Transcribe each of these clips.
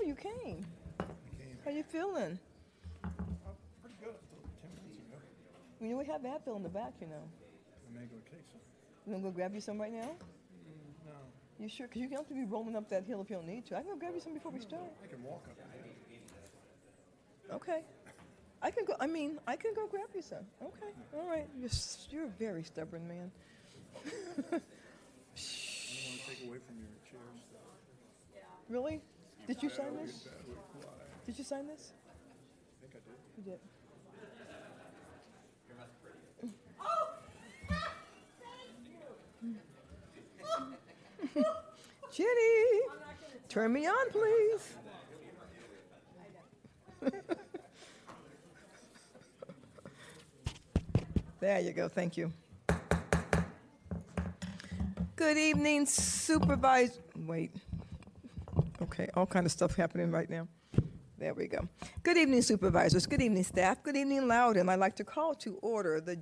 you came. How you feeling? Pretty good until 10 minutes ago. You know, we have Advil in the back, you know. I may go take some. You want to go grab you some right now? No. You sure? Because you don't have to be rolling up that hill if you don't need to. I can go grab you some before we start. I can walk up there. Okay. I can go grab you some. Okay. All right. You're a very stubborn man. I don't want to take away from your chairs. Really? Did you sign this? Why? Did you sign this? I think I did. You did. Jenny, turn me on, please. There you go. Thank you. Good evening, Supervisor. Wait. Okay, all kind of stuff happening right now. There we go. Good evening, Supervisors. Good evening, staff. Good evening, Loudon. I'd like to call to order the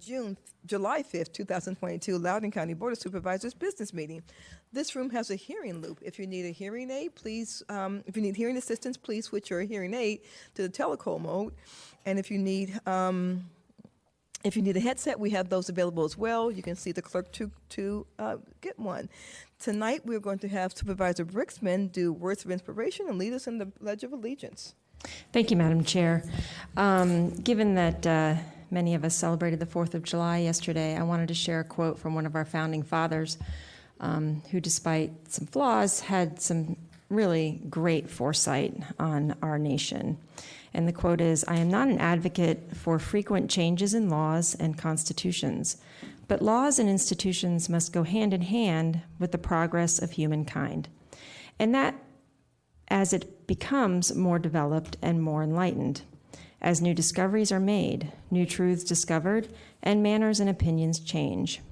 July 5th, 2022 Loudon County Board of Supervisors business meeting. This room has a hearing loop. If you need a hearing aid, please, if you need hearing assistance, please switch your hearing aid to the telecom mode. And if you need a headset, we have those available as well. You can see the clerk to get one. Tonight, we're going to have Supervisor Brixman do words of inspiration and lead us in the Pledge of Allegiance. Thank you, Madam Chair. Given that many of us celebrated the 4th of July yesterday, I wanted to share a quote from one of our founding fathers who, despite some flaws, had some really great foresight on our nation. And the quote is, "I am not an advocate for frequent changes in laws and constitutions, but laws and institutions must go hand in hand with the progress of humankind. And that as it becomes more developed and more enlightened, as new discoveries are made, new truths discovered, and manners and opinions change.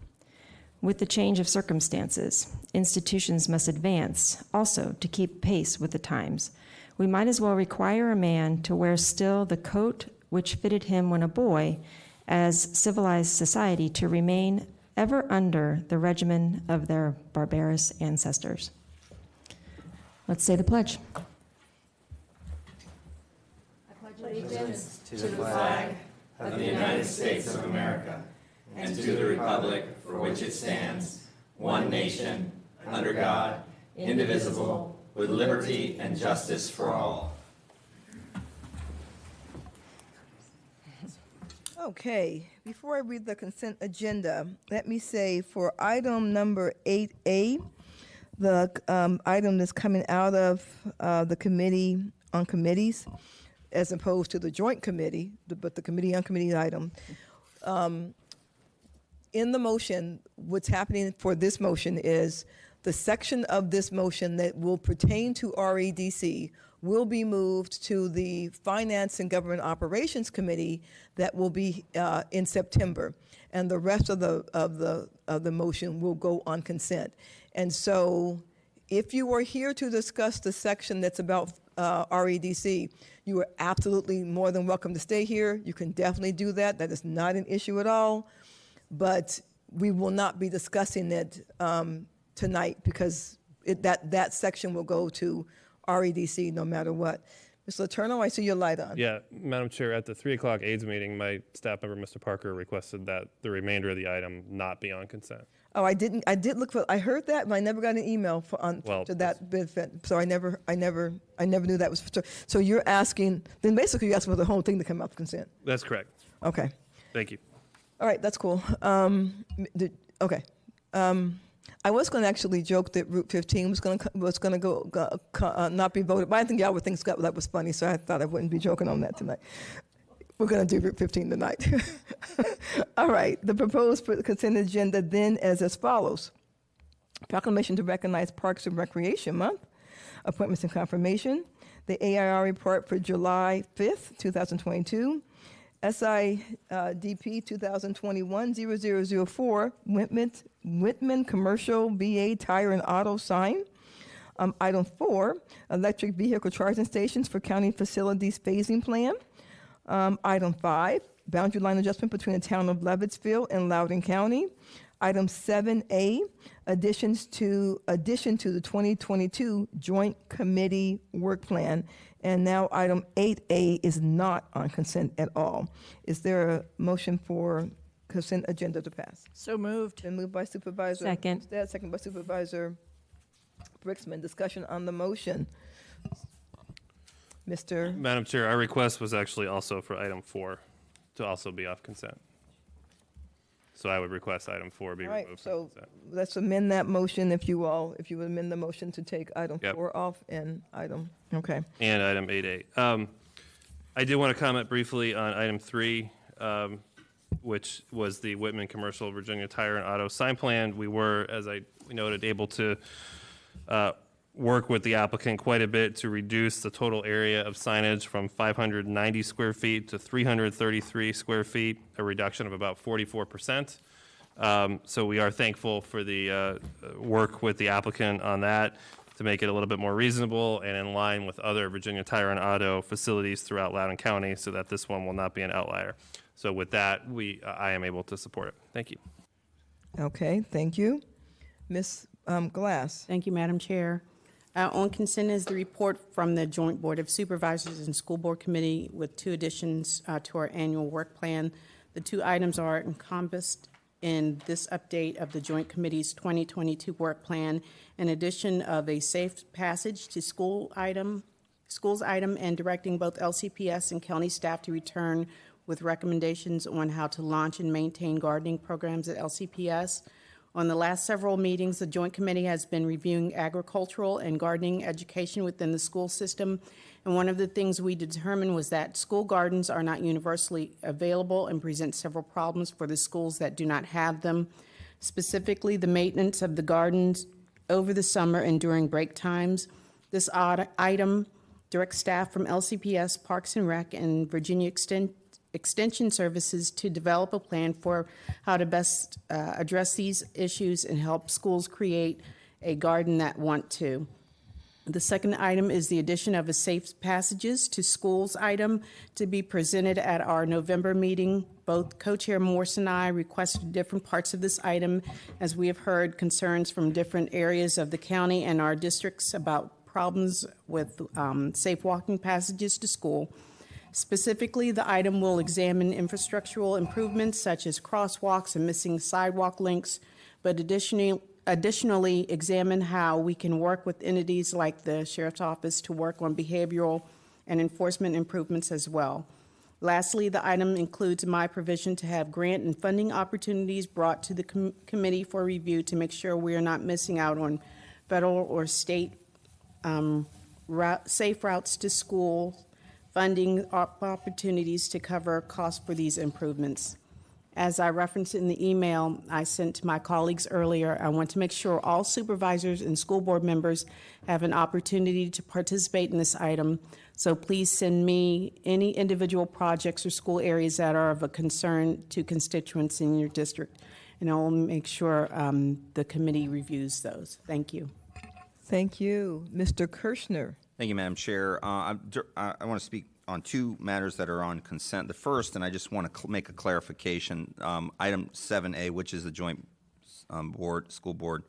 With the change of circumstances, institutions must advance also to keep pace with the times. We might as well require a man to wear still the coat which fitted him when a boy, as civilized society to remain ever under the regimen of their barbarous ancestors." Let's say the pledge. I pledge allegiance to the flag of the United States of America and to the republic for which it stands, one nation, under God, indivisible, with liberty and justice for all. Okay, before I read the consent agenda, let me say for item number 8A, the item that's coming out of the Committee on Committees, as opposed to the Joint Committee, but the Committee on Committees item. In the motion, what's happening for this motion is the section of this motion that will pertain to REDC will be moved to the Finance and Government Operations Committee that will be in September, and the rest of the motion will go on consent. And so, if you are here to discuss the section that's about REDC, you are absolutely more than welcome to stay here. You can definitely do that. That is not an issue at all. But we will not be discussing it tonight because that section will go to REDC no matter what. Mr. Letourneau, I see your light on. Yeah, Madam Chair, at the 3 o'clock AIDS meeting, my staff member, Mr. Parker, requested that the remainder of the item not be on consent. Oh, I did look for. I heard that, but I never got an email to that benefit. So I never knew that was. So you're asking. Then basically, you're asking for the whole thing to come off consent. That's correct. Okay. Thank you. All right, that's cool. Okay. I was going to actually joke that Route 15 was going to go not be voted, but I think y'all would think that was funny, so I thought I wouldn't be joking on that tonight. We're going to do Route 15 tonight. All right, the proposed consent agenda then is as follows. Proclamation to recognize Parks and Recreation Month, appointments and confirmation, the AIR report for July 5th, 2022, SIDP 2021-0004, Whitman Commercial VA Tire and Auto Sign. Item 4, electric vehicle charging stations for county facilities phasing plan. Item 5, boundary line adjustment between the town of Leavittsville and Loudon County. Item 7A, addition to the 2022 Joint Committee Work Plan. And now item 8A is not on consent at all. Is there a motion for consent agenda to pass? So moved. Been moved by Supervisor Second. Stead, second by Supervisor Bricksman. Discussion on the motion. Mr. Madam Chair, our request was actually also for item 4 to also be off consent. So I would request item 4 be All right, removed from so consent. let's amend that motion if you would amend the motion to take item Yep. 4 off and item, okay. And item 8A. I did want to comment briefly on item 3, which was the Whitman Commercial Virginia Tire and Auto Sign Plan. We were, as we noted, able to work with the applicant quite a bit to reduce the total area of signage from 590 square feet to 333 square feet, a reduction of about 44%. So we are thankful for the work with the applicant on that to make it a little bit more reasonable and in line with other Virginia Tire and Auto facilities throughout Loudon County so that this one will not be an outlier. So with that, I am able to support it. Thank you. Okay, thank you. Ms. Glass. Thank you, Madam Chair. On consent is the report from the Joint Board of Supervisors and School Board Committee with 2 additions to our annual work plan. The 2 items are encompassed in this update of the Joint Committee's 2022 work plan, in addition of a safe passage to schools item, and directing both LCPS and county staff to return with recommendations on how to launch and maintain gardening programs at LCPS. On the last several meetings, the Joint Committee has been reviewing agricultural and gardening education within the school system. And one of the things we determined was that school gardens are not universally available and present several problems for the schools that do not have them. Specifically, the maintenance of the gardens over the summer and during break times. This item directs staff from LCPS, Parks and Rec, and Virginia Extension Services to develop a plan for how to best address these issues and help schools create a garden that want to. The second item is the addition of a safe passages to schools item to be presented at our November meeting. Both Co-Chair Morse and I requested different parts of this item as we have heard concerns from different areas of the county and our districts about problems with safe walking passages to school. Specifically, the item will examine infrastructural improvements such as crosswalks and missing sidewalk links, but additionally examine how we can work with entities like the Sheriff's Office to work on behavioral and enforcement improvements as well. Lastly, the item includes my provision to have grant and funding opportunities brought to the committee for review to make sure we are not missing out on federal or state safe routes to school, funding opportunities to cover costs for these improvements. As I referenced in the email I sent to my colleagues earlier, I want to make sure all supervisors and school board members have an opportunity to participate in this item. So please send me any individual projects or school areas that are of a concern to constituents in your district, and I will make sure the committee reviews those. Thank you. Thank you. Mr. Kirschner. Thank you, Madam Chair. I want to speak on 2 matters that are on consent. The first, and I just want to make a clarification, item 7A, which is the joint school board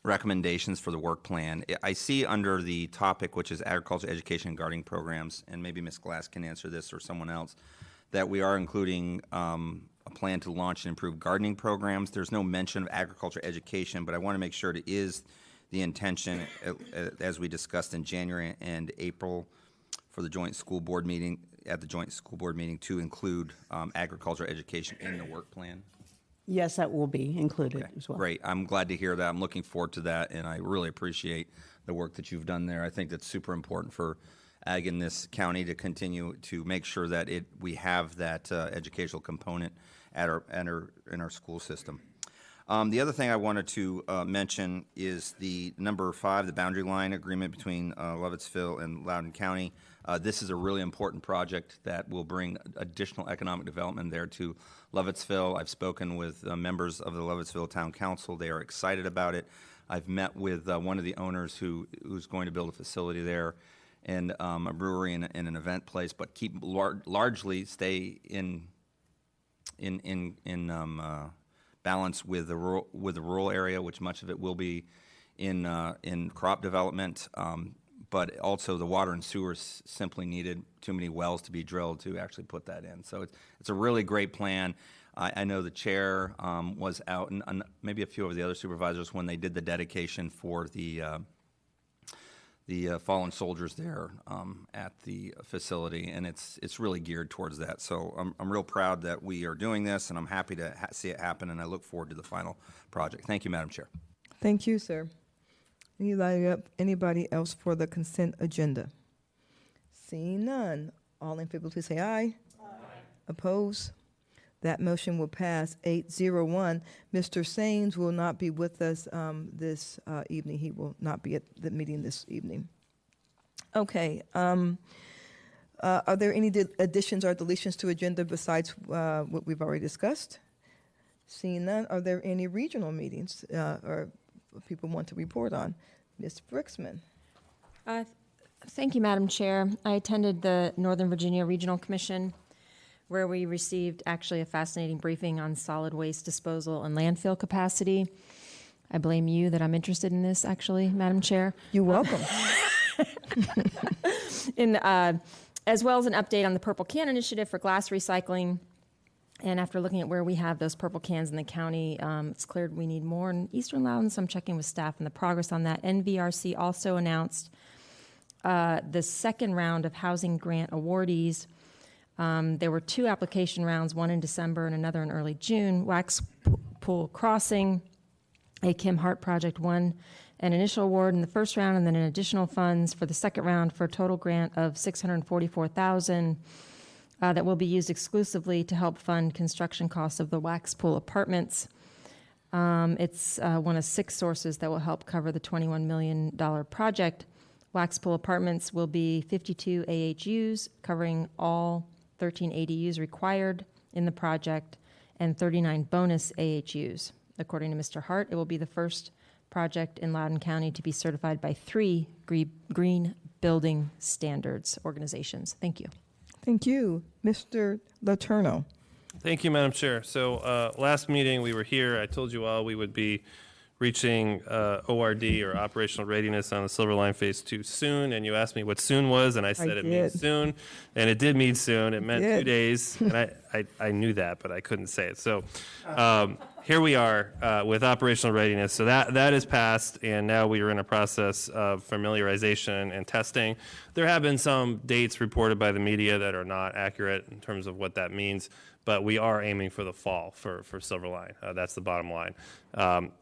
recommendations for the work plan. I see under the topic, which is agriculture, education, and gardening programs, and maybe Ms. Glass can answer this or someone else, that we are including a plan to launch and improve gardening programs. There's no mention of agriculture education, but I want to make sure it is the intention, as we discussed in January and April for the joint school board meeting, to include agriculture education in the work plan. Yes, that will be included as well. Great. I'm glad to hear that. I'm looking forward to that, and I really appreciate the work that you've done there. I think that's super important for ag in this county to continue to make sure that we have that educational component in our school system. The other thing I wanted to mention is the number 5, the boundary line agreement between Lovettsville and Loudon County. This is a really important project that will bring additional economic development there to Lovettsville. I've spoken with members of the Lovettsville Town Council. They are excited about it. I've met with one of the owners who's going to build a facility there and a brewery and an event place, but largely stay in balance with the rural area, which much of it will be in crop development. But also the water and sewers simply needed too many wells to be drilled to actually put that in. So it's a really great plan. I know the chair was out, and maybe a few of the other supervisors, when they did the dedication for the fallen soldiers there at the facility, and it's really geared towards that. So I'm real proud that we are doing this, and I'm happy to see it happen, and I look forward to the final project. Thank you, Madam Chair. Thank you, sir. Anybody else for the consent agenda? Seeing none, all in favor, please say aye. Aye. Oppose? That motion will pass 801. Mr. Saines will not be with us this evening. He will not be at the meeting this evening. Okay. Are there any additions or deletions to agenda besides what we've already discussed? Seeing none, are there any regional meetings or people want to report on? Ms. Brixman. Thank you, Madam Chair. I attended the Northern Virginia Regional Commission, where we received actually a fascinating briefing on solid waste disposal and landfill capacity. I blame you that I'm interested in this, actually, Madam Chair. You're welcome. As well as an update on the Purple Can Initiative for glass recycling. And after looking at where we have those purple cans in the county, it's clear we need more in Eastern Loudon, so I'm checking with staff on the progress on that. NVRC also announced the second round of housing grant awardees. There were 2 application rounds, one in December and another in early June. Wax Pool Crossing, a Kim Hart project, won an initial award in the first round, and then an additional funds for the second round for a total grant of $644,000 that will be used exclusively to help fund construction costs of the Wax Pool apartments. It's one of 6 sources that will help cover the $21 million project. Wax Pool apartments will be 52 AHUs, covering all 13 ADUs required in the project, and 39 bonus AHUs. According to Mr. Hart, it will be the first project in Loudon County to be certified by 3 green building standards organizations. Thank you. Thank you. Mr. Letourneau. Thank you, Madam Chair. So last meeting we were here. I told you all we would be reaching ORD, or operational readiness, on the Silver Line Phase 2 soon, and you asked me what soon was, and I said it means soon, and it did mean soon. It meant 2 days, and I knew that, but I couldn't say it. So here we are with operational readiness. So that is passed, and now we are in a process of familiarization and testing. There have been some dates reported by the media that are not accurate in terms of what that means, but we are aiming for the fall for Silver Line. That's the bottom line.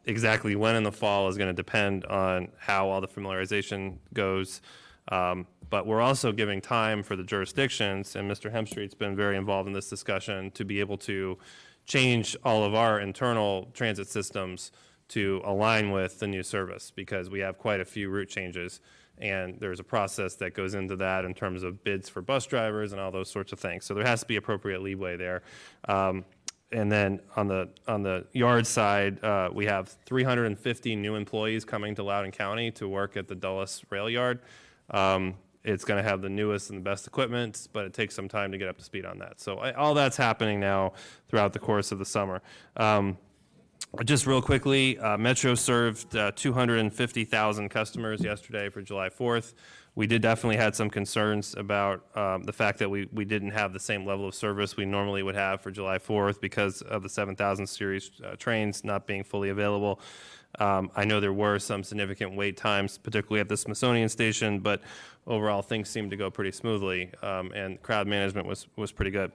Exactly when in the fall is going to depend on how all the familiarization goes. But we're also giving time for the jurisdictions, and Mr. Hemstreet's been very involved in this discussion, to be able to change all of our internal transit systems to align with the new service, because we have quite a few route changes, and there's a process that goes into that in terms of bids for bus drivers and all those sorts of things. So there has to be appropriate leeway there. And then on the yard side, we have 350 new employees coming to Loudon County to work at the Dulles Rail Yard. It's going to have the newest and the best equipment, but it takes some time to get up to speed on that. So all that's happening now throughout the course of the summer. Just real quickly, Metro served 250,000 customers yesterday for July 4th. We did definitely had some concerns about the fact that we didn't have the same level of service we normally would have for July 4th because of the 7000 series trains not being fully available. I know there were some significant wait times, particularly at the Smithsonian station, but overall things seemed to go pretty smoothly, and crowd management was pretty good.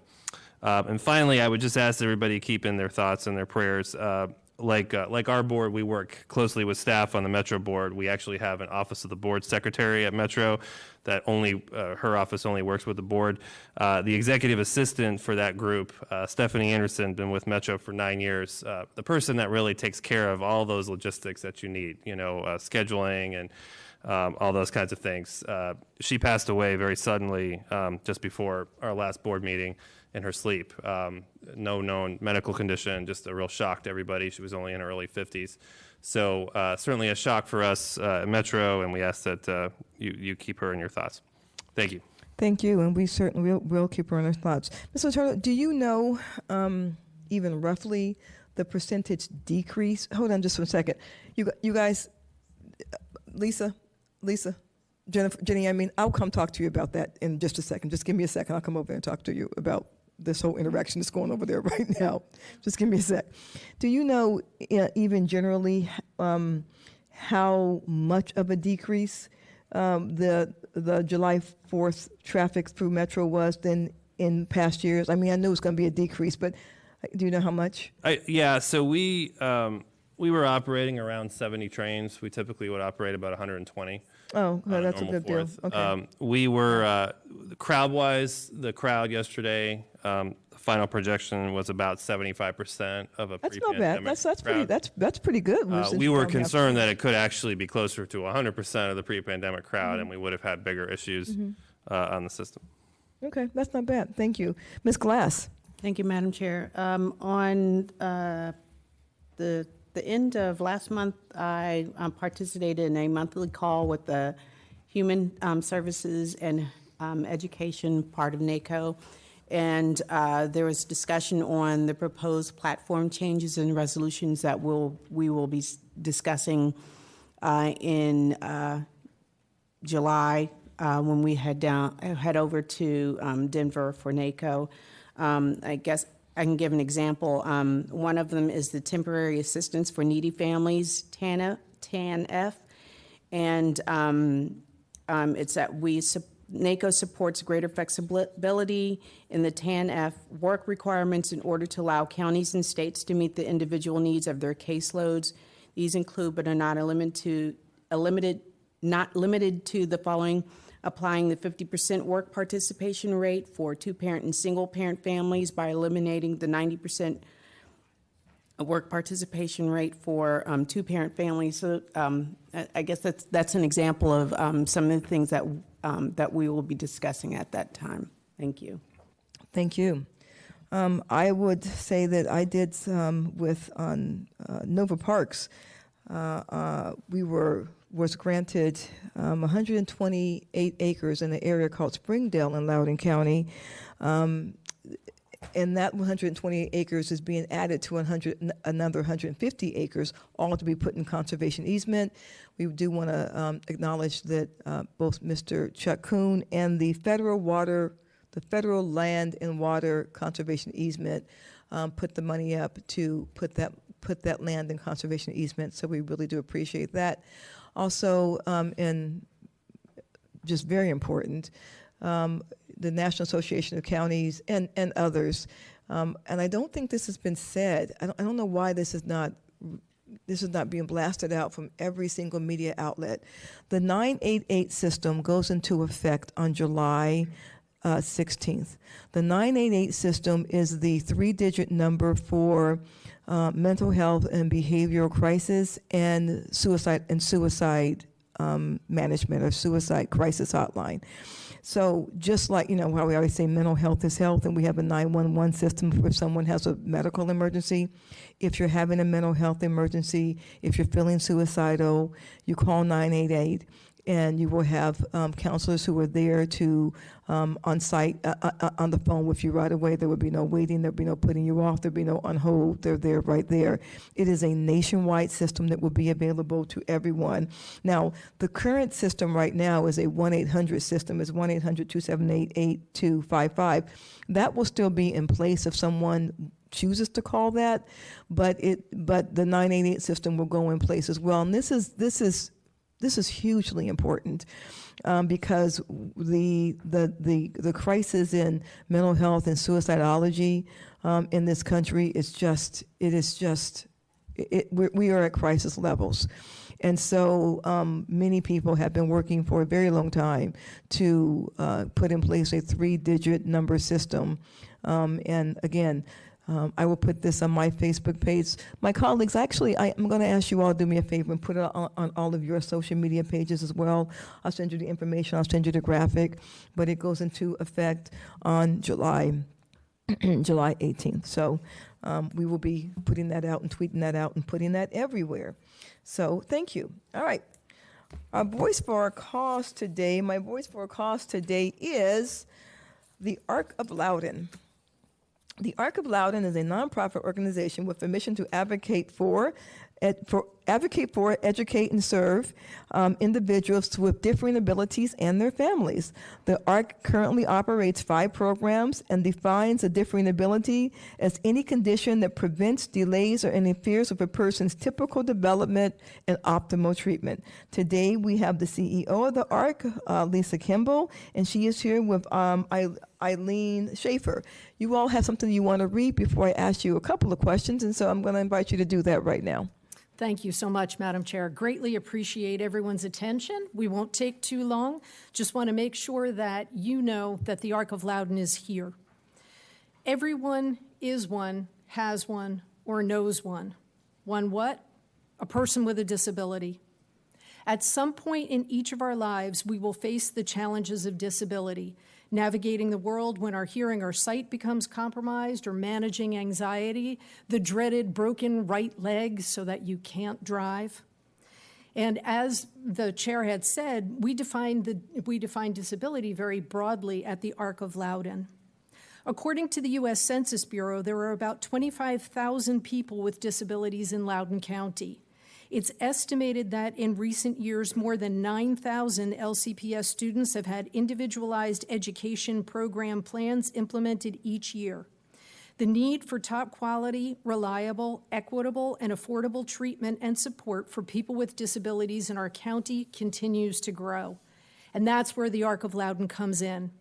And finally, I would just ask everybody to keep in their thoughts and their prayers. Like our board, we work closely with staff on the Metro board. We actually have an Office of the Board Secretary at Metro that her office only works with the board. The executive assistant for that group, Stephanie Anderson, been with Metro for 9 years. The person that really takes care of all those logistics that you need, scheduling and all those kinds of things. She passed away very suddenly just before our last board meeting in her sleep. No known medical condition, just a real shock to everybody. She was only in her early 50s. So certainly a shock for us at Metro, and we ask that you keep her in your thoughts. Thank you. Thank you, and we certainly will keep her in our thoughts. Mr. Turtle, do you know even roughly the percentage decrease. Hold on just one second. You guys, Lisa, Jennifer, Jenny, I mean, I'll come talk to you about that in just a second. Just give me a second. I'll come over and talk to you about this whole interaction that's going over there right now. Just give me a sec. Do you know, even generally, how much of a decrease the July 4th traffic through Metro was than in past years? I mean, I know it's going to be a decrease, but do you know how much? Yeah, so we were operating around 70 trains. We typically would operate about 120. Oh, well, that's a normal good deal. fourth. Okay. We were, crowd-wise, the crowd yesterday, the final projection was about 75% of a That's not pre-pandemic bad. That's pretty. crowd. That's pretty good. We were concerned that it could actually be closer to 100% of the pre-pandemic crowd, and we would have had bigger issues on the system. Okay, that's not bad. Thank you, Ms. Glass. Thank you, Madam Chair. On the end of last month, I participated in a monthly call with the Human Services and Education part of NACO, and there was discussion on the proposed platform changes and resolutions that we will be discussing in July when we head over to Denver for NACO. I guess I can give an example. One of them is the Temporary Assistance for Needy Families, TANF, and it's that NACO supports greater flexibility in the TANF work requirements in order to allow counties and states to meet the individual needs of their caseloads. These include, but are not not limited to the following: applying the 50% work participation rate for two-parent and single-parent families by eliminating the 90% work participation rate for two-parent families. So I guess that's an example of some of the things that we will be discussing at that time. Thank you. Thank you. I would say that I did with Nova Parks. Was granted 128 acres in an area called Springdale in Loudon County. And that 128 acres is being added to another 150 acres, all to be put in conservation easement. We do want to acknowledge that both Mr. Chuck Kuhn and the Federal Land and Water Conservation Easement put the money up to put that land in conservation easement. So we really do appreciate that. Also, and just very important, the National Association of Counties and others, and I don't think this has been said. I don't know why this is not being blasted out from every single media outlet. The 988 system goes into effect on July 16th. The 988 system is the 3-digit number for mental health and behavioral crisis and suicide management, or suicide crisis hotline. So just like, how we always say mental health is health, and we have a 911 system for if someone has a medical emergency. If you're having a mental health emergency, if you're feeling suicidal, you call 988. And you will have counselors who are there to on site on the phone with you right away. There would be no waiting. There would be no putting you off. There would be no on hold. They're there right there. It is a nationwide system that will be available to everyone. Now, the current system right now is a 1-800 system. It's 1-800-278-8255. That will still be in place if someone chooses to call that, but the 988 system will go in place as well. And this is hugely important because the crisis in mental health and suicidology in this country we are at crisis levels. And so many people have been working for a very long time to put in place a 3-digit number system. And again, I will put this on my Facebook page. My colleagues, actually, I'm going to ask you all to do me a favor and put it on all of your social media pages as well. I'll send you the information. I'll send you the graphic. But it goes into effect on July 18th. So we will be putting that out and tweeting that out and putting that everywhere. So thank you. All right. Our voice for our cause today, my voice for our cause today is the Arc of Loudon. The Arc of Loudon is a nonprofit organization with a mission to advocate for, educate, and serve individuals with differing abilities and their families. The ARC currently operates 5 programs and defines a differing ability as any condition that prevents, delays, or interferes with a person's typical development and optimal treatment. Today, we have the CEO of the ARC, Lisa Kimball, and she is here with Eileen Schaefer. You all have something you want to read before I ask you a couple of questions, and so I'm going to invite you to do that right now. Thank you so much, Madam Chair. Greatly appreciate everyone's attention. We won't take too long. Just want to make sure that you know that the Arc of Loudon is here. Everyone is one, has one, or knows one. One what? A person with a disability. At some point in each of our lives, we will face the challenges of disability, navigating the world when our hearing or sight becomes compromised, or managing anxiety, the dreaded broken right leg so that you can't drive. And as the chair had said, we define disability very broadly at the Arc of Loudon. According to the U.S. Census Bureau, there are about 25,000 people with disabilities in Loudon County. It's estimated that in recent years, more than 9,000 LCPS students have had individualized education program plans implemented each year. The need for top quality, reliable, equitable, and affordable treatment and support for people with disabilities in our county continues to grow. And that's where the Arc of Loudon comes in.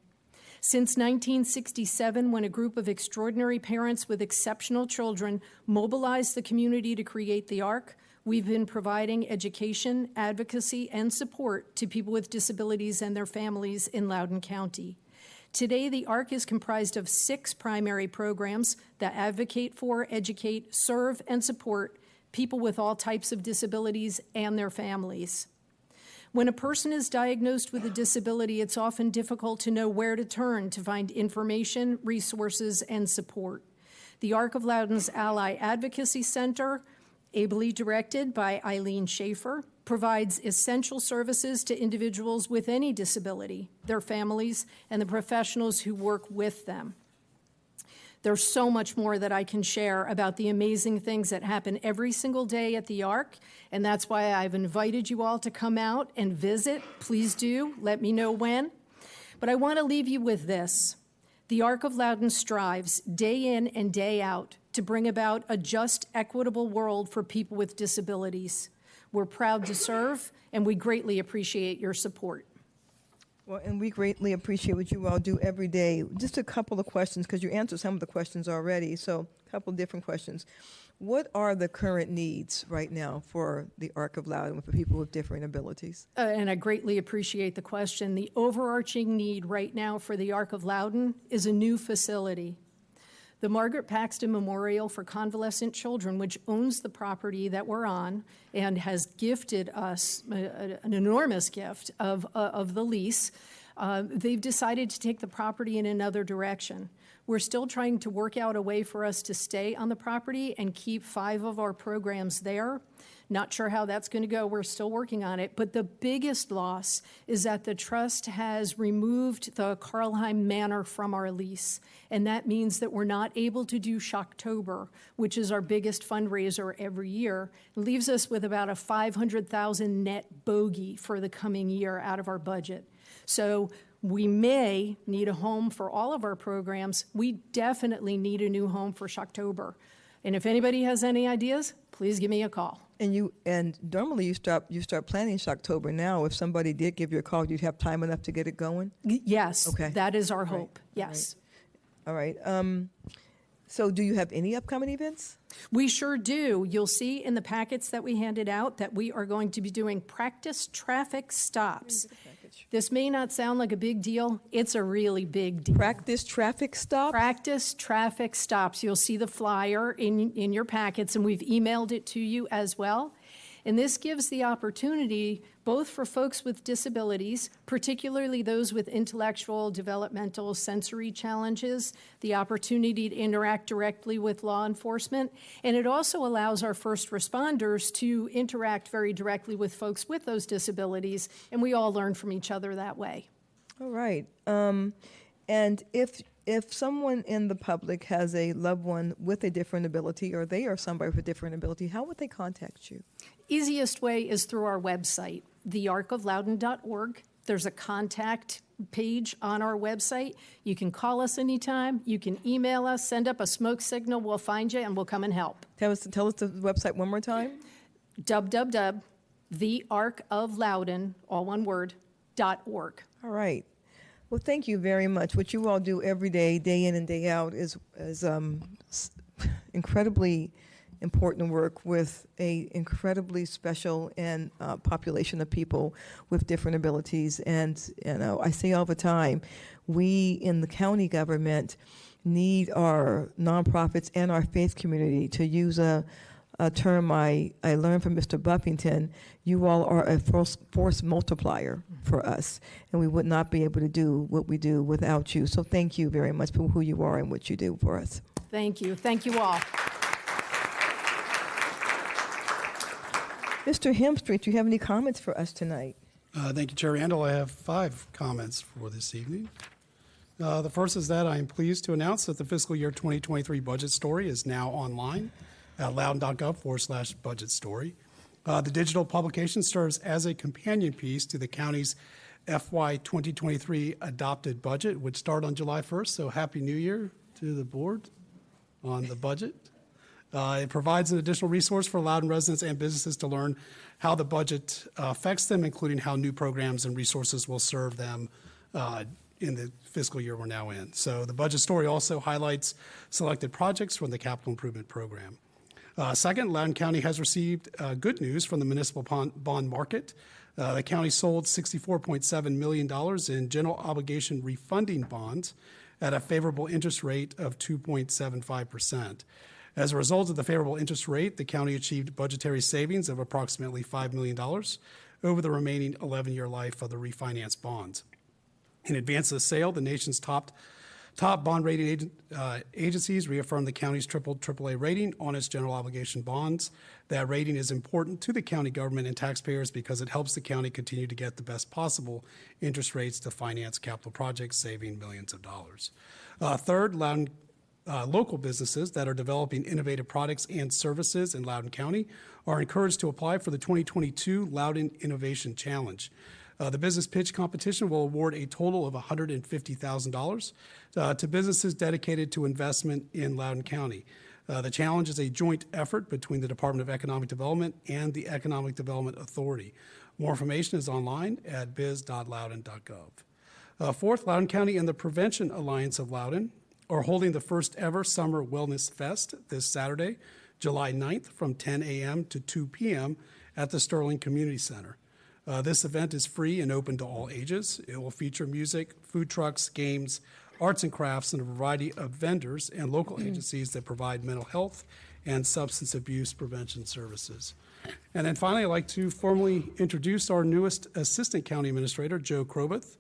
Since 1967, when a group of extraordinary parents with exceptional children mobilized the community to create the Arc, we've been providing education, advocacy, and support to people with disabilities and their families in Loudon County. Today, the ARC is comprised of 6 primary programs that advocate for, educate, serve, and support people with all types of disabilities and their families. When a person is diagnosed with a disability, it's often difficult to know where to turn to find information, resources, and support. The Arc of Loudon's Ally Advocacy Center, ably directed by Eileen Schaefer, provides essential services to individuals with any disability, their families, and the professionals who work with them. There's so much more that I can share about the amazing things that happen every single day at the ARC, and that's why I've invited you all to come out and visit. Please do. Let me know when. But I want to leave you with this. The Arc of Loudon strives day in and day out to bring about a just, equitable world for people with disabilities. We're proud to serve, and we greatly appreciate your support. Well, and we greatly appreciate what you all do every day. Just a couple of questions, because you answered some of the questions already, so a couple of different questions. What are the current needs right now for the Arc of Loudon for people with differing abilities? And I greatly appreciate the question. The overarching need right now for the Arc of Loudon is a new facility. The Margaret Paxton Memorial for Convalescent Children, which owns the property that we're on and has gifted us an enormous gift of the lease, they've decided to take the property in another direction. We're still trying to work out a way for us to stay on the property and keep 5 of our programs there. Not sure how that's going to go. We're still working on it. But the biggest loss is that the trust has removed the Carlheim Manor from our lease. And that means that we're not able to do Shocktober, which is our biggest fundraiser every year. It leaves us with about a $500,000 net bogey for the coming year out of our budget. So we may need a home for all of our programs. We definitely need a new home for Shocktober. And if anybody has any ideas, please give me a call. And normally you start planning Shocktober now. If somebody did give you a call, you'd have time enough to get it going? Yes. Okay. That is our hope. Right. Yes. All right. So do you have any upcoming events? We sure do. You'll see in the packets that we handed out that we are going to be doing practice traffic stops. This may not sound like a big deal. It's a really big deal. Practice traffic stops? Practice traffic stops. You'll see the flyer in your packets, and we've emailed it to you as well. And this gives the opportunity both for folks with disabilities, particularly those with intellectual, developmental, sensory challenges, the opportunity to interact directly with law enforcement. And it also allows our first responders to interact very directly with folks with those disabilities, and we all learn from each other that way. All right. And if if someone in the public has a loved one with a different ability, or they are somebody with a different ability, how would they contact you? Easiest way is through our website, thearcofloudon.org. There's a contact page on our website. You can call us anytime. You can email us, send up a smoke signal. We'll find you and we'll come and help. Tell us the website one more time. www.thearcofloudon, all one word, .org. All right. Well, thank you very much. What you all do every day, day in and day out, is incredibly important work with a incredibly special and population of people with different abilities. And I say all the time, we in the county government need our nonprofits and our faith community, to use a term I learned from Mr. Buffington. You all are a force multiplier for us, and we would not be able to do what we do without you. So thank you very much for who you are and what you do for us. Thank you. Thank you all. Mr. Hemstreet, do you have any comments for us tonight? Thank you, Chair Randall. I have 5 comments for this evening. The first is that I am pleased to announce that the fiscal year 2023 budget story is now online at loudon.gov/budget story. The digital publication serves as a companion piece to the county's FY 2023 adopted budget, which started on July 1st. So Happy New Year to the board on the budget. It provides an additional resource for Loudon residents and businesses to learn how the budget affects them, including how new programs and resources will serve them in the fiscal year we're now in. So the budget story also highlights selected projects from the capital improvement program. Second, Loudon County has received good news from the municipal bond market. The county sold $64.7 million in general obligation refunding bonds at a favorable interest rate of 2.75%. As a result of the favorable interest rate, the county achieved budgetary savings of approximately $5 million over the remaining 11-year life of the refinanced bonds. In advance of the sale, the nation's top bond rating agencies reaffirmed the county's AAA rating on its general obligation bonds. That rating is important to the county government and taxpayers because it helps the county continue to get the best possible interest rates to finance capital projects, saving millions of dollars. Third, Loudon local businesses that are developing innovative products and services in Loudon County are encouraged to apply for the 2022 Loudon Innovation Challenge. The business pitch competition will award a total of $150,000 to businesses dedicated to investment in Loudon County. The challenge is a joint effort between the Department of Economic Development and the Economic Development Authority. More information is online at biz.loudon.gov. Fourth, Loudon County and the Prevention Alliance of Loudon are holding the first ever Summer Wellness Fest this Saturday, July 9th from 10 a.m. to 2 p.m. at the Sterling Community Center. This event is free and open to all ages. It will feature music, food trucks, games, arts and crafts, and a variety of vendors and local agencies that provide mental health and substance abuse prevention services. And then finally, I'd like to formally introduce our newest Assistant County Administrator, Joe Crobeth,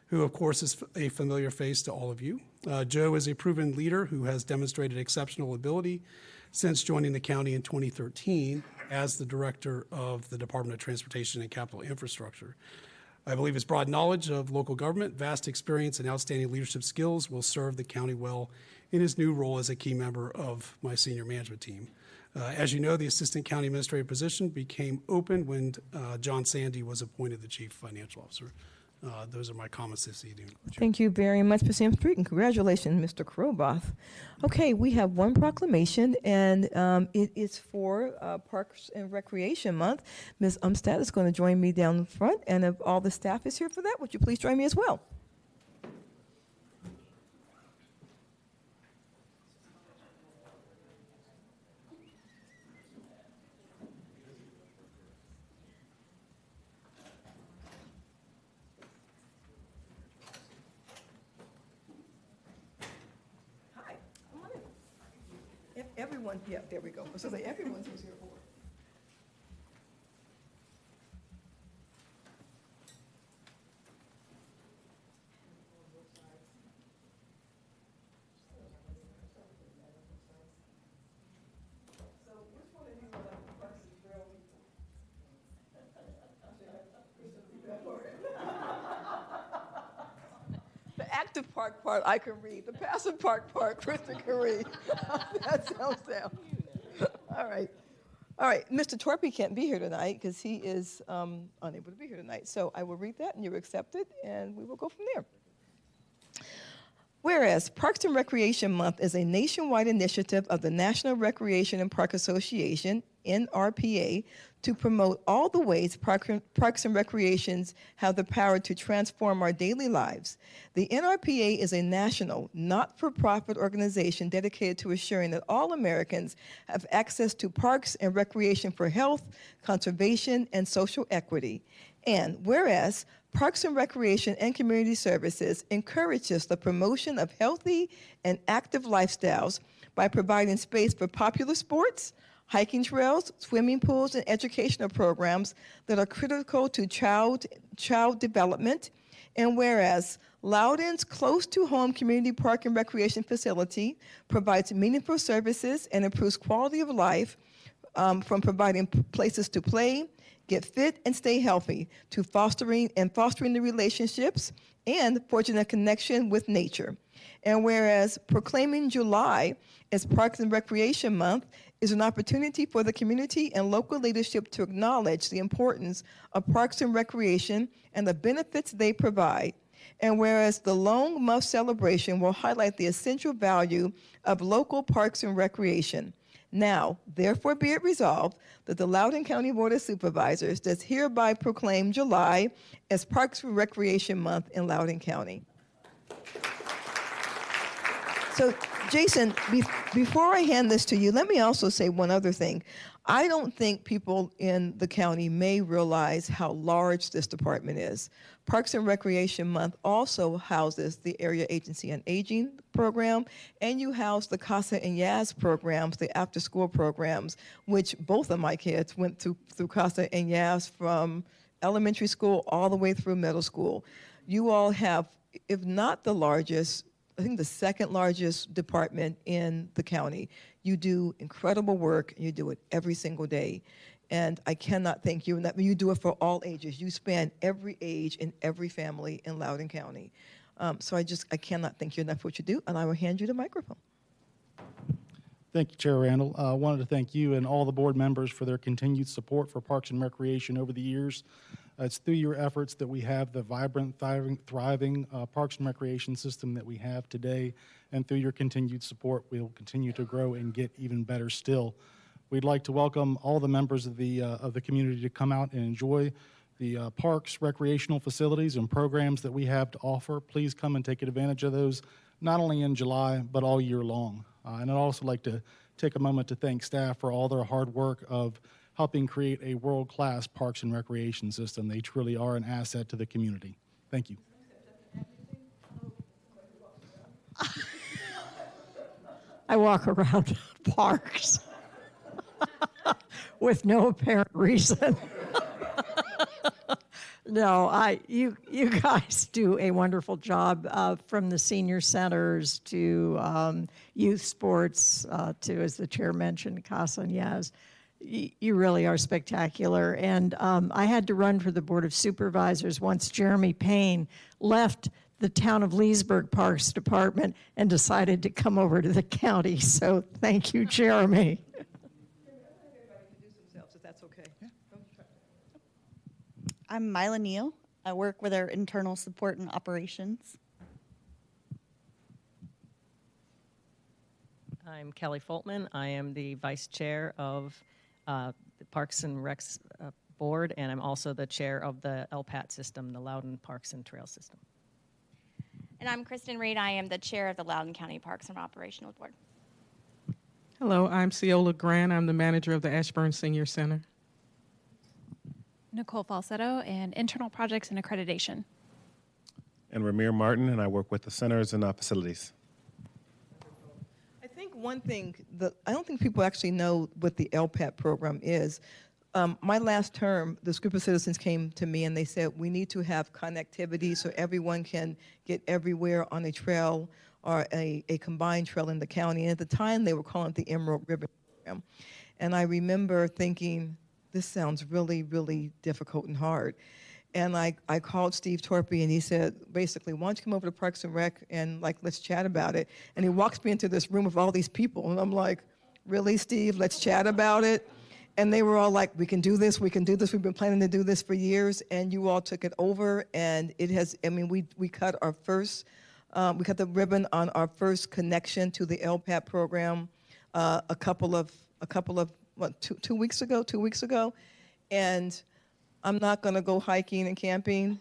who of course is a familiar face to all of you. Joe is a proven leader who has demonstrated exceptional ability since joining the county in 2013 as the Director of the Department of Transportation and Capital Infrastructure. I believe his broad knowledge of local government, vast experience, and outstanding leadership skills will serve the county well in his new role as a key member of my senior management team. As you know, the Assistant County Administrator position became open when John Sandy was appointed the Chief Financial Officer. Those are my comments this evening. Thank you very much, Ms. Hemstreet, and congratulations, Mr. Kroboth. Okay, we have one proclamation, and it is for Parks and Recreation Month. Ms. Umstad is going to join me down the front, and if all the staff is here for that, would you please join me as well? Everyone, yeah, there we go. So everyone's who's here for. The active part part I can read. The passive part, Kristen can read. That sounds down. All right. All right, Mr. Torpy can't be here tonight because he is unable to be here tonight. So I will read that and you accept it and we will go from there. Whereas Parks and Recreation Month is a nationwide initiative of the National Recreation and Park Association, NRPA, to promote all the ways parks and recreations have the power to transform our daily lives. The NRPA is a national, not-for-profit organization dedicated to assuring that all Americans have access to parks and recreation for health, conservation, and social equity. And whereas Parks and Recreation and Community Services encourages the promotion of healthy and active lifestyles by providing space for popular sports, hiking trails, swimming pools, and educational programs that are critical to child development. And whereas Loudon's close-to-home community park and recreation facility provides meaningful services and improves quality of life from providing places to play, get fit, and stay healthy, to fostering the relationships and forging a connection with nature. And whereas proclaiming July as Parks and Recreation Month is an opportunity for the community and local leadership to acknowledge the importance of parks and recreation and the benefits they provide. And whereas the Long Month celebration will highlight the essential value of local parks and recreation. Now, therefore be it resolved that the Loudoun County Board of Supervisors does hereby proclaim July as Parks and Recreation Month in Loudoun County. So, Jason, before I hand this to you, let me also say one other thing. I don't think people in the county may realize how large this department is. Parks and Recreation Month also houses the Area Agency on Aging program, and you house the CASA and YAS programs, the after-school programs, which both of my kids went through CASA and YAS from elementary school all the way through middle school. You all have, if not the largest, I think the second largest department in the county. You do incredible work, and you do it every single day. And I cannot thank you. And you do it for all ages. You span every age and every family in Loudoun County. So I cannot thank you enough for what you do, and I will hand you the microphone. Thank you, Chair Randall. I wanted to thank you and all the board members for their continued support for Parks and Recreation over the years. It's through your efforts that we have the vibrant, thriving Parks and Recreation system that we have today, and through your continued support, we'll continue to grow and get even better still. We'd like to welcome all the members of the community to come out and enjoy the parks, recreational facilities, and programs that we have to offer. Please come and take advantage of those, not only in July, but all year long. And I'd also like to take a moment to thank staff for all their hard work of helping create a world-class parks and recreation system. They truly are an asset to the community. Thank you. I walk around parks with no apparent reason. No, you guys do a wonderful job from the senior centers to youth sports to, as the chair mentioned, CASA and YAS. You really are spectacular. And I had to run for the Board of Supervisors once Jeremy Payne left the town of Leesburg Parks Department and decided to come over to the county. So thank you, Jeremy. If that's okay. I'm Mila Neal. I work with our internal support and operations. I'm Kelly Foltman. I am the vice chair of the Parks and Recs Board, and I'm also the chair of the LPAT system, the Loudon Parks and Trails System. And I'm Kristen Reed. I am the chair of the Loudoun County Parks and Operational Board. Hello, I'm Ciola Grant. I'm the manager of the Ashburn Senior Center. Nicole Falsetto, and Internal Projects and Accreditation. And Ramir Martin, and I work with the centers and facilities. I think one thing that I don't think people actually know what the LPAT program is. My last term, this group of citizens came to me and they said, we need to have connectivity so everyone can get everywhere on a trail or a combined trail in the county. And at the time, they were calling it the Emerald Ribbon Program. And I remember thinking, this sounds really, really difficult and hard. And I called Steve Torpy, and he said, basically, why don't you come over to Parks and Rec and like, let's chat about it. And he walks me into this room with all these people, and I'm like, really, Steve, let's chat about it. And they were all like, we can do this, we can do this. We've been planning to do this for years, and you all took it over, and it has, I mean, we cut our first, we cut the ribbon on our first connection to the LPAT program a couple of, what, two weeks ago? And I'm not gonna go hiking and camping.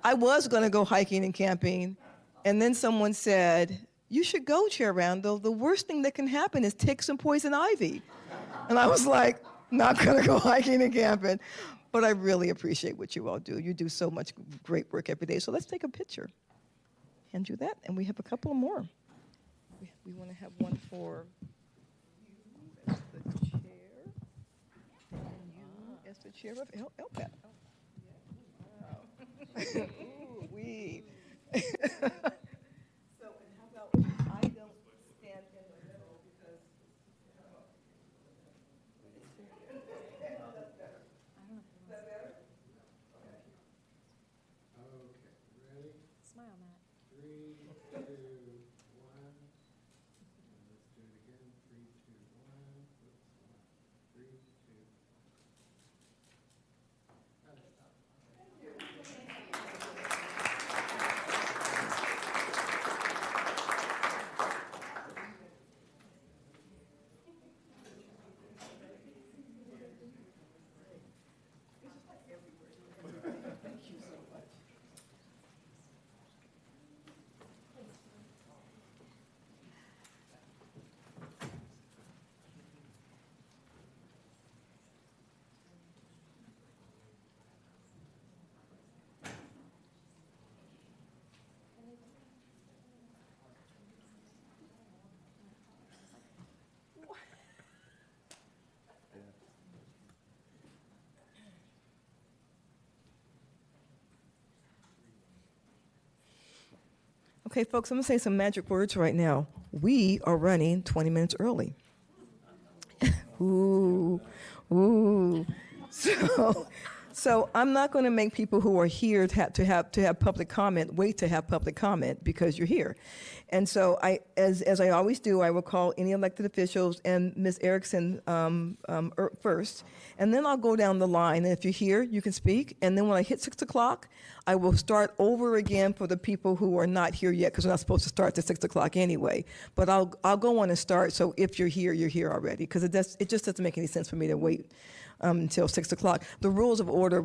I was gonna go hiking and camping, and then someone said, you should go, Chair Randall. The worst thing that can happen is ticks and poison ivy. And I was like, not gonna go hiking and camping. But I really appreciate what you all do. You do so much great work every day. So let's take a picture. Hand you that, and we have a couple more. We wanna have one for you as the chair, and you as the chair of LPAT. Ooh, wee. So, and how about I don't stand in the middle because. Is that better? Okay, ready? Smile, Matt. 3, 2, 1. And let's do it again. 3, 2, 1. Oops, 3, 2. Okay, folks, I'm gonna say some magic words right now. We are running 20 minutes early. Ooh, ooh. So I'm not going to make people who are here to have public comment wait to have public comment because you're here. And so as I always do, I will call any elected officials and Ms. Erickson first, and then I'll go down the line. And if you're here, you can speak. And then when I hit 6 o'clock, I will start over again for the people who are not here yet because we're not supposed to start at 6 o'clock anyway. But I'll go on and start. So if you're here, you're here already because it just doesn't make any sense for me to wait until 6 o'clock. The rules of order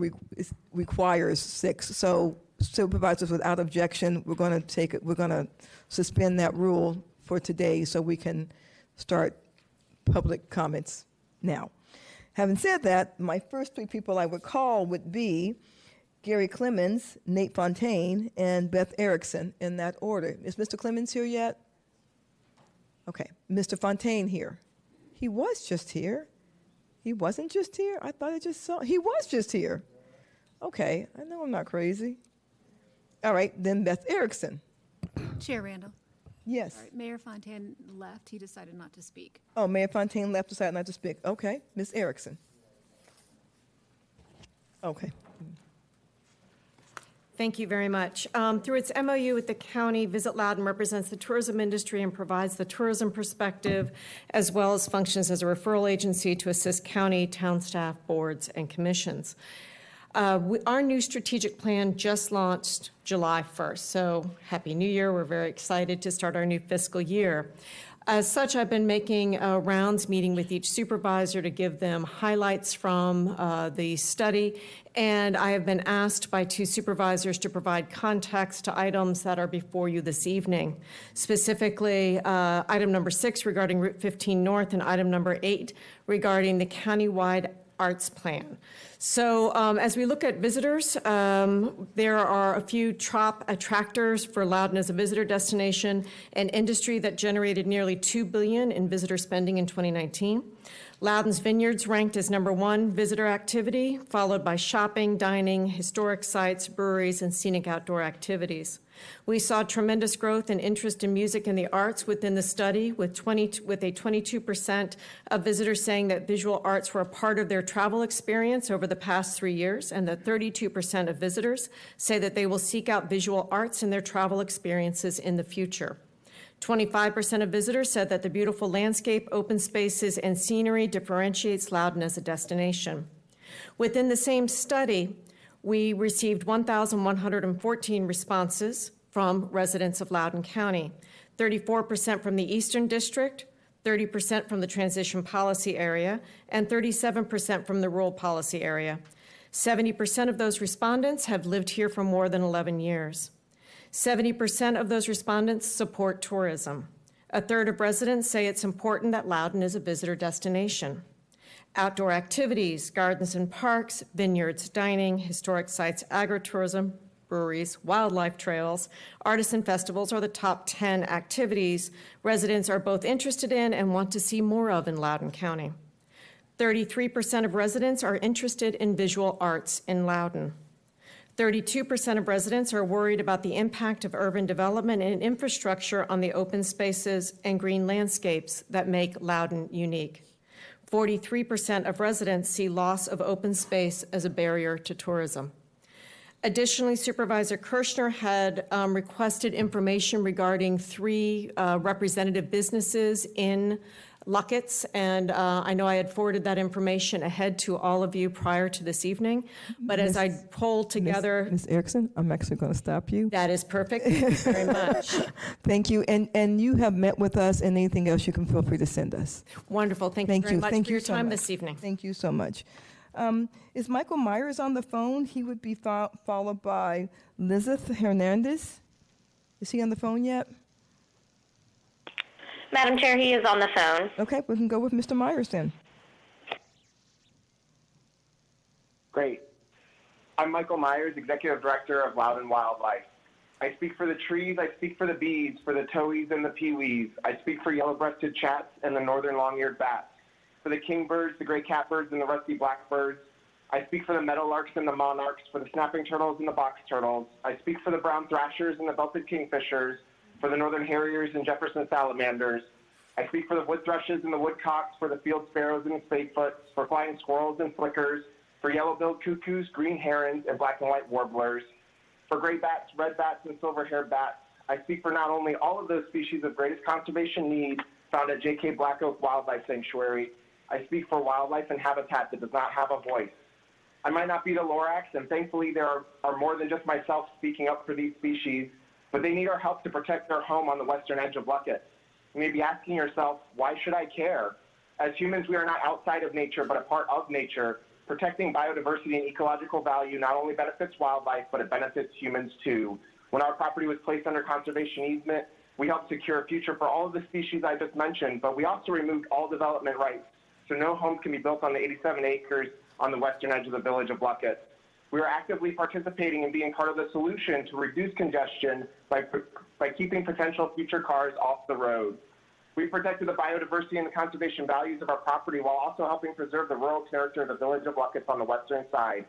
requires 6. So supervisors, without objection, we're going to suspend that rule for today so we can start public comments now. Having said that, my first 3 people I would call would be Gary Clemens, Nate Fontaine, and Beth Erickson in that order. Is Mr. Clemens here yet? Okay, Mr. Fontaine here. He was just here. He wasn't just here? I thought I just saw, he was just here. Okay, I know I'm not crazy. All right, then Beth Erickson. Chair Randall. Yes. All right, Mayor Fontaine left. He decided not to speak. Oh, Mayor Fontaine left, decided not to speak. Okay, Ms. Erickson. Okay. Thank you very much. Through its MOU with the county, Visit Loudon represents the tourism industry and provides the tourism perspective, as well as functions as a referral agency to assist county, town staff, boards, and commissions. Our new strategic plan just launched July 1st, so Happy New Year. We're very excited to start our new fiscal year. As such, I've been making rounds, meeting with each supervisor to give them highlights from the study, and I have been asked by 2 supervisors to provide context to items that are before you this evening. Specifically, item number 6 regarding Route 15 North and item number 8 regarding the countywide arts plan. So as we look at visitors, there are a few top attractors for Loudon as a visitor destination, an industry that generated nearly $2 billion in visitor spending in 2019. Loudon's Vineyards ranked as number 1 visitor activity, followed by shopping, dining, historic sites, breweries, and scenic outdoor activities. We saw tremendous growth and interest in music and the arts within the study, with a 22% of visitors saying that visual arts were a part of their travel experience over the past 3 years, and that 32% of visitors say that they will seek out visual arts in their travel experiences in the future. 25% of visitors said that the beautiful landscape, open spaces, and scenery differentiates Loudon as a destination. Within the same study, we received 1,114 responses from residents of Loudon County, 34% from the Eastern District, 30% from the Transition Policy Area, and 37% from the Rural Policy Area. 70% of those respondents have lived here for more than 11 years. 70% of those respondents support tourism. A third of residents say it's important that Loudon is a visitor destination. Outdoor activities, gardens and parks, vineyards, dining, historic sites, agritourism, breweries, wildlife trails, artisan festivals are the top 10 activities residents are both interested in and want to see more of in Loudon County. 33% of residents are interested in visual arts in Loudon. 32% of residents are worried about the impact of urban development and infrastructure on the open spaces and green landscapes that make Loudon unique. 43% of residents see loss of open space as a barrier to tourism. Additionally, Supervisor Kirschner had requested information regarding 3 representative businesses in Luckett's, and I know I had forwarded that information ahead to all of you prior to this evening, but as I pulled together... Ms. Erickson, I'm actually going to stop you. That is perfect. Thank you very much. Thank you, and you have met with us, and anything else you can feel free to send us. Wonderful. Thank you very much for your time this evening. Thank you so much. Is Michael Myers on the phone? He would be followed by Lizeth Hernandez. Is he on the phone yet? Madam Chair, he is on the phone. Okay, we can go with Mr. Myers then. Great. I'm Michael Myers, Executive Director of Loudon Wildlife. I speak for the trees, I speak for the bees, for the towhees and the peewees. I speak for yellow-breasted chats and the northern long-eared bats, for the kingbirds, the gray catbirds, and the rusty blackbirds. I speak for the meadowlarks and the monarchs, for the snapping turtles and the box turtles. I speak for the brown thrashers and the belted kingfishers, for the northern harriers and Jefferson salamanders. I speak for the wood thrushes and the woodcocks, for the field sparrows and the spadefoots, for flying squirrels and flickers, for yellow-billed cuckoos, green herons, and black and white warblers, for gray bats, red bats, and silver-haired bats. I speak for not only all of those species of greatest conservation need found at J.K. Black Oak Wildlife Sanctuary, I speak for wildlife and habitat that does not have a voice. I might not be the Lorax, and thankfully there are more than just myself speaking up for these species, but they need our help to protect their home on the western edge of Luckett. You may be asking yourself, why should I care? As humans, we are not outside of nature, but a part of nature. Protecting biodiversity and ecological value not only benefits wildlife, but it benefits humans too. When our property was placed under conservation easement, we helped secure a future for all of the species I just mentioned, but we also removed all development rights, so no homes can be built on the 87 acres on the western edge of the village of Luckett. We are actively participating in being part of the solution to reduce congestion by keeping potential future cars off the road. We've protected the biodiversity and the conservation values of our property while also helping preserve the rural character of the village of Luckett on the western side.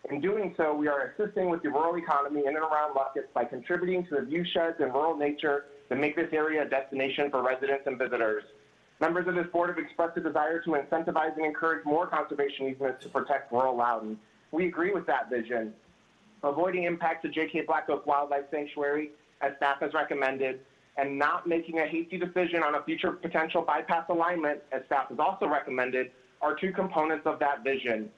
In doing so, we are assisting with the rural economy in and around Luckett by contributing to the view sheds and rural nature that make this area a destination for residents and visitors. Members of this board have expressed a desire to incentivize and encourage more conservation easements to protect rural Loudon. We agree with that vision. Avoiding impacts to J.K. Black Oak Wildlife Sanctuary, as staff has recommended, and not making a hasty decision on a future potential bypass alignment, as staff has also recommended, are 2 components of that vision.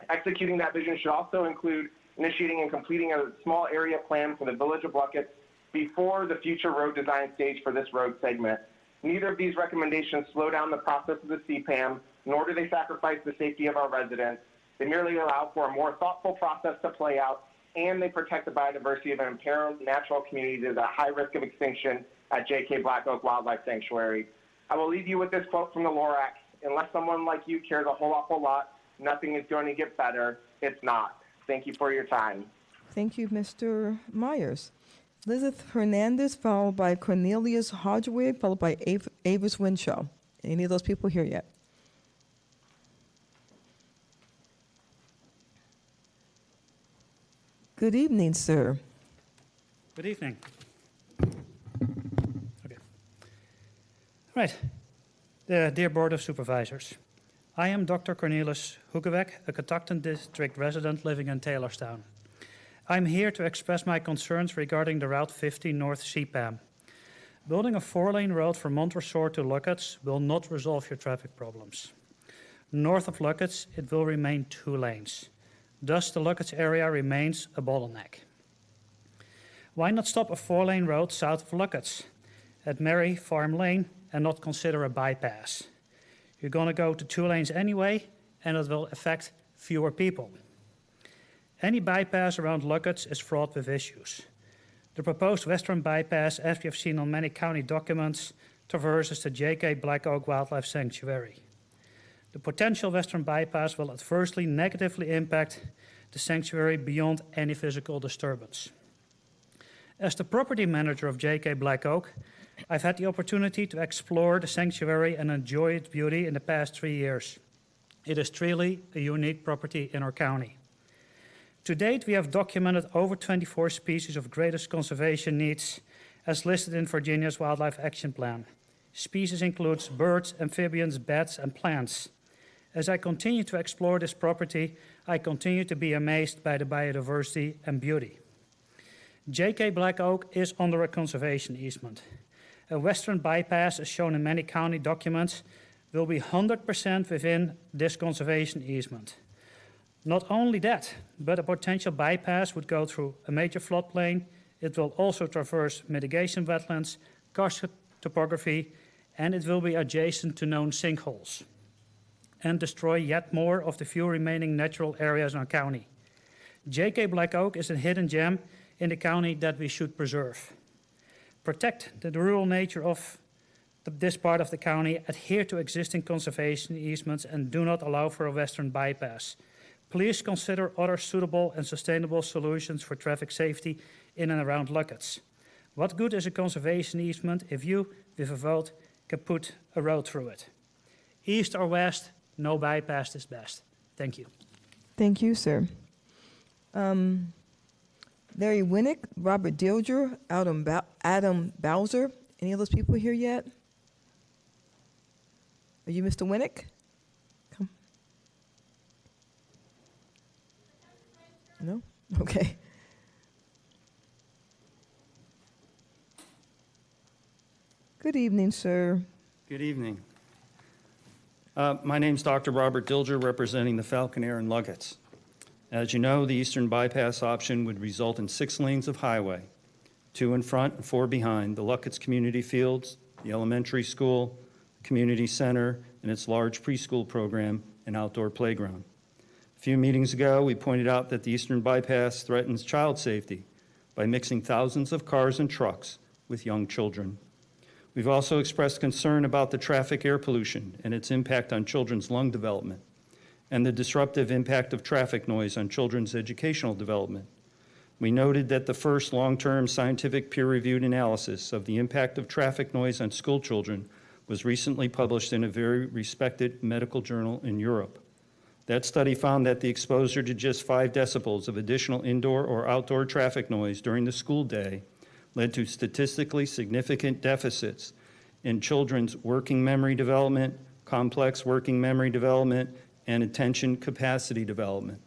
Executing that vision should also include initiating and completing a small area plan for the village of Luckett before the future road design stage for this road segment. Neither of these recommendations slow down the process of the CPAM, nor do they sacrifice the safety of our residents. They merely allow for a more thoughtful process to play out, and they protect the biodiversity of an imperiled natural community that is at high risk of extinction at J.K. Black Oak Wildlife Sanctuary. I will leave you with this quote from the Lorax: unless someone like you cares a whole awful lot, nothing is going to get better. It's not. Thank you for your time. Thank you, Mr. Myers. Lizeth Hernandez, followed by Cornelius Hodgewig, followed by Avis Winshaw. Any of those people here yet? Good evening, sir. Good evening. Okay. Right. Dear Board of Supervisors, I am Dr. Cornelis Hoekeweg, a Catoctin District resident living in Taylorstown. I'm here to express my concerns regarding the Route 50 North CPAM. Building a 4-lane road from Montresor to Luckets will not resolve your traffic problems. North of Luckets, it will remain 2 lanes. Thus, the Luckets area remains a bottleneck. Why not stop a 4-lane road south of Luckets at Mary Farm Lane and not consider a bypass? You're going to go to 2 lanes anyway, and it will affect fewer people. Any bypass around Luckets is fraught with issues. The proposed western bypass, as we have seen on many county documents, traverses the J.K. Black Oak Wildlife Sanctuary. The potential western bypass will adversely negatively impact the sanctuary beyond any physical disturbance. As the property manager of J.K. Black Oak, I've had the opportunity to explore the sanctuary and enjoy its beauty in the past 3 years. It is truly a unique property in our county. To date, we have documented over 24 species of greatest conservation needs as listed in Virginia's Wildlife Action Plan. Species includes birds, amphibians, bats, and plants. As I continue to explore this property, I continue to be amazed by the biodiversity and beauty. J.K. Black Oak is under a conservation easement. A western bypass, as shown in many county documents, will be 100% within this conservation easement. Not only that, but a potential bypass would go through a major floodplain. It will also traverse mitigation wetlands, karst topography, and it will be adjacent to known sinkholes and destroy yet more of the few remaining natural areas in our county. J.K. Black Oak is a hidden gem in the county that we should preserve. Protect the rural nature of this part of the county, adhere to existing conservation easements, and do not allow for a western bypass. Please consider other suitable and sustainable solutions for traffic safety in and around Luckets. What good is a conservation easement if you, with a vote, can put a road through it? East or west, no bypass is best. Thank you. Thank you, sir. Larry Winnick, Robert Dilger, Adam Bowser. Any of those people here yet? Are you Mr. Winnick? Come. No? Okay. Good evening, sir. Good evening. My name's Dr. Robert Dilger, representing the Falconer and Luckets. As you know, the eastern bypass option would result in 6 lanes of highway, 2 in front and 4 behind the Luckets community fields, the elementary school, community center, and its large preschool program and outdoor playground. A few meetings ago, we pointed out that the eastern bypass threatens child safety by mixing thousands of cars and trucks with young children. We've also expressed concern about the traffic air pollution and its impact on children's lung development, and the disruptive impact of traffic noise on children's educational development. We noted that the first long-term scientific peer-reviewed analysis of the impact of traffic noise on school children was recently published in a very respected medical journal in Europe. That study found that the exposure to just 5 decibels of additional indoor or outdoor traffic noise during the school day led to statistically significant deficits in children's working memory development, complex working memory development, and attention capacity development.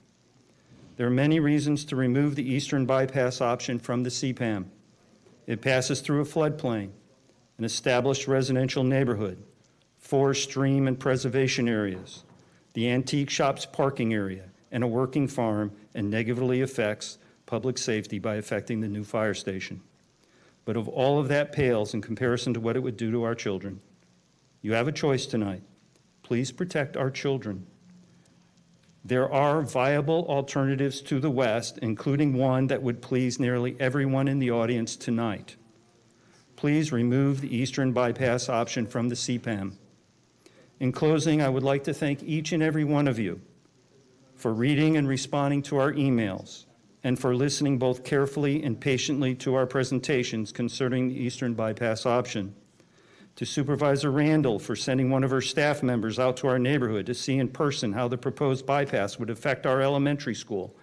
There are many reasons to remove the eastern bypass option from the CPAM. It passes through a floodplain, an established residential neighborhood, 4 stream and preservation areas, the antique shops parking area, and a working farm, and negatively affects public safety by affecting the new fire station. But of all of that pales in comparison to what it would do to our children. You have a choice tonight. Please protect our children. There are viable alternatives to the west, including one that would please nearly everyone in the audience tonight. Please remove the eastern bypass option from the CPAM. In closing, I would like to thank each and every one of you for reading and responding to our emails and for listening both carefully and patiently to our presentations concerning the eastern bypass option. To Supervisor Randall for sending one of her staff members out to our neighborhood to see in person how the proposed bypass would affect our elementary school,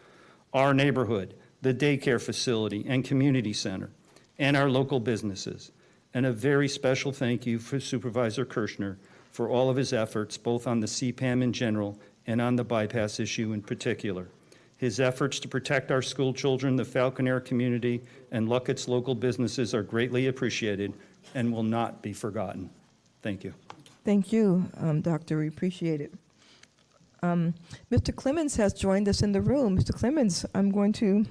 our neighborhood, the daycare facility and community center, and our local businesses. And a very special thank you for Supervisor Kirschner for all of his efforts, both on the CPAM in general and on the bypass issue in particular. His efforts to protect our school children, the Falcon Air community, and Luckett's local businesses are greatly appreciated and will not be forgotten. Thank you. Thank you, Doctor. We appreciate it. Mr. Clemens has joined us in the room. Mr. Clemens, I'm going to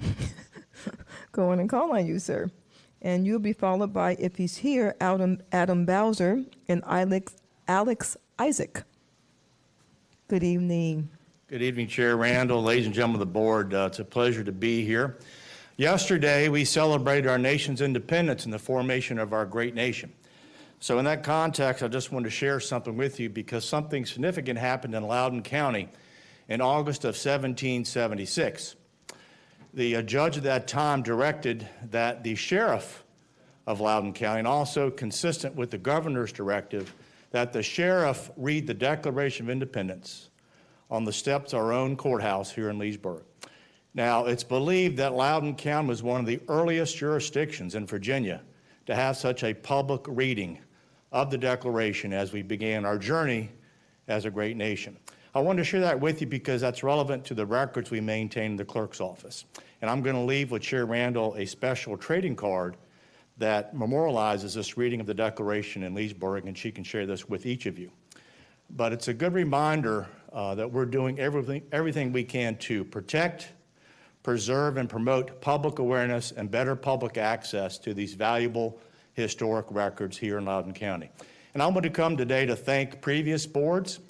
go in and call on you, sir. And you'll be followed by, if he's here, Adam Bowser and Alex Isaac. Good evening. Good evening, Chair Randall, ladies and gentlemen of the board. It's a pleasure to be here. Yesterday, we celebrated our nation's independence and the formation of our great nation. So in that context, I just wanted to share something with you because something significant happened in Loudon County in August of 1776. The judge at that time directed that the sheriff of Loudon County, and also consistent with the governor's directive, that the sheriff read the Declaration of Independence on the steps of our own courthouse here in Leesburg. Now, it's believed that Loudon County was one of the earliest jurisdictions in Virginia to have such a public reading of the Declaration as we began our journey as a great nation. I wanted to share that with you because that's relevant to the records we maintain in the clerk's office. And I'm going to leave with Chair Randall a special trading card that memorializes this reading of the Declaration in Leesburg, and she can share this with each of you. But it's a good reminder that we're doing everything we can to protect, preserve, and promote public awareness and better public access to these valuable historic records here in Loudon County. And I'm going to come today to thank previous boards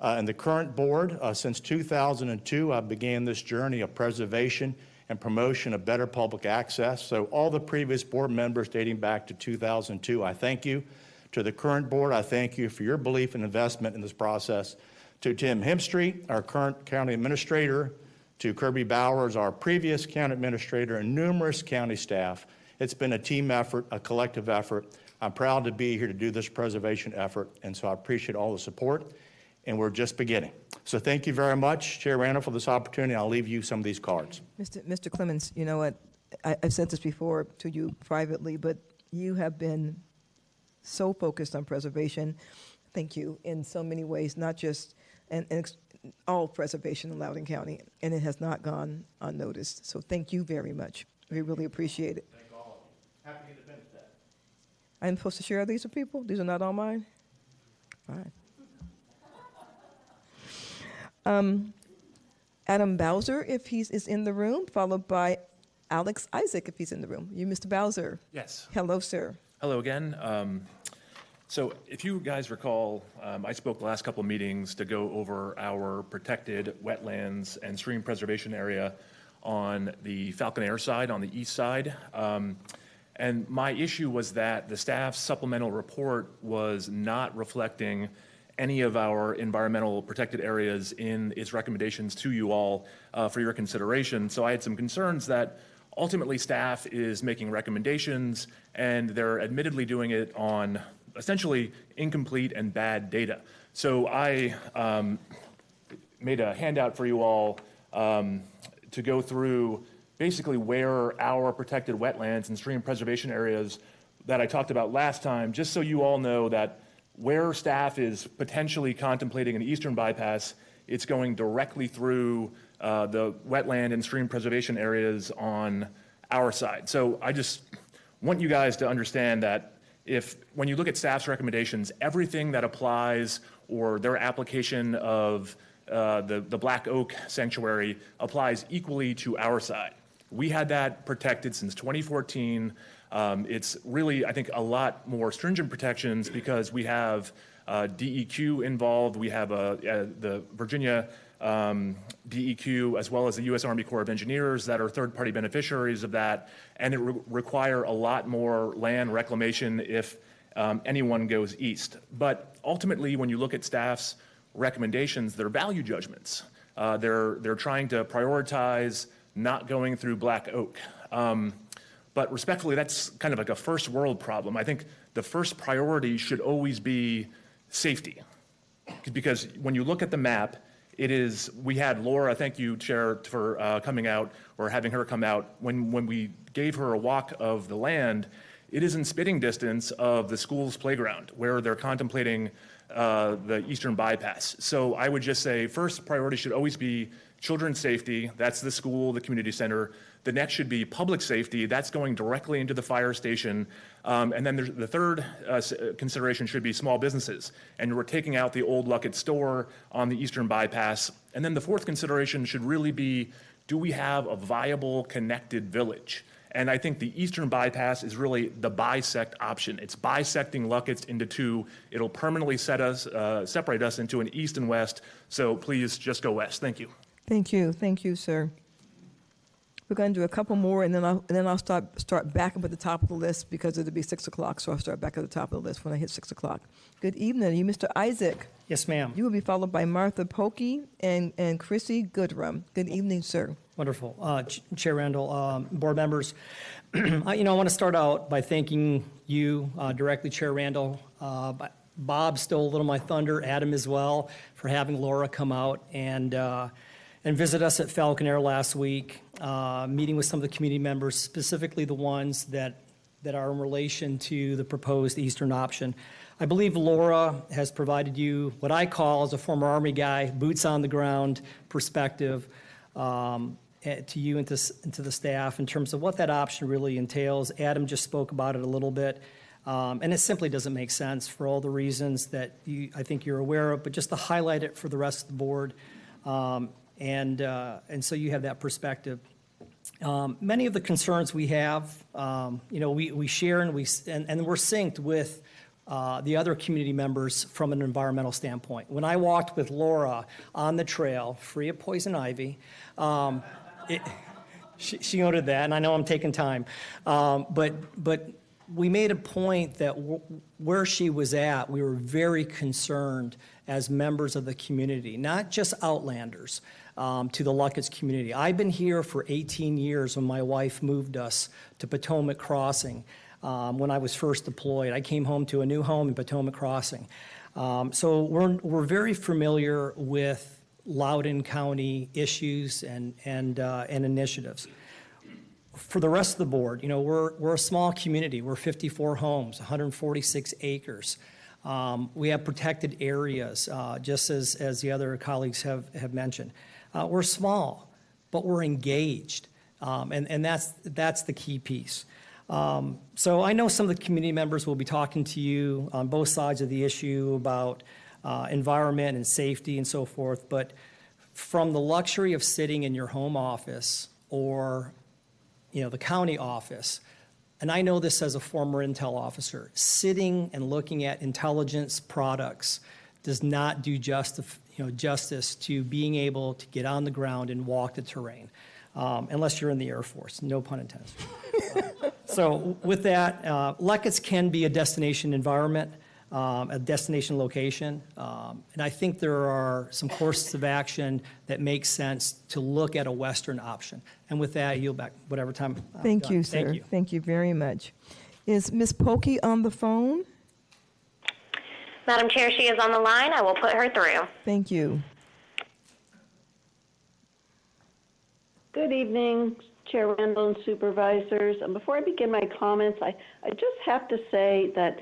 and the current board. Since 2002, I began this journey of preservation and promotion of better public access. So all the previous board members dating back to 2002, I thank you. To the current board, I thank you for your belief and investment in this process. To Tim Hemstreet, our current county administrator, to Kirby Bowers, our previous county administrator, and numerous county staff, it's been a team effort, a collective effort. I'm proud to be here to do this preservation effort, and so I appreciate all the support, and we're just beginning. So thank you very much, Chair Randall, for this opportunity. I'll leave you some of these cards. Mr. Clemens, you know what? I've said this before to you privately, but you have been so focused on preservation. Thank you in so many ways, not just and all preservation in Loudon County, and it has not gone unnoticed. So thank you very much. We really appreciate it. Thank all of you. Happy Independence Day. I'm supposed to share these with people? These are not all mine? All right. Adam Bowser, if he is in the room, followed by Alex Isaac, if he's in the room. You, Mr. Bowser. Yes. Hello, sir. Hello again. So if you guys recall, I spoke the last couple of meetings to go over our protected wetlands and stream preservation area on the Falcon Air side, on the east side. And my issue was that the staff's supplemental report was not reflecting any of our environmental protected areas in its recommendations to you all for your consideration. So I had some concerns that ultimately staff is making recommendations and they're admittedly doing it on essentially incomplete and bad data. So I made a handout for you all to go through basically where our protected wetlands and stream preservation areas that I talked about last time, just so you all know that where staff is potentially contemplating an eastern bypass, it's going directly through the wetland and stream preservation areas on our side. So I just want you guys to understand that when you look at staff's recommendations, everything that applies or their application of the Black Oak Sanctuary applies equally to our side. We had that protected since 2014. It's really, I think, a lot more stringent protections because we have DEQ involved. We have the Virginia DEQ as well as the U.S. Army Corps of Engineers that are third-party beneficiaries of that, and it require a lot more land reclamation if anyone goes east. But ultimately, when you look at staff's recommendations, they're value judgments. They're trying to prioritize not going through Black Oak. But respectfully, that's kind of like a first world problem. I think the first priority should always be safety. Because when you look at the map We had Laura, thank you, Chair, for coming out, or having her come out. When we gave her a walk of the land, it is in spitting distance of the school's playground, where they're contemplating the eastern bypass. So I would just say, first priority should always be children's safety. That's the school, the community center. The next should be public safety. That's going directly into the fire station. And then the third consideration should be small businesses. And we're taking out the old Luckett store on the eastern bypass. And then the fourth consideration should really be, do we have a viable connected village? And I think the eastern bypass is really the bisect option. It's bisecting Luckett into two. It'll permanently separate us into an east and west. So please just go west. Thank you. Thank you. Thank you, sir. We're going to do a couple more, and then I'll start back up at the top of the list because it'll be 6 o'clock, so I'll start back at the top of the list when I hit 6 o'clock. Good evening. You, Mr. Isaac. Yes, ma'am. You will be followed by Martha Pokey and Chrissy Goodrum. Good evening, sir. Wonderful. Chair Randall, board members, I want to start out by thanking you directly, Chair Randall. Bob stole a little of my thunder, Adam as well, for having Laura come out and visit us at Falcon Air last week, meeting with some of the community members, specifically the ones that are in relation to the proposed eastern option. I believe Laura has provided you what I call, as a former Army guy, boots on the ground perspective to you and to the staff in terms of what that option really entails. Adam just spoke about it a little bit. And it simply doesn't make sense for all the reasons that I think you're aware of, but just to highlight it for the rest of the board. And so you have that perspective. Many of the concerns we have, we share and we're synced with the other community members from an environmental standpoint. When I walked with Laura on the trail, free of poison ivy, she noted that, and I know I'm taking time, but we made a point that where she was at, we were very concerned as members of the community, not just outlanders, to the Luckett's community. I've been here for 18 years when my wife moved us to Potomac Crossing when I was first deployed. I came home to a new home in Potomac Crossing. So we're very familiar with Loudon County issues and initiatives. For the rest of the board, we're a small community. We're 54 homes, 146 acres. We have protected areas, just as the other colleagues have mentioned. We're small, but we're engaged, and that's the key piece. So I know some of the community members will be talking to you on both sides of the issue about environment and safety and so forth, but from the luxury of sitting in your home office or the county office, and I know this as a former intel officer, sitting and looking at intelligence products does not do justice to being able to get on the ground and walk the terrain, unless you're in the Air Force, no pun intended. So with that, Luckett's can be a destination environment, a destination location, and I think there are some courses of action that make sense to look at a Western option. And with that, I yield back whatever time. Thank you, sir. Thank you. Thank you very much. Is Ms. Pokey on the phone? Madam Chair, she is on the line. I will put her through. Thank you. Good evening, Chair Randall and Supervisors. And before I begin my comments, I just have to say that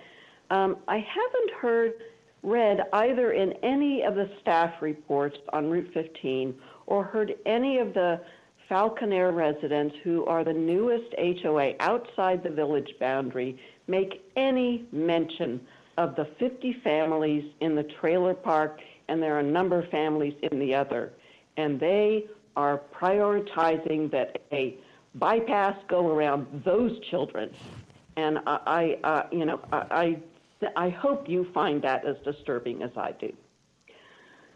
I haven't read either in any of the staff reports on Route 15 or heard any of the Falcon Air residents who are the newest HOA outside the village boundary make any mention of the 50 families in the trailer park, and there are a number of families in the other. And they are prioritizing that a bypass go around those children. And I hope you find that as disturbing as I do.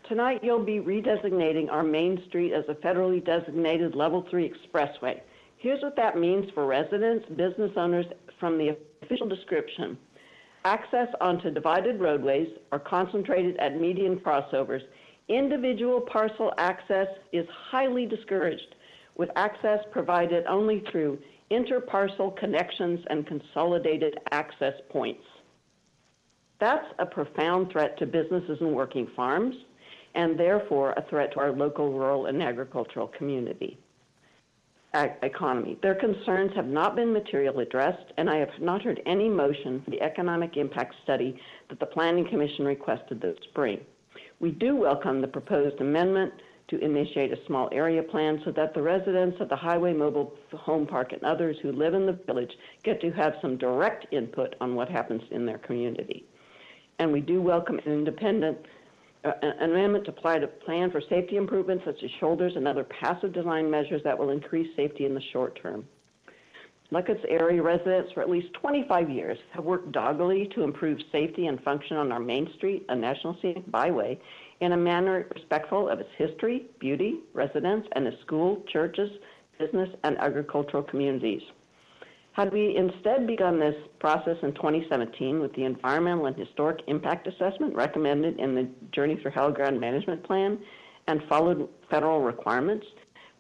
Tonight, you'll be redesignating our Main Street as a federally designated Level 3 expressway. Here's what that means for residents, business owners from the official description. Access onto divided roadways are concentrated at median crossovers. Individual parcel access is highly discouraged, with access provided only through interparcel connections and consolidated access points. That's a profound threat to businesses and working farms. and therefore a threat to our local rural and agricultural community economy. Their concerns have not been materially addressed, and I have not heard any motion for the economic impact study that the Planning Commission requested this spring. We do welcome the proposed amendment to initiate a small area plan so that the residents of the Highway Mobile Home Park and others who live in the village get to have some direct input on what happens in their community. And we do welcome an independent an amendment to apply to plan for safety improvements such as shoulders and other passive design measures that will increase safety in the short term. Luckett's area residents for at least 25 years have worked doggedly to improve safety and function on our Main Street, a national scenic byway, in a manner respectful of its history, beauty, residents, and its school, churches, business, and agricultural communities. Had we instead begun this process in 2017 with the environmental and historic impact assessment recommended in the Journey Through Hell Ground Management Plan and followed federal requirements,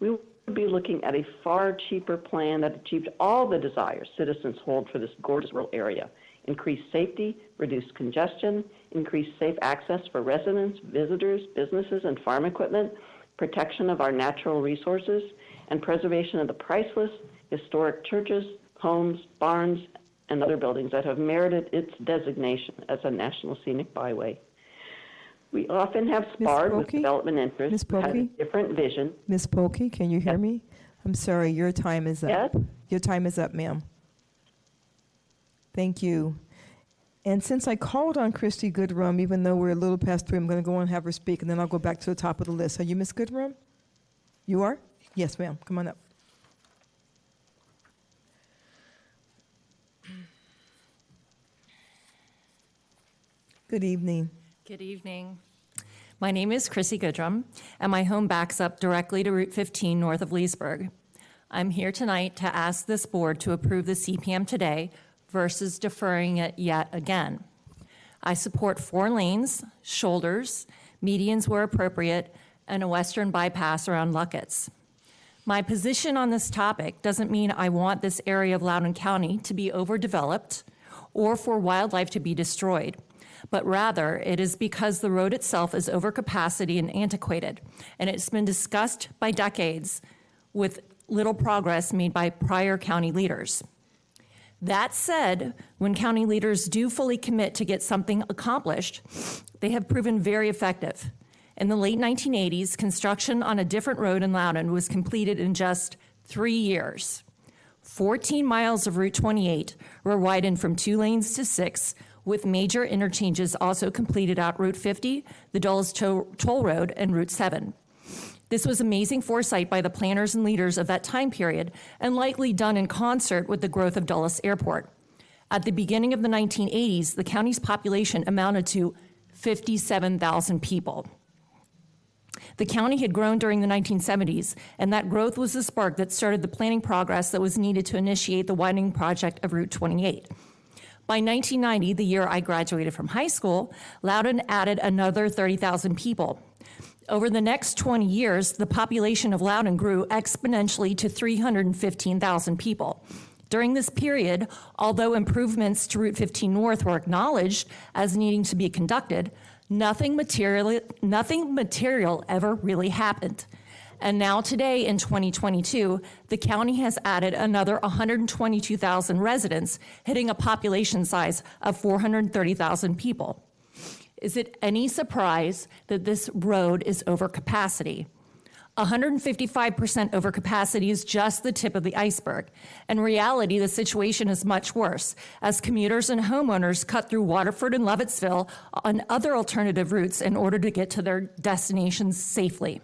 we would be looking at a far cheaper plan that achieved all the desires citizens hold for this gorgeous rural area: increased safety, reduced congestion, increased safe access for residents, visitors, businesses, and farm equipment, protection of our natural resources, and preservation of the priceless historic churches, homes, barns, and other buildings that have merited its designation as a National Scenic Byway. We often have sparred with development interests who have a different vision. Ms. Polkey, can you hear me? I'm sorry, your time is up. Yes? Your time is up, ma'am. Thank you. And since I called on Christy Goodrum, even though we're a little past 3, I'm going to go and have her speak, and then I'll go back to the top of the list. Are you Ms. Goodrum? You are? Yes, ma'am. Come on up. Good evening. Good evening. My name is Chrissy Goodrum, and my home backs up directly to Route 15 north of Leesburg. I'm here tonight to ask this board to approve the CPM today versus deferring it yet again. I support 4 lanes, shoulders, medians where appropriate, and a western bypass around Luckett's. My position on this topic doesn't mean I want this area of Loudon County to be overdeveloped or for wildlife to be destroyed, but rather it is because the road itself is overcapacity and antiquated, and it's been discussed by decades with little progress made by prior county leaders. That said, when county leaders do fully commit to get something accomplished, they have proven very effective. In the late 1980s, construction on a different road in Loudon was completed in just 3 years. 14 miles of Route 28 were widened from 2 lanes to 6, with major interchanges also completed at Route 50, the Dulles Toll Road, and Route 7. This was amazing foresight by the planners and leaders of that time period, and likely done in concert with the growth of Dulles Airport. At the beginning of the 1980s, the county's population amounted to 57,000 people. The county had grown during the 1970s, and that growth was the spark that started the planning progress that was needed to initiate the widening project of Route 28. By 1990, the year I graduated from high school, Loudon added another 30,000 people. Over the next 20 years, the population of Loudon grew exponentially to 315,000 people. During this period, although improvements to Route 15 North were acknowledged as needing to be conducted, nothing material ever really happened. And now today in 2022, the county has added another 122,000 residents, hitting a population size of 430,000 people. Is it any surprise that this road is over capacity? 155% overcapacity is just the tip of the iceberg. In reality, the situation is much worse, as commuters and homeowners cut through Waterford and Lovettsville on other alternative routes in order to get to their destinations safely.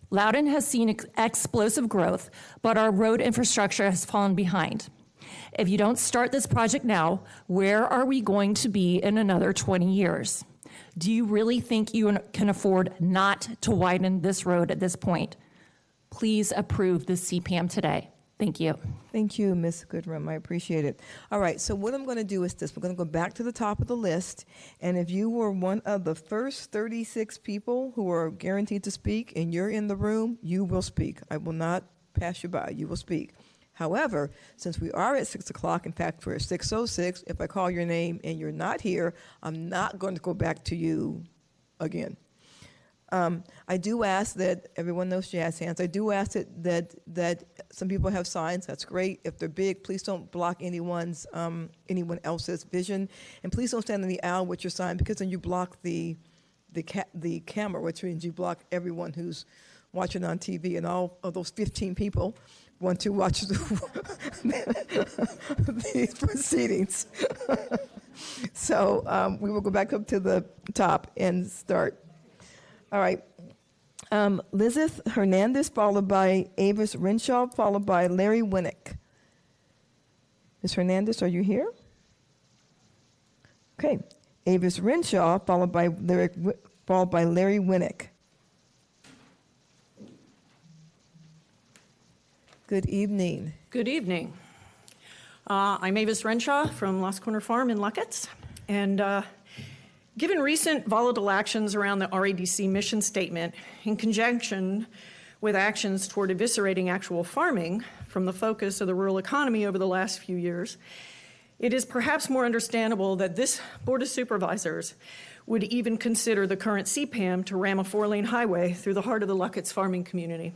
Loudon has seen explosive growth, but our road infrastructure has fallen behind. If you don't start this project now, where are we going to be in another 20 years? Do you really think you can afford not to widen this road at this point? Please approve this CPM today. Thank you. Thank you, Ms. Goodrum. I appreciate it. All right, so what I'm going to do is this. We're going to go back to the top of the list, and if you were one of the first 36 people who are guaranteed to speak and you're in the room, you will speak. I will not pass you by. You will speak. However, since we are at 6 o'clock, in fact, we're at 6:06, if I call your name and you're not here, I'm not going to go back to you again. I do ask that everyone knows jazz hands. I do ask that some people have signs. That's great. If they're big, please don't block anyone else's vision, and please don't stand in the aisle with your sign, because then you block the camera, which means you block everyone who's watching on TV, and all of those 15 people want to watch these proceedings. So we will go back up to the top and start. All right. Lizeth Hernandez, followed by Avis Renshaw, followed by Larry Winnick. Ms. Hernandez, are you here? Okay. Avis Renshaw, followed by Larry Winnick. Good evening. Good evening. I'm Avis Renshaw from Lost Corner Farm in Luckett's, and given recent volatile actions around the REDC mission statement, in conjunction with actions toward eviscerating actual farming from the focus of the rural economy over the last few years, it is perhaps more understandable that this Board of Supervisors would even consider the current CPAM to ram a 4-lane highway through the heart of the Luckett's farming community.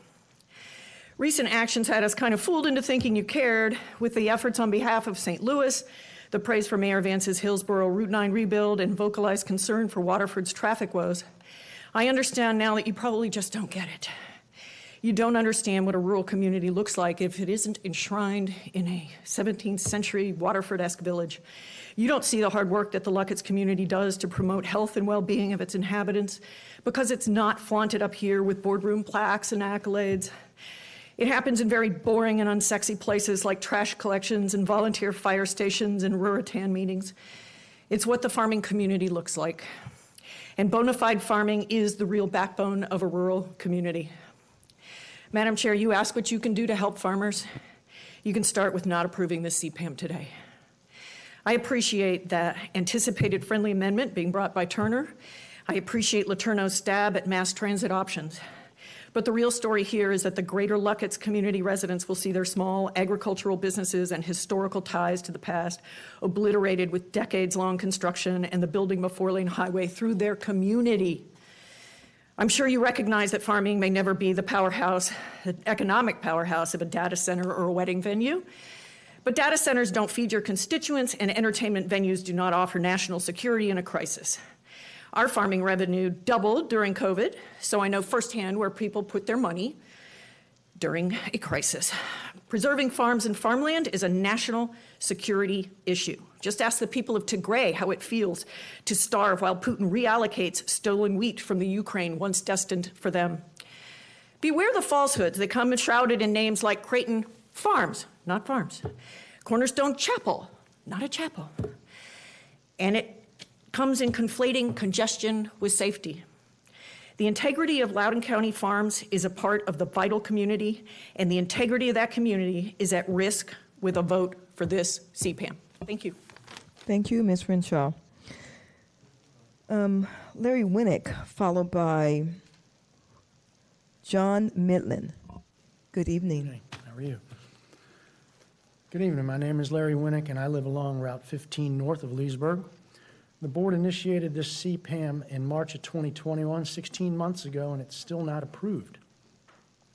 Recent actions had us kind of fooled into thinking you cared, with the efforts on behalf of St. Louis, the praise for Mayor Vance's Hillsborough Route 9 rebuild, and vocalized concern for Waterford's traffic woes. I understand now that you probably just don't get it. You don't understand what a rural community looks like if it isn't enshrined in a 17th century Waterford-esque village. You don't see the hard work that the Luckett's community does to promote health and well-being of its inhabitants, because it's not flaunted up here with boardroom plaques and accolades. It happens in very boring and unsexy places like trash collections and volunteer fire stations and Ruritan meetings. It's what the farming community looks like. And bona fide farming is the real backbone of a rural community. Madam Chair, you ask what you can do to help farmers. You can start with not approving this CPAM today. I appreciate that anticipated friendly amendment being brought by Turner. I appreciate Letourneau's stab at mass transit options. But the real story here is that the greater Luckett's community residents will see their small agricultural businesses and historical ties to the past obliterated with decades-long construction and the building of a 4-lane highway through their community. I'm sure you recognize that farming may never be the powerhouse, the economic powerhouse of a data center or a wedding venue. But data centers don't feed your constituents, and entertainment venues do not offer national security in a crisis. Our farming revenue doubled during COVID, so I know firsthand where people put their money during a crisis. Preserving farms and farmland is a national security issue. Just ask the people of Tigray how it feels to starve while Putin reallocates stolen wheat from the Ukraine once destined for them. Beware the falsehoods that come shrouded in names like Creighton Farms, not farms. Cornerstone Chapel, not a chapel. And it comes in conflating congestion with safety. The integrity of Loudon County farms is a part of the vital community, and the integrity of that community is at risk with a vote for this CPAM. Thank you. Thank you, Ms. Renshaw. Larry Winnick, followed by John Midland. Good evening. Hey, how are you? Good evening. My name is Larry Winnick, and I live along Route 15 north of Leesburg. The board initiated this CPAM in March of 2021, 16 months ago, and it's still not approved.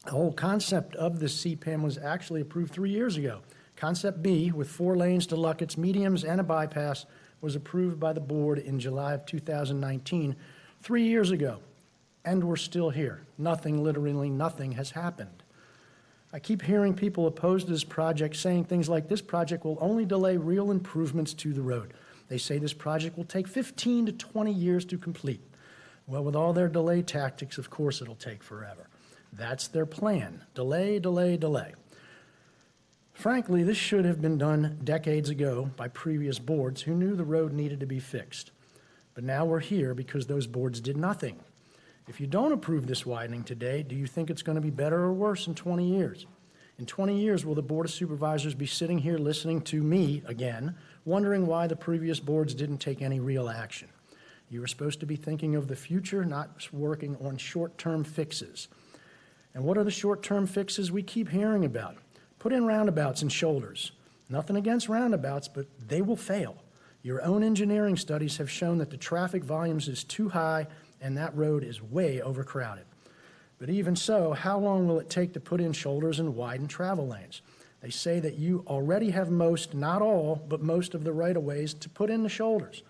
The whole concept of this CPAM was actually approved 3 years ago. Concept B, with 4 lanes to Luckett's, mediums, and a bypass, was approved by the board in July of 2019, 3 years ago. And we're still here. Nothing, literally nothing, has happened. I keep hearing people opposed to this project saying things like this project will only delay real improvements to the road. They say this project will take 15 to 20 years to complete. Well, with all their delay tactics, of course it'll take forever. That's their plan. Delay, delay, delay. Frankly, this should have been done decades ago by previous boards who knew the road needed to be fixed. But now we're here because those boards did nothing. If you don't approve this widening today, do you think it's going to be better or worse in 20 years? In 20 years, will the Board of Supervisors be sitting here listening to me again, wondering why the previous boards didn't take any real action? You were supposed to be thinking of the future, not working on short-term fixes. And what are the short-term fixes we keep hearing about? Put in roundabouts and shoulders. Nothing against roundabouts, but they will fail. Your own engineering studies have shown that the traffic volumes is too high and that road is way overcrowded. But even so, how long will it take to put in shoulders and widen travel lanes? They say that you already have most, not all, but most of the right-of-ways to put in the shoulders.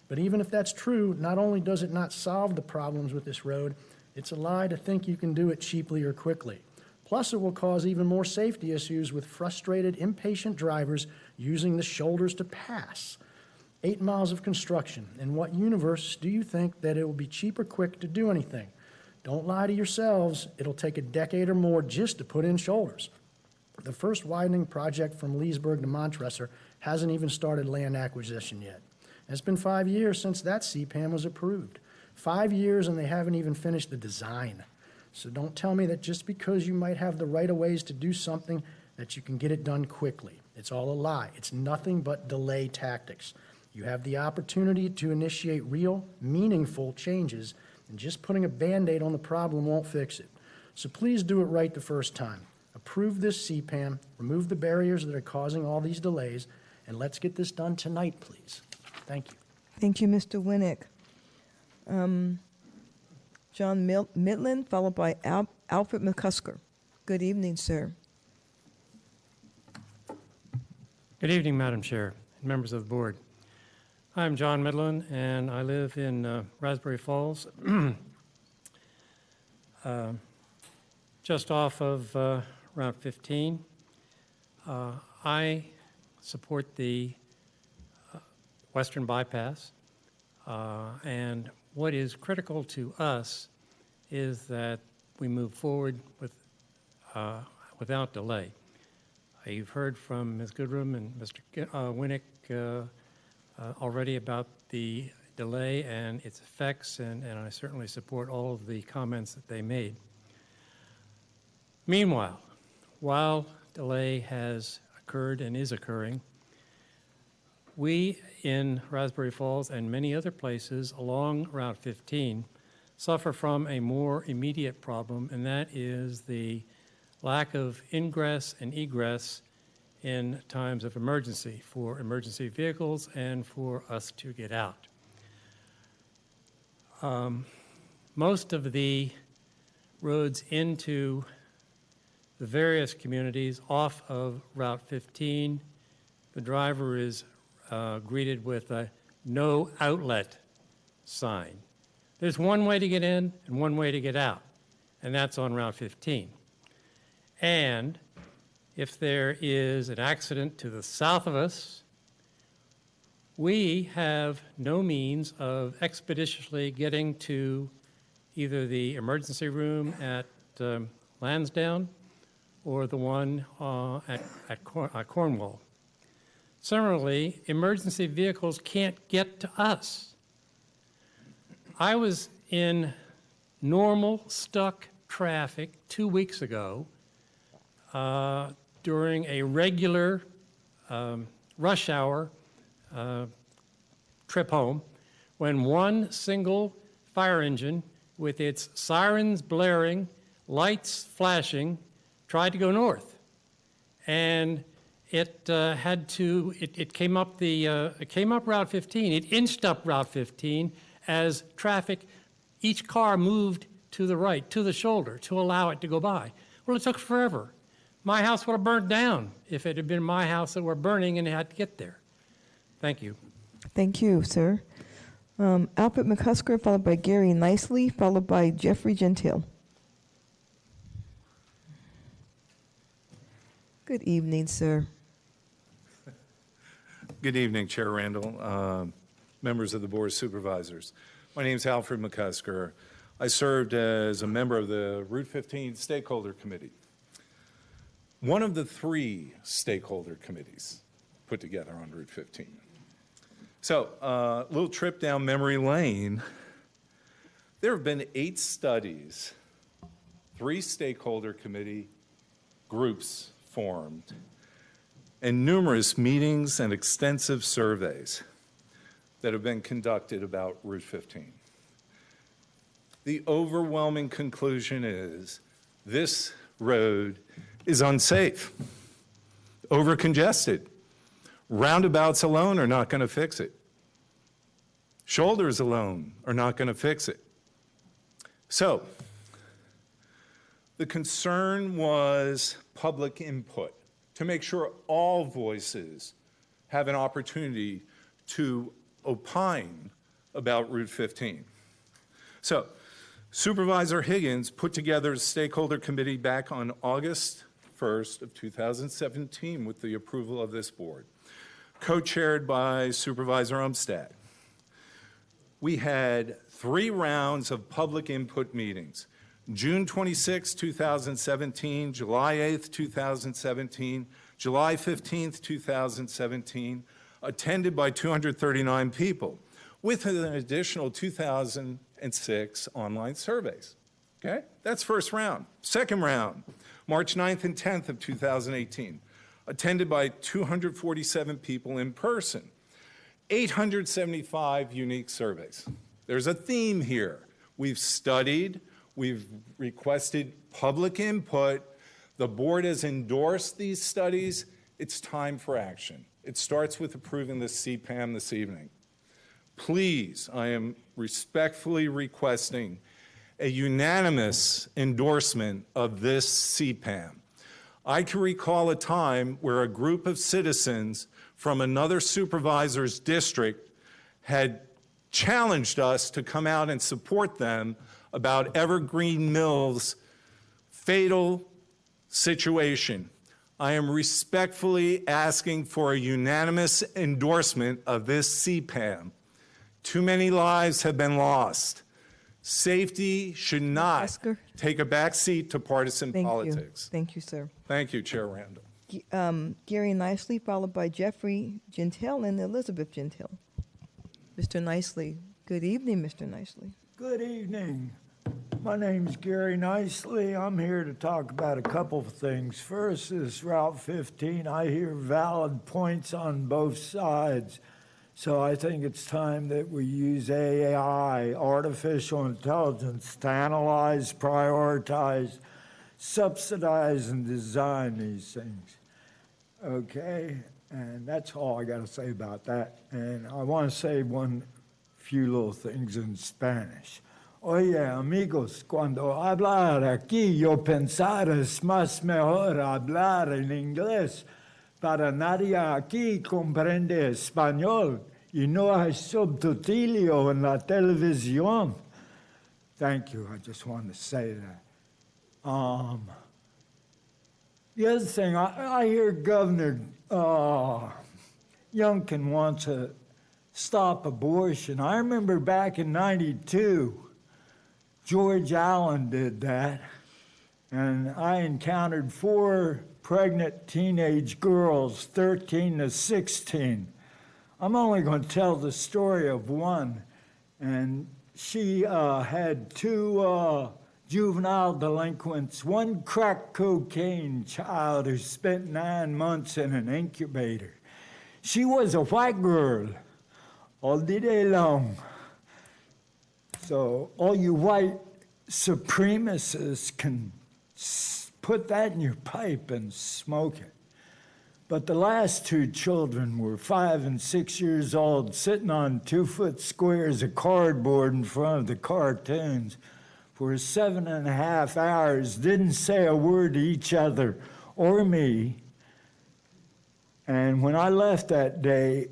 But even if that's true, not only does it not solve the problems with this road, it's a lie to think you can do it cheaply or quickly. Plus, it will cause even more safety issues with frustrated, impatient drivers using the shoulders to pass. 8 miles of construction. In what universe do you think that it will be cheap or quick to do anything? Don't lie to yourselves. It'll take a decade or more just to put in shoulders. The first widening project from Leesburg to Montresor hasn't even started land acquisition yet. And it's been 5 years since that CPAM was approved. 5 years and they haven't even finished the design. So don't tell me that just because you might have the right-of-ways to do something that you can get it done quickly. It's all a lie. It's nothing but delay tactics. You have the opportunity to initiate real, meaningful changes, and just putting a Band-Aid on the problem won't fix it. So please do it right the first time. Approve this CPAM, remove the barriers that are causing all these delays, and let's get this done tonight, please. Thank you. Thank you, Mr. Winnick. John Midland, followed by Alfred McCusker. Good evening, sir. Good evening, Madam Chair and members of the board. I'm John Midland, and I live in Raspberry Falls, just off of Route 15. I support the Western Bypass, and what is critical to us is that we move forward without delay. You've heard from Ms. Goodrum and Mr. Winnick already about the delay and its effects, and I certainly support all of the comments that they made. Meanwhile, while delay has occurred and is occurring, we in Raspberry Falls and many other places along Route 15 suffer from a more immediate problem, and that is the lack of ingress and egress in times of emergency for emergency vehicles and for us to get out. Most of the roads into the various communities off of Route 15, the driver is greeted with a no outlet sign. There's one way to get in and one way to get out, and that's on Route 15. And if there is an accident to the south of us, we have no means of expeditiously getting to either the emergency room at Lansdowne or the one at Cornwall. Similarly, emergency vehicles can't get to us. I was in normal stuck traffic 2 weeks ago during a regular rush hour trip home when one single fire engine with its sirens blaring, lights flashing, tried to go north. And it came up Route 15. It inched up Route 15 as traffic, each car moved to the right, to the shoulder, to allow it to go by. Well, it took forever. My house would have burned down if it had been my house that were burning and it had to get there. Thank you. Thank you, sir. Alfred McCusker, followed by Gary Nicely, followed by Jeffrey Gentile. Good evening, sir. Good evening, Chair Randall, members of the Board of Supervisors. My name is Alfred McCusker. I served as a member of the Route 15 Stakeholder Committee, one of the 3 stakeholder committees put together on Route 15. So, a little trip down memory lane. There have been 8 studies, 3 stakeholder committee groups formed, and numerous meetings and extensive surveys that have been conducted about Route 15. The overwhelming conclusion is this road is unsafe, overcongested. Roundabouts alone are not going to fix it. Shoulders alone are not going to fix it. So, the concern was public input, to make sure all voices have an opportunity to opine about Route 15. So, Supervisor Higgins put together a stakeholder committee back on August 1st of 2017 with the approval of this board, co-chaired by Supervisor Umstad. We had 3 rounds of public input meetings, June 26, 2017, July 8, 2017, July 15, 2017, attended by 239 people, with an additional 2006 online surveys. Okay? That's first round. Second round, March 9th and 10th of 2018, attended by 247 people in person, 875 unique surveys. There's a theme here. We've studied, we've requested public input. The board has endorsed these studies. It's time for action. It starts with approving the CPAM this evening. Please, I am respectfully requesting a unanimous endorsement of this CPAM. I can recall a time where a group of citizens from another supervisor's district had challenged us to come out and support them about Evergreen Mills' fatal situation. I am respectfully asking for a unanimous endorsement of this CPAM. Too many lives have been lost. Safety should not take a back seat to partisan politics. Thank you, sir. Thank you, Chair Randall. Gary Nicely, followed by Jeffrey Gentile and Elizabeth Gentile. Mr. Nicely. Good evening, Mr. Nicely. Good evening. My name's Gary Nicely. I'm here to talk about a couple of things. First is Route 15. I hear valid points on both sides. So I think it's time that we use AI, artificial intelligence, to analyze, prioritize, subsidize, and design these things. Okay? And that's all I got to say about that. And I want to say one few little things in Spanish. Oye, amigos, cuando hablar aquí, yo pensar es más mejor hablar en inglés. Para nadie aquí comprende español y no hay subtítulo en la televisión. Thank you. I just wanted to say that. The other thing, I hear Governor Youngkin wants to stop abortion. I remember back in '92, George Allen did that, and I encountered 4 pregnant teenage girls, 13 to 16. I'm only going to tell the story of one, and she had 2 juvenile delinquents, 1 crack cocaine child who spent 9 months in an incubator. She was a white girl all the day long. So all you white supremacists can put that in your pipe and smoke it. But the last 2 children were 5 and 6 years old, sitting on 2-foot squares of cardboard in front of the cartoons for 7.5 hours, didn't say a word to each other or me. And when I left that day,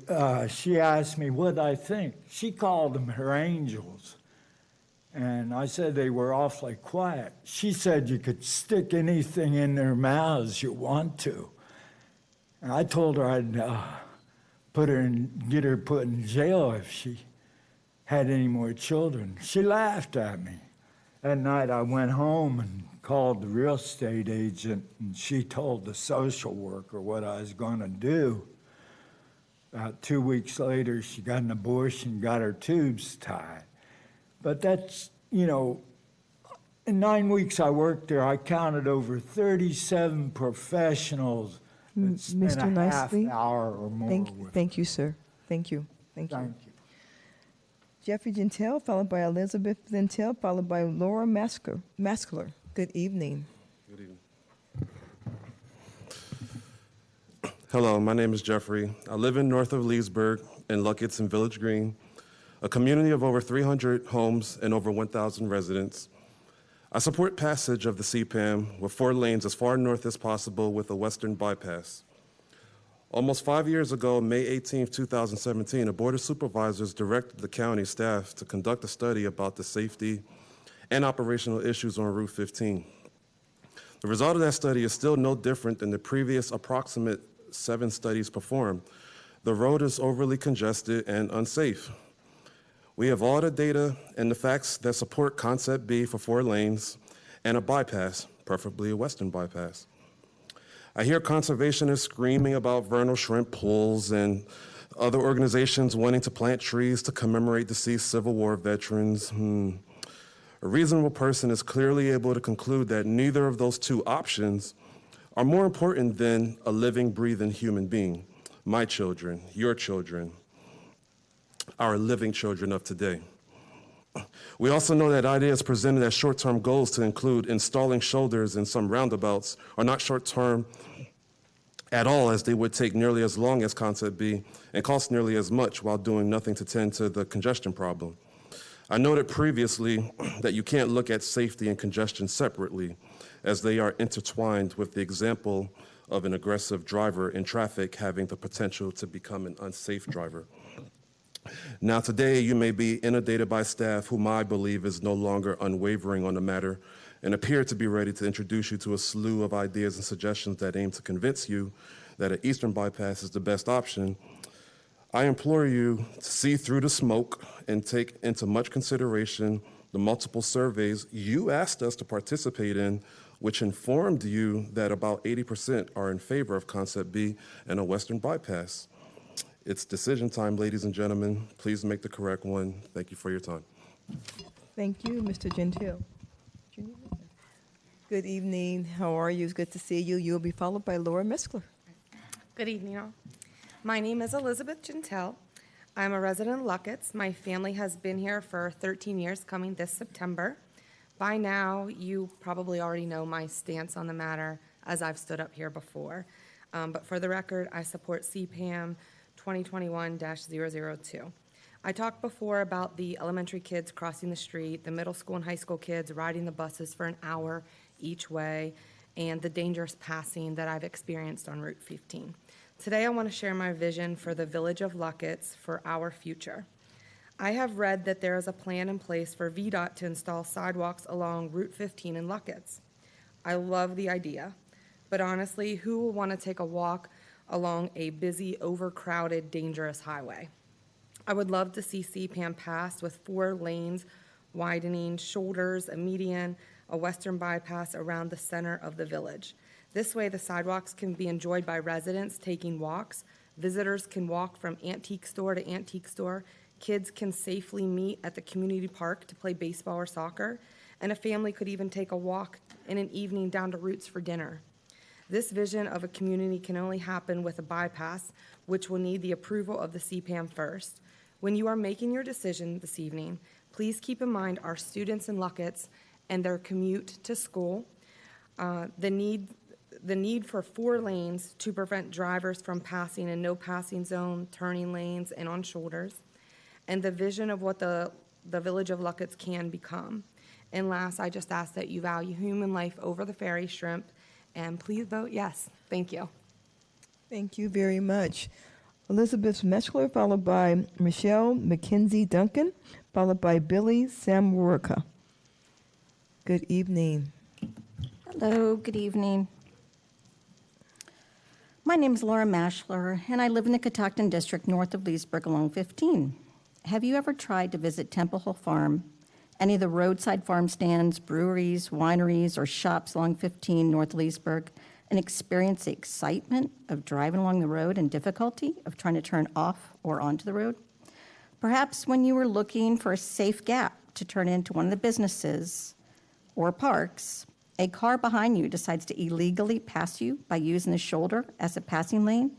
she asked me what I think. She called them her angels. And I said they were awfully quiet. She said you could stick anything in their mouths you want to. And I told her I'd get her put in jail if she had any more children. She laughed at me. That night I went home and called the real estate agent, and she told the social worker what I was going to do. About 2 weeks later, she got an abortion, got her tubes tied. But that's, in 9 weeks I worked there, I counted over 37 professionals that spent Mr. a half Nicely, hour or more with thank you, sir. Thank you. Thank you. Jeffrey Gentile, followed by Elizabeth Gentile, followed by Laura Maskler. Good evening. Good evening. Hello, my name is Jeffrey. I live in north of Leesburg in Luckett's and Village Green, a community of over 300 homes and over 1,000 residents. I support passage of the CPAM with 4 lanes as far north as possible with a western bypass. Almost 5 years ago, May 18, 2017, a Board of Supervisors directed the county staff to conduct a study about the safety and operational issues on Route 15. The result of that study is still no different than the previous approximate 7 studies performed. The road is overly congested and unsafe. We have all the data and the facts that support Concept B for 4 lanes and a bypass, preferably a western bypass. I hear conservationists screaming about vernal shrimp pools and other organizations wanting to plant trees to commemorate deceased Civil War veterans. A reasonable person is clearly able to conclude that neither of those 2 options are more important than a living, breathing human being. My children, your children, our living children of today. We also know that ideas presented as short-term goals to include installing shoulders in some roundabouts are not short-term at all, as they would take nearly as long as Concept B and cost nearly as much while doing nothing to tend to the congestion problem. I noted previously that you can't look at safety and congestion separately, as they are intertwined with the example of an aggressive driver in traffic having the potential to become an unsafe driver. Now today, you may be inundated by staff whom I believe is no longer unwavering on the matter and appear to be ready to introduce you to a slew of ideas and suggestions that aim to convince you that an eastern bypass is the best option. I implore you to see through the smoke and take into much consideration the multiple surveys you asked us to participate in, which informed you that about 80% are in favor of Concept B and a western bypass. It's decision time, ladies and gentlemen. Please make the correct one. Thank you for your time. Thank you, Mr. Gentile. Good evening. How are you? It's good to see you. You'll be followed by Laura Miskler. Good evening, all. My name is Elizabeth Gentile. I'm a resident of Luckett's. My family has been here for 13 years, coming this September. By now, you probably already know my stance on the matter, as I've stood up here before. But for the record, I support CPAM 2021-002. I talked before about the elementary kids crossing the street, the middle school and high school kids riding the buses for an hour each way, and the dangerous passing that I've experienced on Route 15. Today I want to share my vision for the village of Luckett's for our future. I have read that there is a plan in place for VDOT to install sidewalks along Route 15 in Luckett's. I love the idea, but honestly, who will want to take a walk along a busy, overcrowded, dangerous highway? I would love to see CPAM passed with 4 lanes, widening, shoulders, a median, a western bypass around the center of the village. This way, the sidewalks can be enjoyed by residents taking walks, visitors can walk from antique store to antique store, kids can safely meet at the community park to play baseball or soccer, and a family could even take a walk in an evening down to Roots for dinner. This vision of a community can only happen with a bypass, which will need the approval of the CPAM first. When you are making your decision this evening, please keep in mind our students in Luckett's and their commute to school, the need for 4 lanes to prevent drivers from passing in no passing zone, turning lanes, and on shoulders, and the vision of what the village of Luckett's can become. And last, I just ask that you value human life over the fairy shrimp, and please vote yes. Thank you. Thank you very much. Elizabeth Meschler, followed by Michelle McKenzie Duncan, followed by Billy Samwarka. Good evening. Hello, good evening. My name is Laura Maschler, and I live in the Catoctin District north of Leesburg along 15. Have you ever tried to visit Temple Hill Farm, any of the roadside farm stands, breweries, wineries, or shops along 15 North Leesburg, and experience the excitement of driving along the road and difficulty of trying to turn off or onto the road? Perhaps when you were looking for a safe gap to turn into one of the businesses or parks, a car behind you decides to illegally pass you by using the shoulder as a passing lane,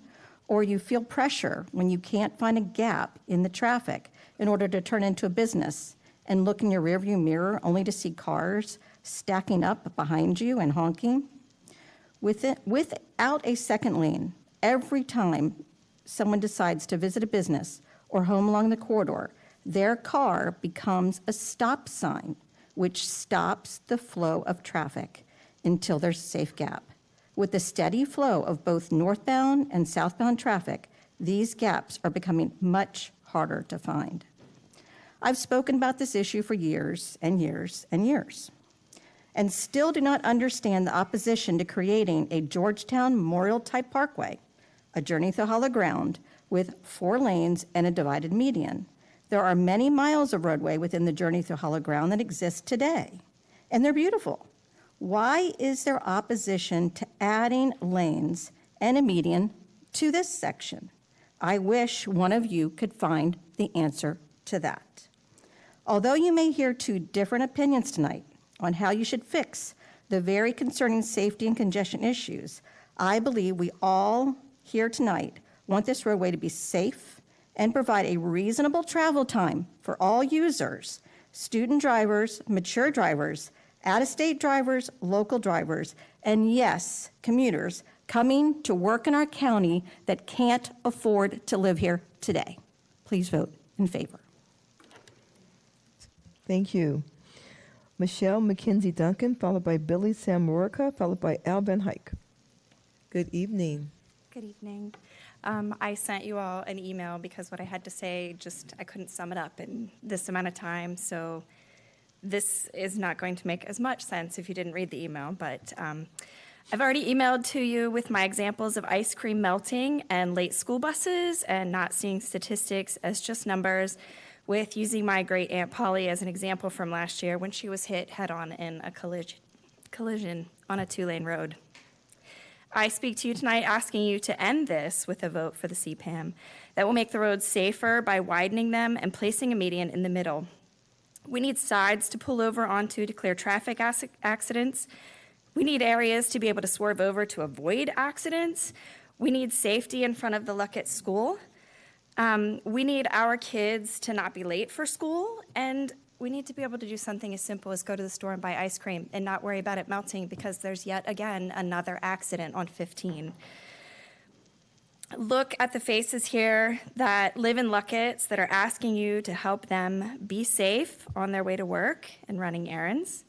or you feel pressure when you can't find a gap in the traffic in order to turn into a business and look in your rearview mirror only to see cars stacking up behind you and honking. Without a second lane, every time someone decides to visit a business or home along the corridor, their car becomes a stop sign which stops the flow of traffic until there's a safe gap. With the steady flow of both northbound and southbound traffic, these gaps are becoming much harder to find. I've spoken about this issue for years and years and years, and still do not understand the opposition to creating a Georgetown Memorial-type parkway, a journey through hollow ground with 4 lanes and a divided median. There are many miles of roadway within the journey through hollow ground that exist today, and they're beautiful. Why is there opposition to adding lanes and a median to this section? I wish one of you could find the answer to that. Although you may hear 2 different opinions tonight on how you should fix the very concerning safety and congestion issues, I believe we all here tonight want this roadway to be safe and provide a reasonable travel time for all users, student drivers, mature drivers, out-of-state drivers, local drivers, and yes, commuters coming to work in our county that can't afford to live here today. Please vote in favor. Thank you. Michelle McKenzie Duncan, followed by Billy Samorica, followed by Al Van Hyke. Good evening. Good evening. I sent you all an email because what I had to say, I couldn't sum it up in this amount of time. So this is not going to make as much sense if you didn't read the email. But I've already emailed to you with my examples of ice cream melting and late school buses and not seeing statistics as just numbers, with using my great Aunt Polly as an example from last year when she was hit head-on in a collision on a 2-lane road. I speak to you tonight asking you to end this with a vote for the CPAM that will make the roads safer by widening them and placing a median in the middle. We need sides to pull over onto to clear traffic accidents. We need areas to be able to swerve over to avoid accidents. We need safety in front of the Luckett School. We need our kids to not be late for school, and we need to be able to do something as simple as go to the store and buy ice cream and not worry about it melting because there's yet again another accident on 15. Look at the faces here that live in Luckett's that are asking you to help them be safe on their way to work and running errands.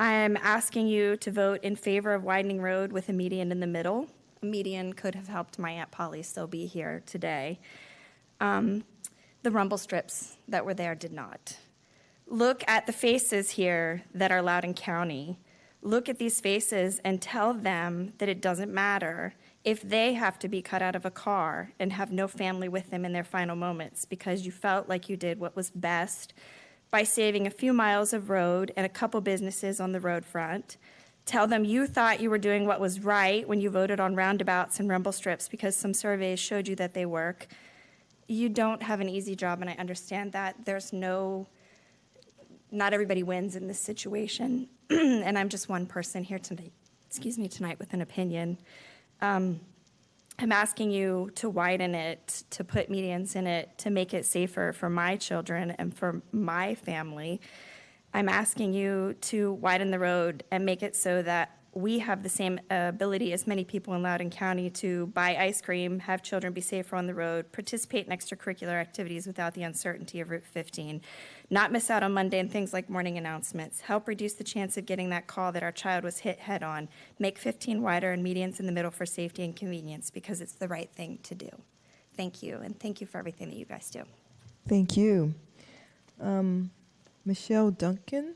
I'm asking you to vote in favor of widening road with a median in the middle. A median could have helped my Aunt Polly still be here today. The rumble strips that were there did not. Look at the faces here that are Loudon County. Look at these faces and tell them that it doesn't matter if they have to be cut out of a car and have no family with them in their final moments because you felt like you did what was best by saving a few miles of road and a couple businesses on the road front. Tell them you thought you were doing what was right when you voted on roundabouts and rumble strips because some surveys showed you that they work. You don't have an easy job, and I understand that. Not everybody wins in this situation, and I'm just one person here tonight, tonight with an opinion. I'm asking you to widen it, to put medians in it, to make it safer for my children and for my family. I'm asking you to widen the road and make it so that we have the same ability as many people in Loudon County to buy ice cream, have children be safer on the road, participate in extracurricular activities without the uncertainty of Route 15, not miss out on mundane things like morning announcements, help reduce the chance of getting that call that our child was hit head on, make 15 wider and medians in the middle for safety and convenience because it's the right thing to do. Thank you, and thank you for everything that you guys do. Thank you. Michelle Duncan.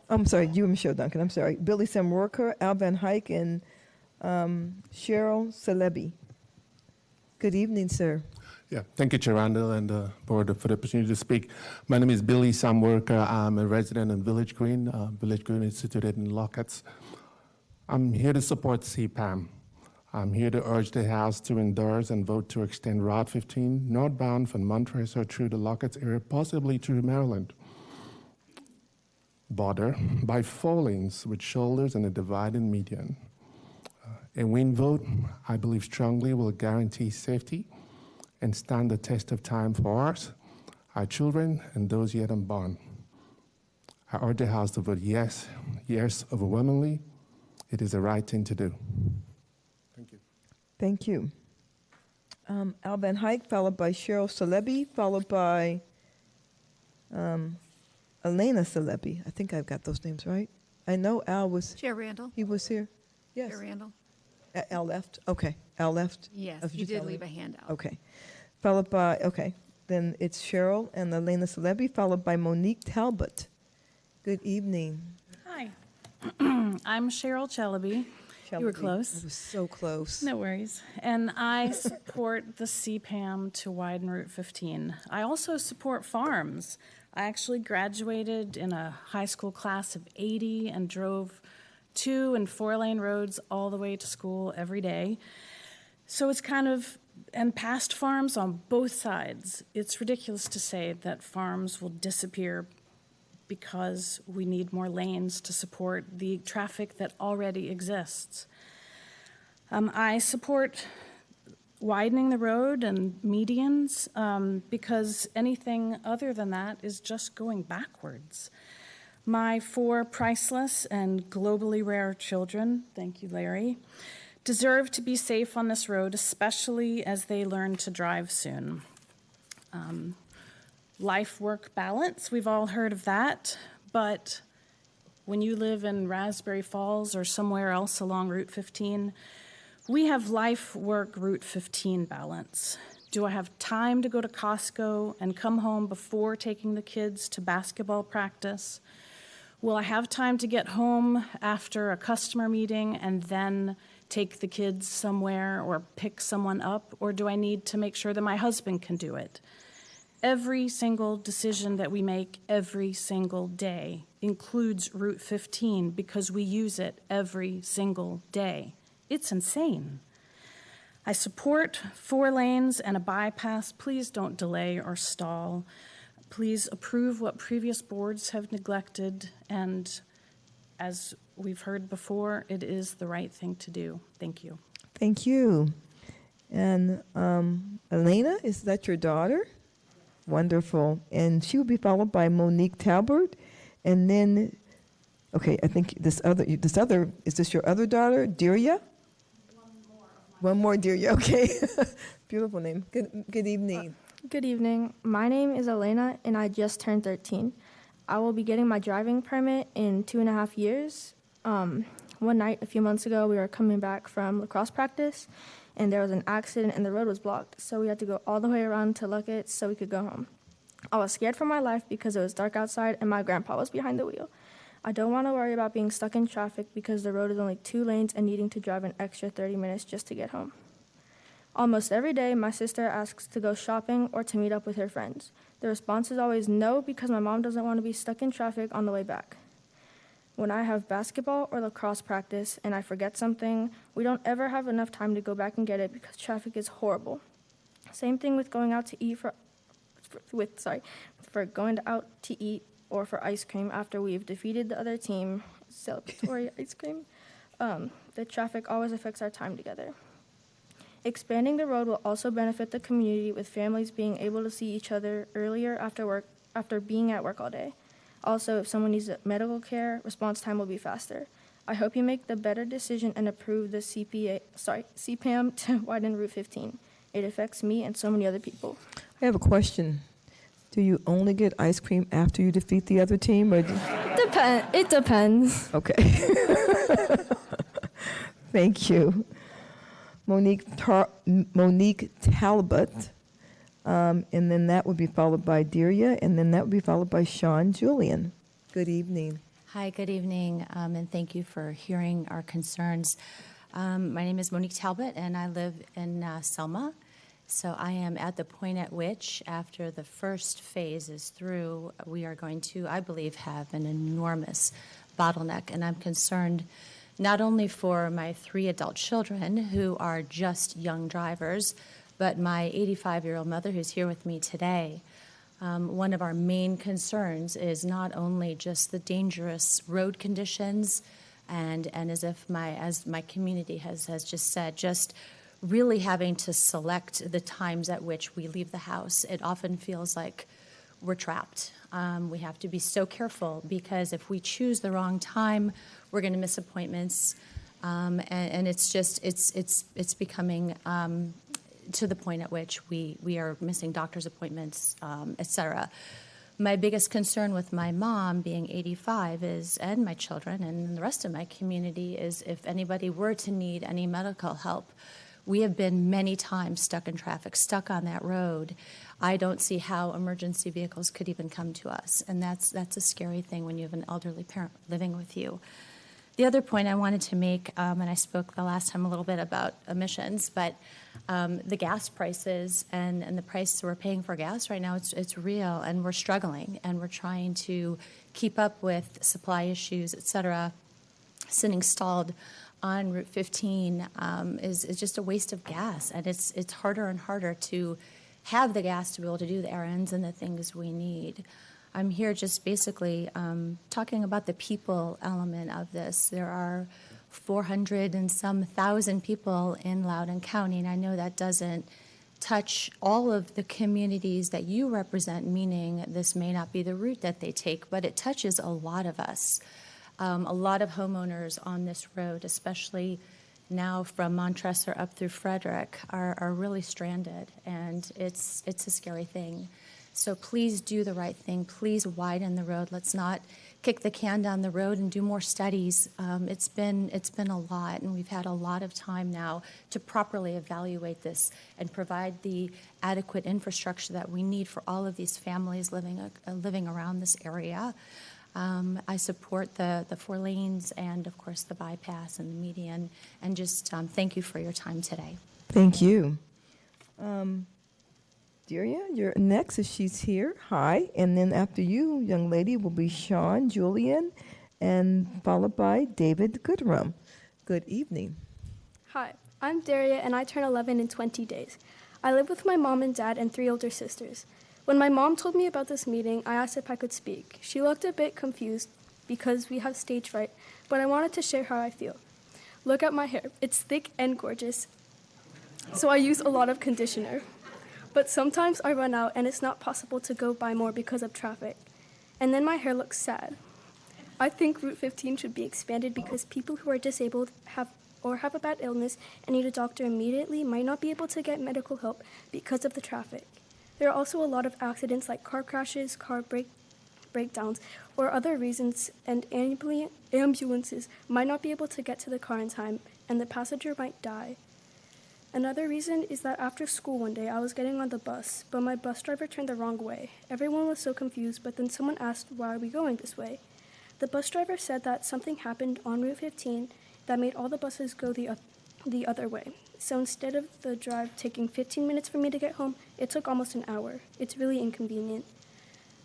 I'm sorry, you and Michelle Duncan. I'm sorry. Billy Samorica, Al Van Hyke, and Cheryl Celebi. Good evening, sir. Yeah, thank you, Chair Randall and the board for the opportunity to speak. My name is Billy Samorica. I'm a resident in Village Green. Village Green is situated in Locketts. I'm here to support CPAM. I'm here to urge the House to endorse and vote to extend Route 15 northbound from Montrezl through the Locketts area, possibly through Maryland border by 4 lanes with shoulders and a divided median. A win vote, I believe strongly, will guarantee safety and stand the test of time for us, our children, and those yet unborn. I urge the House to vote yes, yes overwhelmingly. It is the right thing to do. Thank you. Thank you. Al Van Hyke, followed by Cheryl Celebi, followed by Elena Celebi. I think I've got those names right. I know Al was. Chair Randall? He was here. Yes. Chair Randall? Al left? Okay. Al left? Yes, Of you did Al leave a left? handout. Okay. Followed by, okay. Then it's Cheryl and Elena Celebi, followed by Monique Talbot. Good evening. Hi. I'm Cheryl Chelaby. You were close. I was so close. No worries. And I support the CPAM to widen Route 15. I also support farms. I actually graduated in a high school class of 80 and drove 2- and 4-lane roads all the way to school every day. So it's kind of, and past farms on both sides. It's ridiculous to say that farms will disappear because we need more lanes to support the traffic that already exists. I support widening the road and medians because anything other than that is just going backwards. My 4 priceless and globally rare children, thank you, Larry, deserve to be safe on this road, especially as they learn to drive soon. Life-work balance, we've all heard of that, but when you live in Raspberry Falls or somewhere else along Route 15, we have life-work Route 15 balance. Do I have time to go to Costco and come home before taking the kids to basketball practice? Will I have time to get home after a customer meeting and then take the kids somewhere or pick someone up? Or do I need to make sure that my husband can do it? Every single decision that we make every single day includes Route 15 because we use it every single day. It's insane. I support 4 lanes and a bypass. Please don't delay or stall. Please approve what previous boards have neglected, and as we've heard before, it is the right thing to do. Thank you. Thank you. And Elena, is that your daughter? Wonderful. And she will be followed by Monique Talbot. And then, okay, I think is this your other daughter, Deria? One more, Deria, okay. Beautiful name. Good evening. Good evening. My name is Elena, and I just turned 13. I will be getting my driving permit in 2.5 years. One night, a few months ago, we were coming back from lacrosse practice, and there was an accident, and the road was blocked. So we had to go all the way around to Luckett so we could go home. I was scared for my life because it was dark outside, and my grandpa was behind the wheel. I don't want to worry about being stuck in traffic because the road is only 2 lanes and needing to drive an extra 30 minutes just to get home. Almost every day, my sister asks to go shopping or to meet up with her friends. The response is always no because my mom doesn't want to be stuck in traffic on the way back. When I have basketball or lacrosse practice and I forget something, we don't ever have enough time to go back and get it because traffic is horrible. Same thing with going out to eat for going out to eat or for ice cream after we've defeated the other team, celebratory ice cream. The traffic always affects our time together. Expanding the road will also benefit the community with families being able to see each other earlier after being at work all day. Also, if someone needs medical care, response time will be faster. I hope you make the better decision and approve the CPAM to widen Route 15. It affects me and so many other people. I have a question. Do you only get ice cream after you defeat the other team? Or It depends. Okay. Thank you. Monique Talbot, and then that would be followed by Deria, and then that would be followed by Sean Julian. Good evening. Hi, good evening, and thank you for hearing our concerns. My name is Monique Talbot, and I live in Selma. So I am at the point at which, after the first phase is through, we are going to, I believe, have an enormous bottleneck, and I'm concerned not only for my 3 adult children who are just young drivers, but my 85-year-old mother who's here with me today. One of our main concerns is not only just the dangerous road conditions, and as my community has just said, just really having to select the times at which we leave the house. It often feels like we're trapped. We have to be so careful because if we choose the wrong time, we're going to miss appointments, and it's becoming to the point at which we are missing doctor's appointments, et cetera. My biggest concern with my mom being 85 is, and my children and the rest of my community, is if anybody were to need any medical help. We have been many times stuck in traffic, stuck on that road. I don't see how emergency vehicles could even come to us, and that's a scary thing when you have an elderly parent living with you. The other point I wanted to make, and I spoke the last time a little bit about emissions, but the gas prices and the price we're paying for gas right now, it's real, and we're struggling, and we're trying to keep up with supply issues, et cetera. Sitting stalled on Route 15 is just a waste of gas, and it's harder and harder to have the gas to be able to do the errands and the things we need. I'm here just basically talking about the people element of this. There are 400 and some thousand people in Loudon County, and I know that doesn't touch all of the communities that you represent, meaning this may not be the route that they take, but it touches a lot of us. A lot of homeowners on this road, especially now from Montresor up through Frederick, are really stranded, and it's a scary thing. So please do the right thing. Please widen the road. Let's not kick the can down the road and do more studies. It's been a lot, and we've had a lot of time now to properly evaluate this and provide the adequate infrastructure that we need for all of these families living around this area. I support the 4 lanes and, of course, the bypass and the median, and just thank you for your time today. Thank you. Deria, you're next if she's here. Hi. And then after you, young lady, will be Sean Julian, and followed by David Goodrum. Good evening. Hi, I'm Daria, and I turn 11 in 20 days. I live with my mom and dad and 3 older sisters. When my mom told me about this meeting, I asked if I could speak. She looked a bit confused because we have stage fright, but I wanted to share how I feel. Look at my hair. It's thick and gorgeous, so I use a lot of conditioner. But sometimes I run out and it's not possible to go buy more because of traffic. And then my hair looks sad. I think Route 15 should be expanded because people who are disabled have a bad illness and need a doctor immediately might not be able to get medical help because of the traffic. There are also a lot of accidents like car crashes, car breakdowns, or other reasons, and ambulances might not be able to get to the car in time, and the passenger might die. Another reason is that after school one day, I was getting on the bus, but my bus driver turned the wrong way. Everyone was so confused, but then someone asked, why are we going this way? The bus driver said that something happened on Route 15 that made all the buses go the other way. So instead of the drive taking 15 minutes for me to get home, it took almost an hour. It's really inconvenient.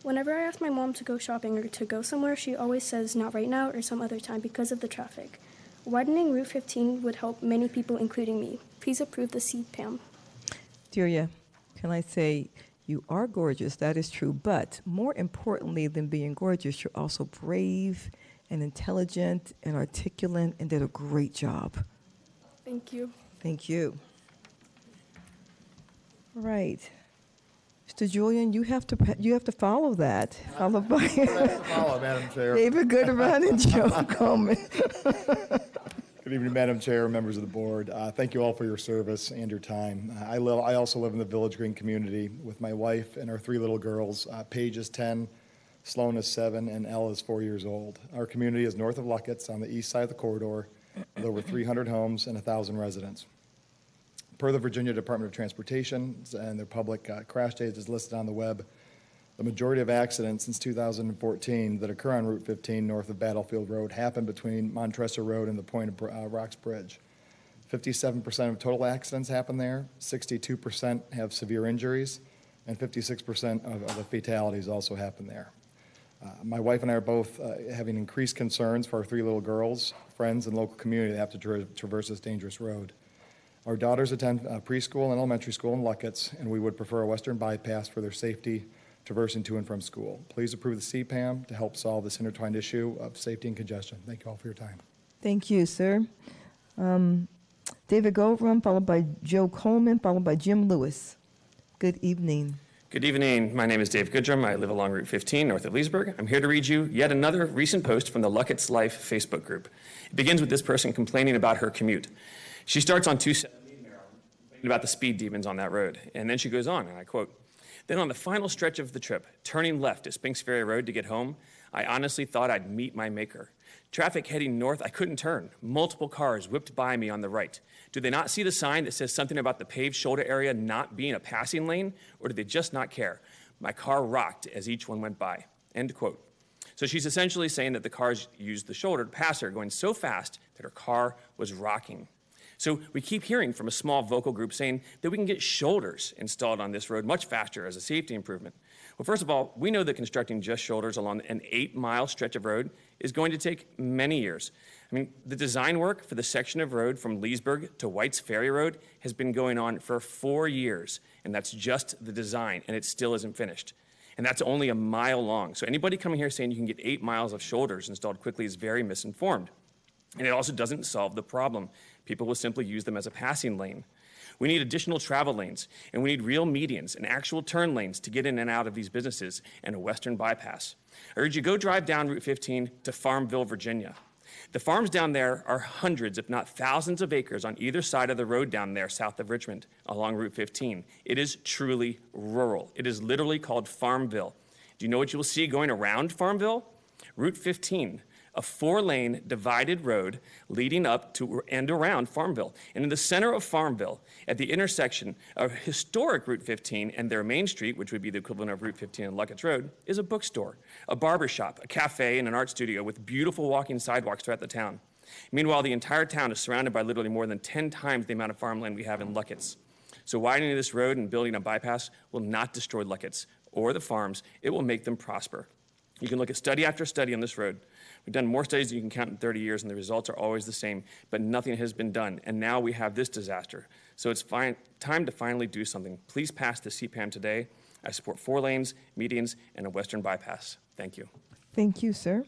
Whenever I ask my mom to go shopping or to go somewhere, she always says not right now or some other time because of the traffic. Widening Route 15 would help many people, including me. Please approve the CPAM. Deria, can I say, you are gorgeous, that is true, but more importantly than being gorgeous, you're also brave and intelligent and articulate and did a great job. Thank you. Thank you. All right. Mr. Julian, you have to follow that. Followed by follow, Madam Chair. David Goodrum and Joe Coleman. Good evening, Madam Chair, members of the board. Thank you all for your service and your time. I also live in the Village Green community with my wife and our 3 little girls. Paige is 10, Sloan is 7, and Elle is 4 years old. Our community is north of Luckett's on the east side of the corridor with over 300 homes and 1,000 residents. Per the Virginia Department of Transportation and their public crash data is listed on the web, the majority of accidents since 2014 that occur on Route 15 north of Battlefield Road happen between Montresor Road and the Point of Rocks Bridge. 57% of total accidents happen there, 62% have severe injuries, and 56% of the fatalities also happen there. My wife and I are both having increased concerns for our 3 little girls, friends, and local community that have to traverse this dangerous road. Our daughters attend preschool and elementary school in Luckett's, and we would prefer a western bypass for their safety traversing to and from school. Please approve the CPAM to help solve this intertwined issue of safety and congestion. Thank you all for your time. Thank you, sir. David Goldrum, followed by Joe Coleman, followed by Jim Lewis. Good evening. Good evening. My name is Dave Goodrum. I live along Route 15 north of Leesburg. I'm here to read you yet another recent post from the Luckett's Life Facebook group. It begins with this person complaining about her commute. She starts on 270 in Maryland, complaining about the speed demons on that road. And then she goes on, and I quote, Then on the final stretch of the trip, turning left at Spinks Ferry Road to get home, I honestly thought I'd meet my maker. Traffic heading north, I couldn't turn. Multiple cars whipped by me on the right. Do they not see the sign that says something about the paved shoulder area not being a passing lane, or do they just not care? My car rocked as each one went by. End quote. So she's essentially saying that the cars used the shoulder to pass her, going so fast that her car was rocking. So we keep hearing from a small vocal group saying that we can get shoulders installed on this road much faster as a safety improvement. Well, first of all, we know that constructing just shoulders along an 8-mile stretch of road is going to take many years. I mean, the design work for the section of road from Leesburg to White's Ferry Road has been going on for 4 years, and that's just the design, and it still isn't finished. And that's only a mile long. So anybody coming here saying you can get 8 miles of shoulders installed quickly is very misinformed. And it also doesn't solve the problem. People will simply use them as a passing lane. We need additional travel lanes, and we need real medians and actual turn lanes to get in and out of these businesses and a western bypass. I urge you, go drive down Route 15 to Farmville, Virginia. The farms down there are hundreds, if not thousands of acres on either side of the road down there south of Richmond along Route 15. It is truly rural. It is literally called Farmville. Do you know what you will see going around Farmville? Route 15. A 4-lane divided road leading up to and around Farmville. And in the center of Farmville, at the intersection of historic Route 15 and their main street, which would be the equivalent of Route 15 and Luckett's Road, is a bookstore, a barber shop, a cafe, and an art studio with beautiful walking sidewalks throughout the town. Meanwhile, the entire town is surrounded by literally more than 10 times the amount of farmland we have in Luckett's. So widening this road and building a bypass will not destroy Luckett's or the farms. It will make them prosper. You can look at study after study on this road. We've done more studies than you can count in 30 years, and the results are always the same, but nothing has been done. And now we have this disaster. So it's time to finally do something. Please pass the CPAM today. I support 4 lanes, medians, and a western bypass. Thank you. Thank you, sir.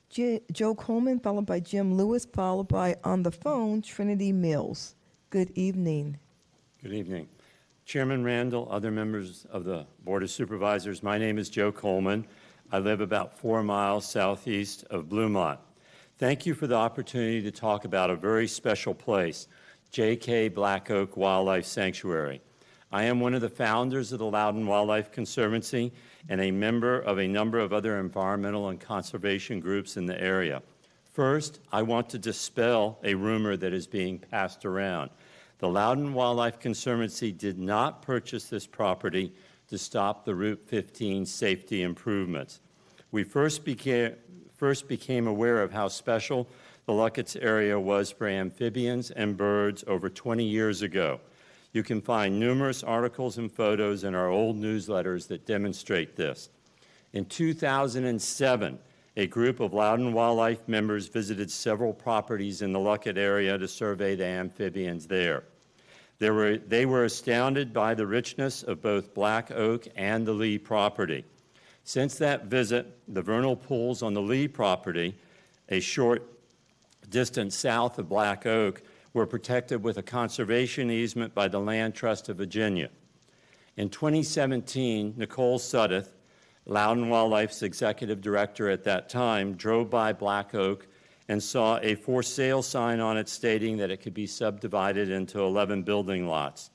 Joe Coleman, followed by Jim Lewis, followed by, on the phone, Trinity Mills. Good evening. Good evening. Chairman Randall, other members of the Board of Supervisors, my name is Joe Coleman. I live about 4 miles southeast of Bluemont. Thank you for the opportunity to talk about a very special place, J.K. Black Oak Wildlife Sanctuary. I am one of the founders of the Loudon Wildlife Conservancy and a member of a number of other environmental and conservation groups in the area. First, I want to dispel a rumor that is being passed around. The Loudon Wildlife Conservancy did not purchase this property to stop the Route 15 safety improvements. We first became aware of how special the Luckett's area was for amphibians and birds over 20 years ago. You can find numerous articles and photos in our old newsletters that demonstrate this. In 2007, a group of Loudon Wildlife members visited several properties in the Luckett area to survey the amphibians there. They were astounded by the richness of both Black Oak and the Lee property. Since that visit, the vernal pools on the Lee property, a short distance south of Black Oak, were protected with a conservation easement by the Land Trust of Virginia. In 2017, Nicole Suddeth, Loudon Wildlife's executive director at that time, drove by Black Oak and saw a for sale sign on it stating that it could be subdivided into 11 building lots.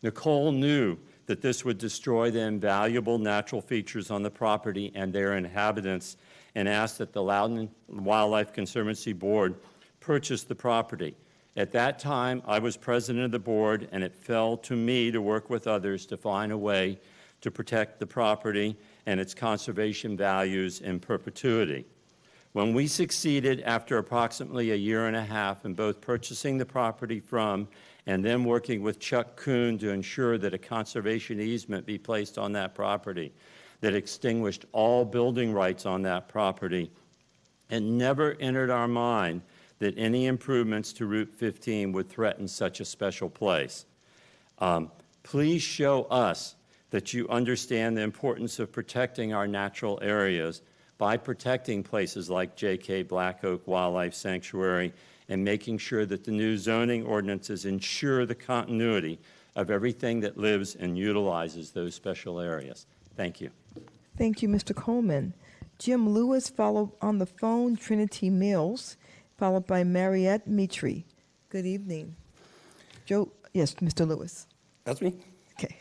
Nicole knew that this would destroy the invaluable natural features on the property and their inhabitants and asked that the Loudon Wildlife Conservancy Board purchase the property. At that time, I was president of the board, and it fell to me to work with others to find a way to protect the property and its conservation values in perpetuity. When we succeeded after approximately a year and a half in both purchasing the property from and then working with Chuck Kuhn to ensure that a conservation easement be placed on that property that extinguished all building rights on that property, it never entered our mind that any improvements to Route 15 would threaten such a special place. Please show us that you understand the importance of protecting our natural areas by protecting places like J.K. Black Oak Wildlife Sanctuary and making sure that the new zoning ordinances ensure the continuity of everything that lives and utilizes those special areas. Thank you. Thank you, Mr. Coleman. Jim Lewis, followed on the phone, Trinity Mills, followed by Mariette Mitri. Good evening. Joe, yes, Mr. Lewis. That's me. Okay.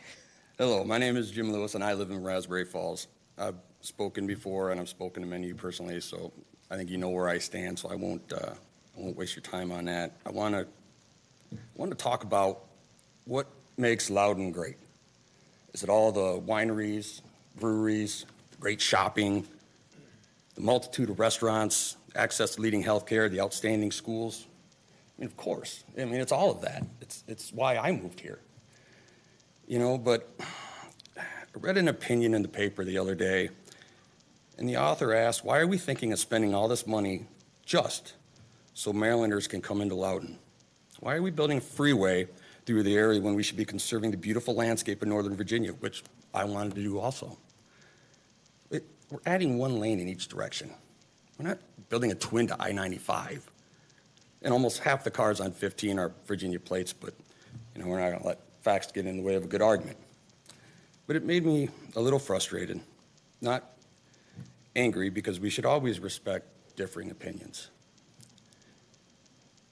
Hello, my name is Jim Lewis, and I live in Raspberry Falls. I've spoken before, and I've spoken to many of you personally, so I think you know where I stand, so I won't waste your time on that. I want to talk about what makes Loudon great. Is it all the wineries, breweries, great shopping, the multitude of restaurants, access to leading healthcare, the outstanding schools? I mean, of course. I mean, it's all of that. It's why I moved here. You know, but I read an opinion in the paper the other day, and the author asked, why are we thinking of spending all this money just so Marylanders can come into Loudon? Why are we building a freeway through the area when we should be conserving the beautiful landscape of Northern Virginia, which I wanted to do also? We're adding one lane in each direction. We're not building a twin to I-95. And almost half the cars on 15 are Virginia plates, but you know, we're not going to let facts get in the way of a good argument. But it made me a little frustrated, not angry, because we should always respect differing opinions.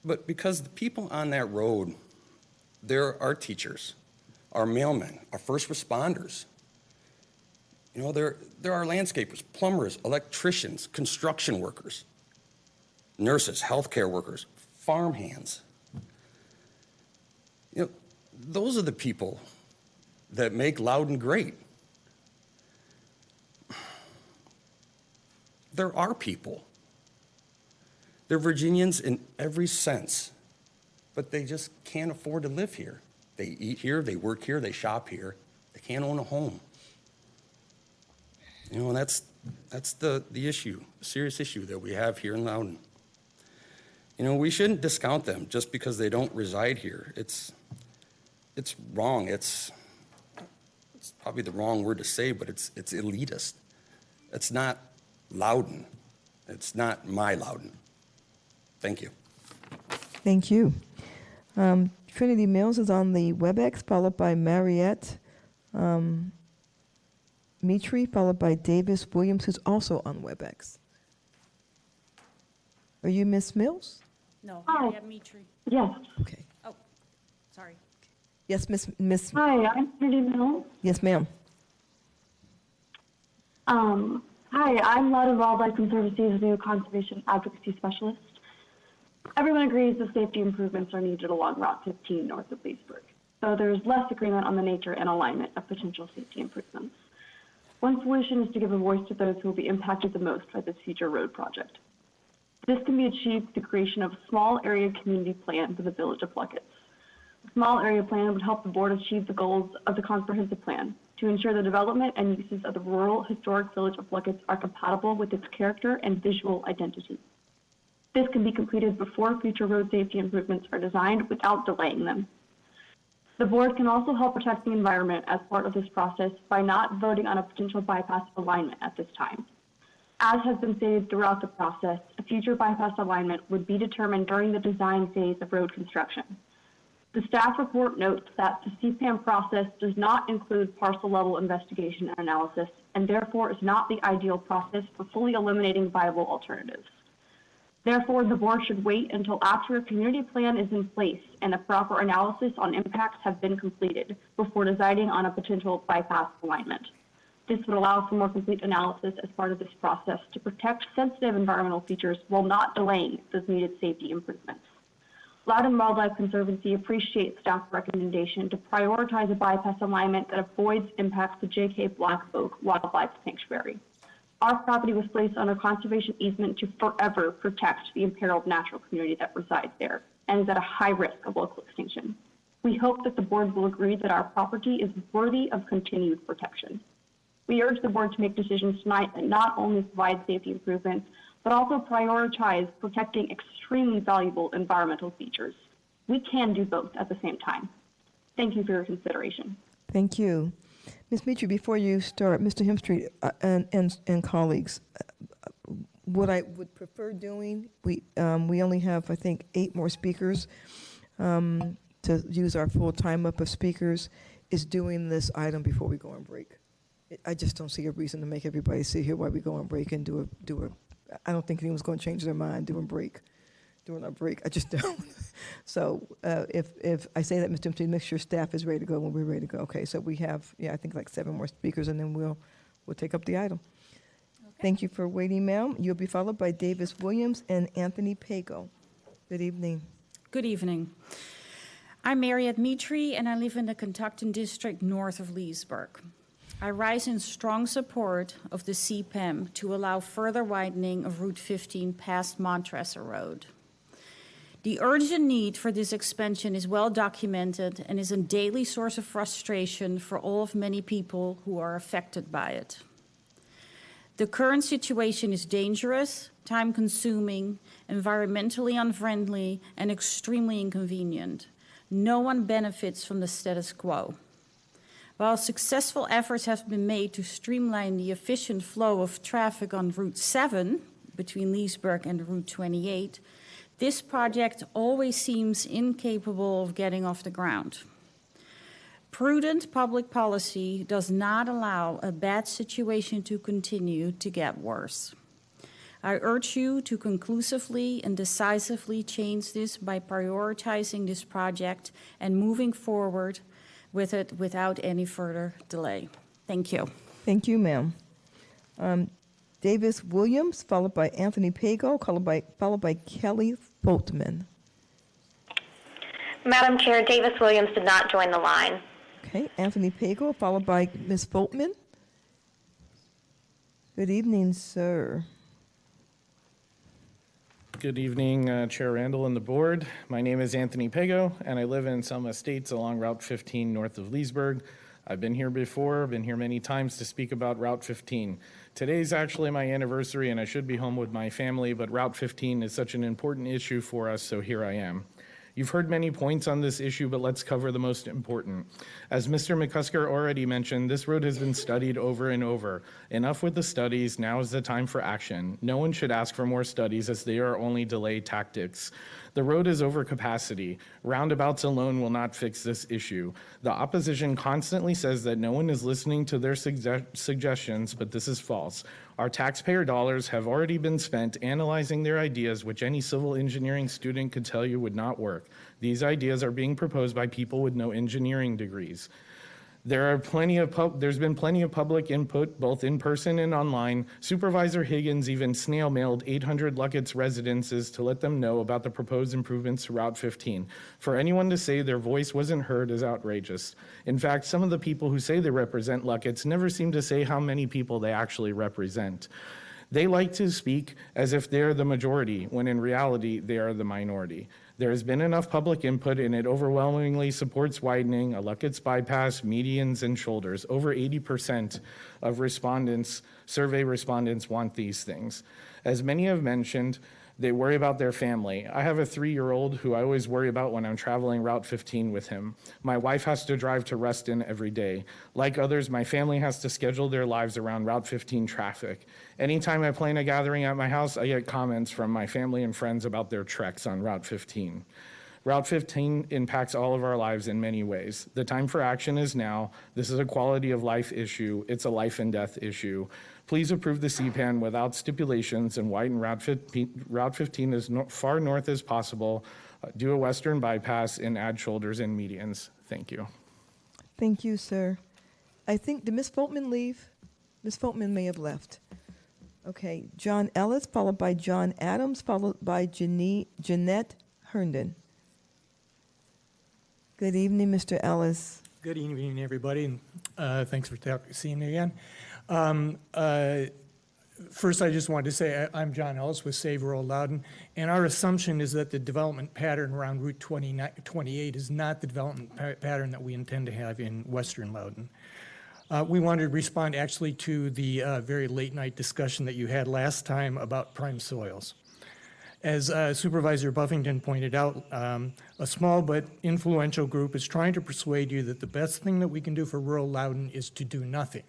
But because the people on that road, they're our teachers, our mailmen, our first responders. You know, they're our landscapers, plumbers, electricians, construction workers, nurses, healthcare workers, farm hands. You know, those are the people that make Loudon great. They're our people. They're Virginians in every sense, but they just can't afford to live here. They eat here, they work here, they shop here. They can't own a home. You know, and that's the issue, the serious issue that we have here in Loudon. You know, we shouldn't discount them just because they don't reside here. It's wrong. It's probably the wrong word to say, but it's elitist. It's not Loudon. It's not my Loudon. Thank you. Thank you. Trinity Mills is on the WebEx, followed by Mariette Mitri, followed by Davis Williams, who's also on WebEx. Are you Miss Mills? No, Hi. I have Mitri. Yes. Okay. Oh, sorry. Yes, Miss. Hi, I'm Trinity Mills. Yes, ma'am. Hi, I'm Loudon Wildlife Conservancy's new conservation advocacy specialist. Everyone agrees that safety improvements are needed along Route 15 north of Leesburg, so there's less agreement on the nature and alignment of potential safety improvements. One solution is to give a voice to those who will be impacted the most by this future road project. This can be achieved through the creation of a small area community plan for the village of Luckett's. A small area plan would help the board achieve the goals of the comprehensive plan to ensure the development and uses of the rural historic village of Luckett's are compatible with its character and visual identity. This can be completed before future road safety improvements are designed without delaying them. The board can also help protect the environment as part of this process by not voting on a potential bypass alignment at this time. As has been stated throughout the process, a future bypass alignment would be determined during the design phase of road construction. The staff report notes that the CPAM process does not include parcel level investigation and analysis, and therefore is not the ideal process for fully eliminating viable alternatives. Therefore, the board should wait until after a community plan is in place and a proper analysis on impacts have been completed before deciding on a potential bypass alignment. This would allow for more complete analysis as part of this process to protect sensitive environmental features while not delaying those needed safety improvements. Loudon Wildlife Conservancy appreciates staff recommendation to prioritize a bypass alignment that avoids impacts to J.K. Black Oak Wildlife Sanctuary. Our property was placed under conservation easement to forever protect the imperiled natural community that resides there and is at a high risk of local extinction. We hope that the board will agree that our property is worthy of continued protection. We urge the board to make decisions tonight that not only provide safety improvements, but also prioritize protecting extremely valuable environmental features. We can do both at the same time. Thank you for your consideration. Thank you. Ms. Mitri, before you start, Mr. Hemstreet and colleagues, what I would prefer doing, we only have, I think, 8 more speakers to use our full time up of speakers, is doing this item before we go on break. I just don't see a reason to make everybody sit here while we go on break and do a I don't think anyone's going to change their mind during break. during our break. I just don't. So if I say that, Ms. Dempsey, make sure staff is ready to go when we're ready to go. Okay, so we have, I think like 7 more speakers, and then we'll take up the item. Okay. Thank you for waiting, ma'am. You'll be followed by Davis Williams and Anthony Pago. Good evening. Good evening. I'm Mariette Mitri, and I live in the Catoctin district north of Leesburg. I rise in strong support of the CPAM to allow further widening of Route 15 past Montresor Road. The urgent need for this expansion is well documented and is a daily source of frustration for all of many people who are affected by it. The current situation is dangerous, time-consuming, environmentally unfriendly, and extremely inconvenient. No one benefits from the status quo. While successful efforts have been made to streamline the efficient flow of traffic on Route 7 between Leesburg and Route 28, this project always seems incapable of getting off the ground. Prudent public policy does not allow a bad situation to continue to get worse. I urge you to conclusively and decisively change this by prioritizing this project and moving forward with it without any further delay. Thank you. Thank you, ma'am. Davis Williams, followed by Anthony Pago, followed by Kelly Foltman. Madam Chair, Davis Williams did not join the line. Okay, Anthony Pago, followed by Ms. Foltman. Good evening, sir. Good evening, Chair Randall and the board. My name is Anthony Pago, and I live in Selma Estates along Route 15 north of Leesburg. I've been here before, been here many times to speak about Route 15. Today's actually my anniversary, and I should be home with my family, but Route 15 is such an important issue for us, so here I am. You've heard many points on this issue, but let's cover the most important. As Mr. McCusker already mentioned, this road has been studied over and over. Enough with the studies, now is the time for action. No one should ask for more studies as they are only delay tactics. The road is over capacity. Roundabouts alone will not fix this issue. The opposition constantly says that no one is listening to their suggestions, but this is false. Our taxpayer dollars have already been spent analyzing their ideas, which any civil engineering student could tell you would not work. These ideas are being proposed by people with no engineering degrees. There's been plenty of public input, both in person and online. Supervisor Higgins even snail mailed 800 Luckett's residences to let them know about the proposed improvements to Route 15. For anyone to say their voice wasn't heard is outrageous. In fact, some of the people who say they represent Luckett's never seem to say how many people they actually represent. They like to speak as if they're the majority, when in reality, they are the minority. There has been enough public input, and it overwhelmingly supports widening, a Luckett's bypass, medians, and shoulders. Over 80% of survey respondents want these things. As many have mentioned, they worry about their family. I have a 3-year-old who I always worry about when I'm traveling Route 15 with him. My wife has to drive to Reston every day. Like others, my family has to schedule their lives around Route 15 traffic. Anytime I plan a gathering at my house, I get comments from my family and friends about their treks on Route 15. Route 15 impacts all of our lives in many ways. The time for action is now. This is a quality of life issue. It's a life and death issue. Please approve the CPAN without stipulations and widen Route 15 as far north as possible. Do a western bypass and add shoulders and medians. Thank you. Thank you, sir. I think, did Ms. Foltman leave? Ms. Foltman may have left. Okay, John Ellis, followed by John Adams, followed by Jeanette Herndon. Good evening, Mr. Ellis. Good evening, everybody, and thanks for seeing me again. First, I just wanted to say I'm John Ellis with Save Rural Loudon, and our assumption is that the development pattern around Route 28 is not the development pattern that we intend to have in Western Loudon. We wanted to respond actually to the very late night discussion that you had last time about prime soils. As Supervisor Buffington pointed out, a small but influential group is trying to persuade you that the best thing that we can do for rural Loudon is to do nothing.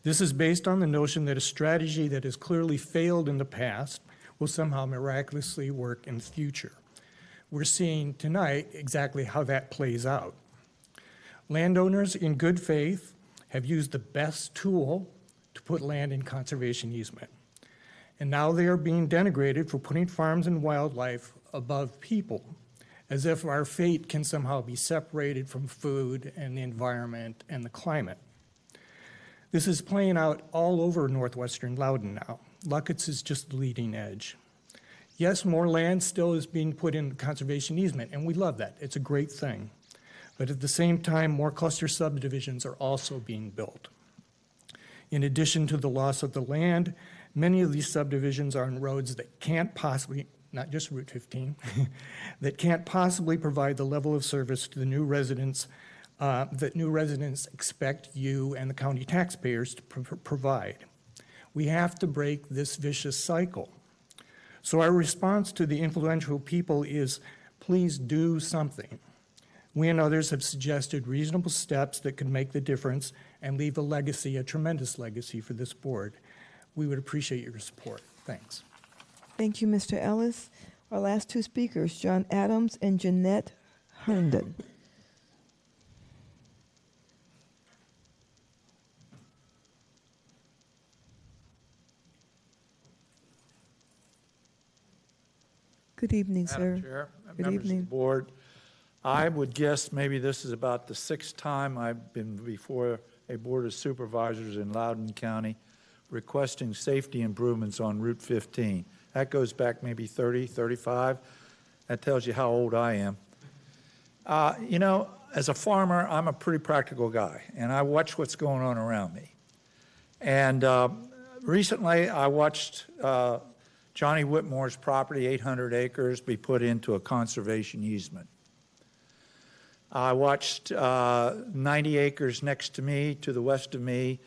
This is based on the notion that a strategy that has clearly failed in the past will somehow miraculously work in the future. We're seeing tonight exactly how that plays out. Landowners in good faith have used the best tool to put land in conservation easement. And now they are being denigrated for putting farms and wildlife above people, as if our fate can somehow be separated from food and the environment and the climate. This is playing out all over northwestern Loudon now. Luckett's is just the leading edge. Yes, more land still is being put in conservation easement, and we love that. It's a great thing. But at the same time, more cluster subdivisions are also being built. In addition to the loss of the land, many of these subdivisions are on roads that can't possibly, not just Route 15, that can't possibly provide the level of service to the new residents that new residents expect you and the county taxpayers to provide. We have to break this vicious cycle. So our response to the influential people is, please do something. We and others have suggested reasonable steps that could make the difference and leave a legacy, a tremendous legacy for this board. We would appreciate your support. Thanks. Thank you, Mr. Ellis. Our last two speakers, John Adams and Jeanette Herndon. Good evening, Madam sir. Chair, Good members evening. of the board, I would guess maybe this is about the sixth time I've been before a Board of Supervisors in Loudon County requesting safety improvements on Route 15. That goes back maybe 30, 35. That tells you how old I am. You know, as a farmer, I'm a pretty practical guy, and I watch what's going on around me. And recently, I watched Johnny Whitmore's property, 800 acres, be put into a conservation easement. I watched 90 acres next to me, to the west of me,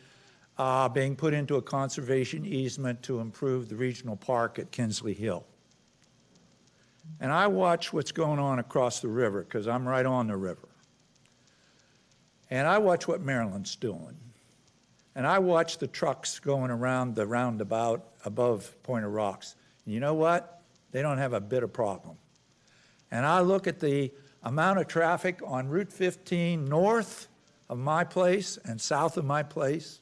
being put into a conservation easement to improve the regional park at Kinsley Hill. And I watch what's going on across the river, because I'm right on the river. And I watch what Maryland's doing. And I watch the trucks going around the roundabout above Point of Rocks. And you know what? They don't have a bit of problem. And I look at the amount of traffic on Route 15 north of my place and south of my place,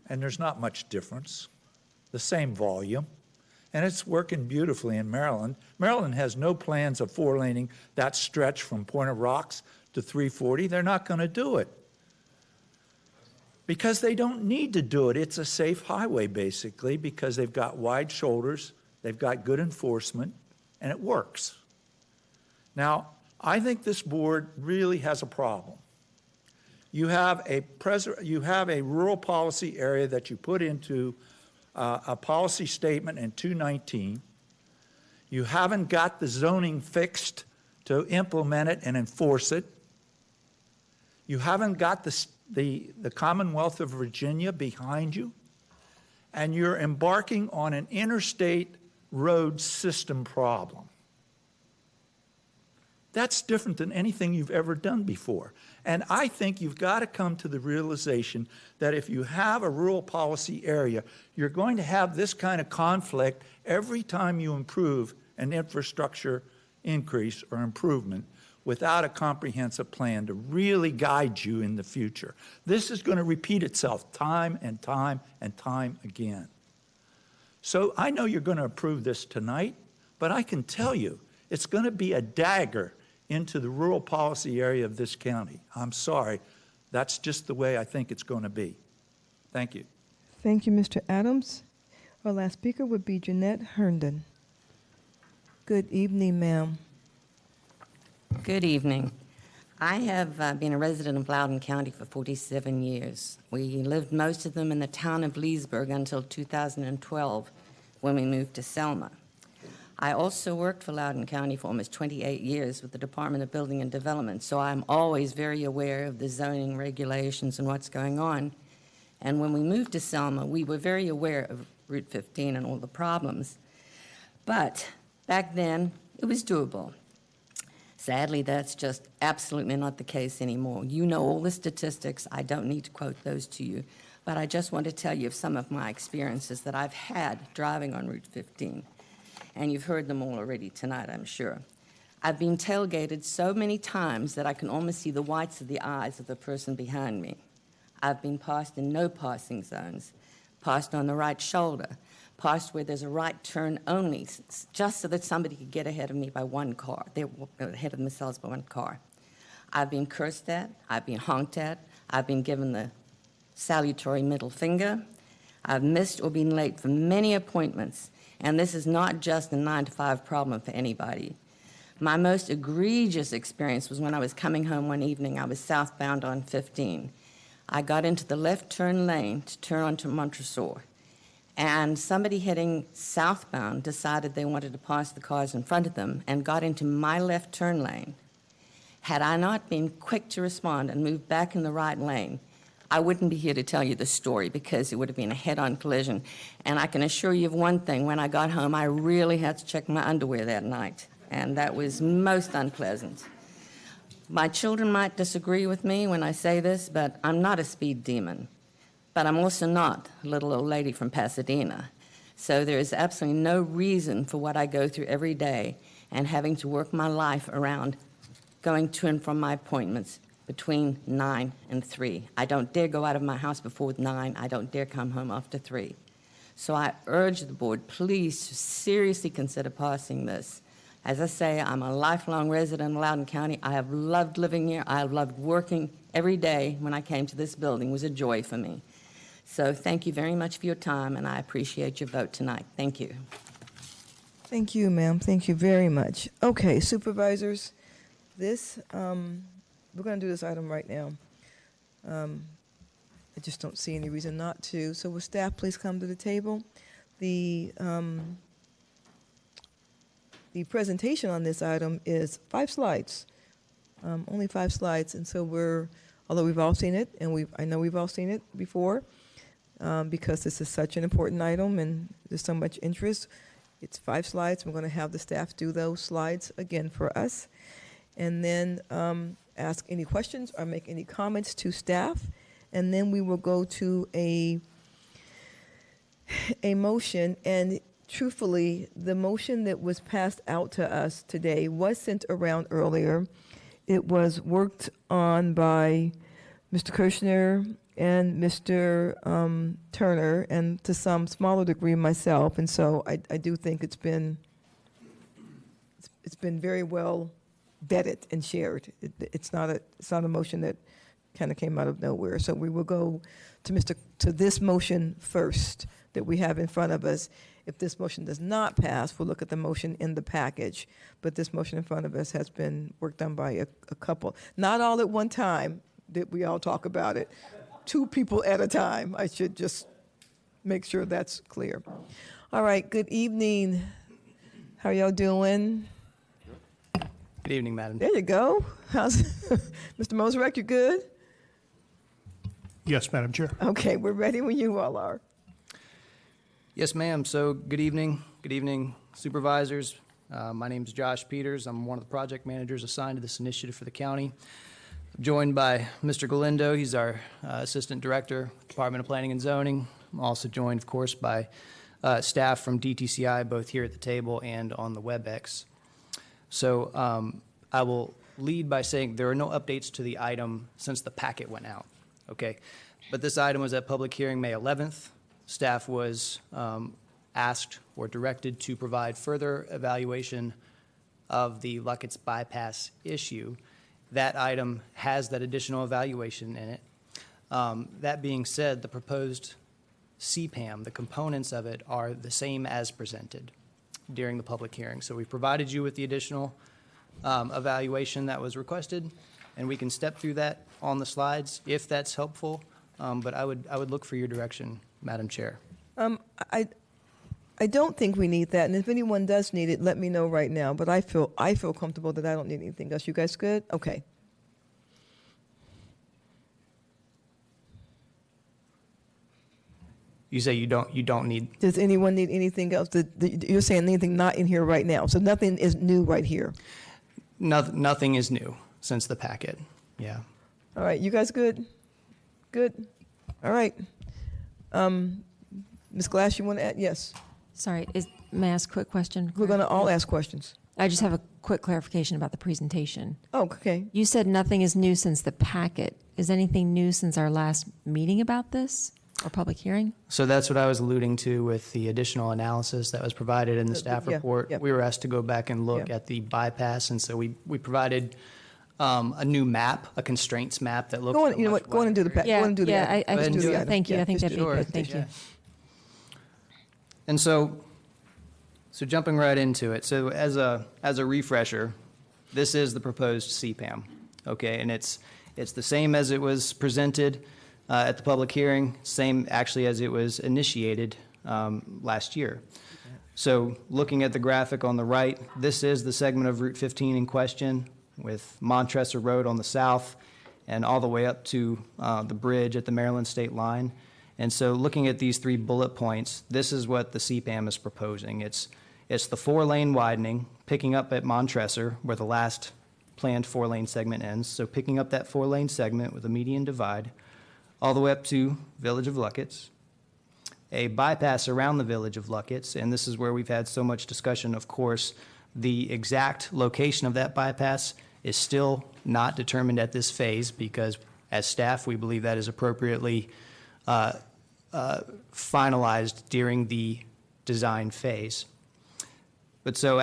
and there's not much difference, the same volume. And it's working beautifully in Maryland. Maryland has no plans of four-laning that stretch from Point of Rocks to 340. They're not going to do it because they don't need to do it. It's a safe highway, basically, because they've got wide shoulders, they've got good enforcement, and it works. Now, I think this board really has a problem. You have a rural policy area that you put into a policy statement in 219. You haven't got the zoning fixed to implement it and enforce it. You haven't got the Commonwealth of Virginia behind you. And you're embarking on an interstate road system problem. That's different than anything you've ever done before. And I think you've got to come to the realization that if you have a rural policy area, you're going to have this kind of conflict every time you improve an infrastructure increase or improvement without a comprehensive plan to really guide you in the future. This is going to repeat itself time and time and time again. So I know you're going to approve this tonight, but I can tell you it's going to be a dagger into the rural policy area of this county. I'm sorry. That's just the way I think it's going to be. Thank you. Thank you, Mr. Adams. Our last speaker would be Jeanette Herndon. Good evening, ma'am. Good evening. I have been a resident of Loudon County for 47 years. We lived most of them in the town of Leesburg until 2012 when we moved to Selma. I also worked for Loudon County for almost 28 years with the Department of Building and Development, so I'm always very aware of the zoning regulations and what's going on. And when we moved to Selma, we were very aware of Route 15 and all the problems. But back then, it was doable. Sadly, that's just absolutely not the case anymore. You know all the statistics. I don't need to quote those to you. But I just want to tell you of some of my experiences that I've had driving on Route 15. And you've heard them all already tonight, I'm sure. I've been tailgated so many times that I can almost see the whites of the eyes of the person behind me. I've been passed in no passing zones, passed on the right shoulder, passed where there's a right turn only, just so that somebody could get ahead of me by one car. They were ahead of themselves by one car. I've been cursed at, I've been honked at, I've been given the salutary middle finger. I've missed or been late for many appointments, and this is not just a 9-to-5 problem for anybody. My most egregious experience was when I was coming home one evening. I was southbound on 15. I got into the left turn lane to turn onto Montresor, and somebody heading southbound decided they wanted to pass the cars in front of them and got into my left turn lane. Had I not been quick to respond and moved back in the right lane, I wouldn't be here to tell you the story, because it would have been a head-on collision. And I can assure you of one thing, when I got home, I really had to check my underwear that night, and that was most unpleasant. My children might disagree with me when I say this, but I'm not a speed demon. But I'm also not a little old lady from Pasadena. So there is absolutely no reason for what I go through every day and having to work my life around going to and from my appointments between 9 and 3. I don't dare go out of my house before 9. I don't dare come home after 3. So I urge the board, please to seriously consider passing this. As I say, I'm a lifelong resident of Loudon County. I have loved living here. I have loved working every day. When I came to this building, it was a joy for me. So thank you very much for your time, and I appreciate your vote tonight. Thank you. Thank you, ma'am. Thank you very much. Okay, supervisors, this, we're going to do this item right now. I just don't see any reason not to. So will staff please come to the table? The presentation on this item is 5 slides, only 5 slides. And so although we've all seen it, and I know we've all seen it before, because this is such an important item and there's so much interest, it's 5 slides. I'm going to have the staff do those slides again for us, and then ask any questions or make any comments to staff, and then we will go to a motion. And truthfully, the motion that was passed out to us today was sent around earlier. It was worked on by Mr. Kirshner and Mr. Turner, and to some smaller degree myself. And so I do think it's been very well vetted and shared. It's not a motion that kind of came out of nowhere. So we will go to this motion first that we have in front of us. If this motion does not pass, we'll look at the motion in the package. But this motion in front of us has been worked on by a couple, not all at one time that we all talk about it. 2 people at a time. I should just make sure that's clear. All right, good evening. How y'all doing? Good evening, Madam. There you go. How's Mr. Mosrek, you good? Yes, Madam Chair. Okay, we're ready when you all are. Yes, ma'am. So good evening. Good evening, supervisors. My name is Josh Peters. I'm one of the project managers assigned to this initiative for the county. I'm joined by Mr. Galindo. He's our Assistant Director, Department of Planning and Zoning. I'm also joined, of course, by staff from DTCI, both here at the table and on the WebEx. So I will lead by saying there are no updates to the item since the packet went out, okay? But this item was at public hearing May 11th. Staff was asked or directed to provide further evaluation of the Luckett's bypass issue. That item has that additional evaluation in it. That being said, the proposed CPAM, the components of it, are the same as presented during the public hearing. So we provided you with the additional evaluation that was requested, and we can step through that on the slides if that's helpful. But I would look for your direction, Madam Chair. I don't think we need that, and if anyone does need it, let me know right now. But I feel comfortable that I don't need anything else. You guys good? Okay. You say you don't need. Does anyone need anything else? You're saying anything not in here right now, so nothing is new right here. Nothing is new since the packet. Yeah. All right, you guys good? Good. All right. Ms. Glass, you want to add? Yes. Sorry, may I ask a quick question? We're going to all ask questions. I just have a quick clarification about the presentation. Oh, okay. You said nothing is new since the packet. Is anything new since our last meeting about this? or public hearing? So that's what I was alluding to with the additional analysis that was provided in the staff yeah, report. yeah. We were asked to go back and look Yeah. at the bypass, and so we provided a new map, a constraints map that looks. Go on, you know what, go on and do the, go on and do the. Yeah, item. I Go ahead can and do do it. it. Thank you. Yeah, I think just that'd be do it. good. Thank you. And so jumping right into it. So as a refresher, this is the proposed CPAM, okay? And it's the same as it was presented at the public hearing, same actually as it was initiated last year. So looking at the graphic on the right, this is the segment of Route 15 in question with Montresor Road on the south and all the way up to the bridge at the Maryland state line. And so looking at these 3 bullet points, this is what the CPAM is proposing. It's the 4-lane widening, picking up at Montresor, where the last planned 4-lane segment ends. So picking up that 4-lane segment with a median divide, all the way up to Village of Lucketts, a bypass around the Village of Lucketts, and this is where we've had so much discussion. Of course, the exact location of that bypass is still not determined at this phase because, as staff, we believe that is appropriately finalized during the design phase. But so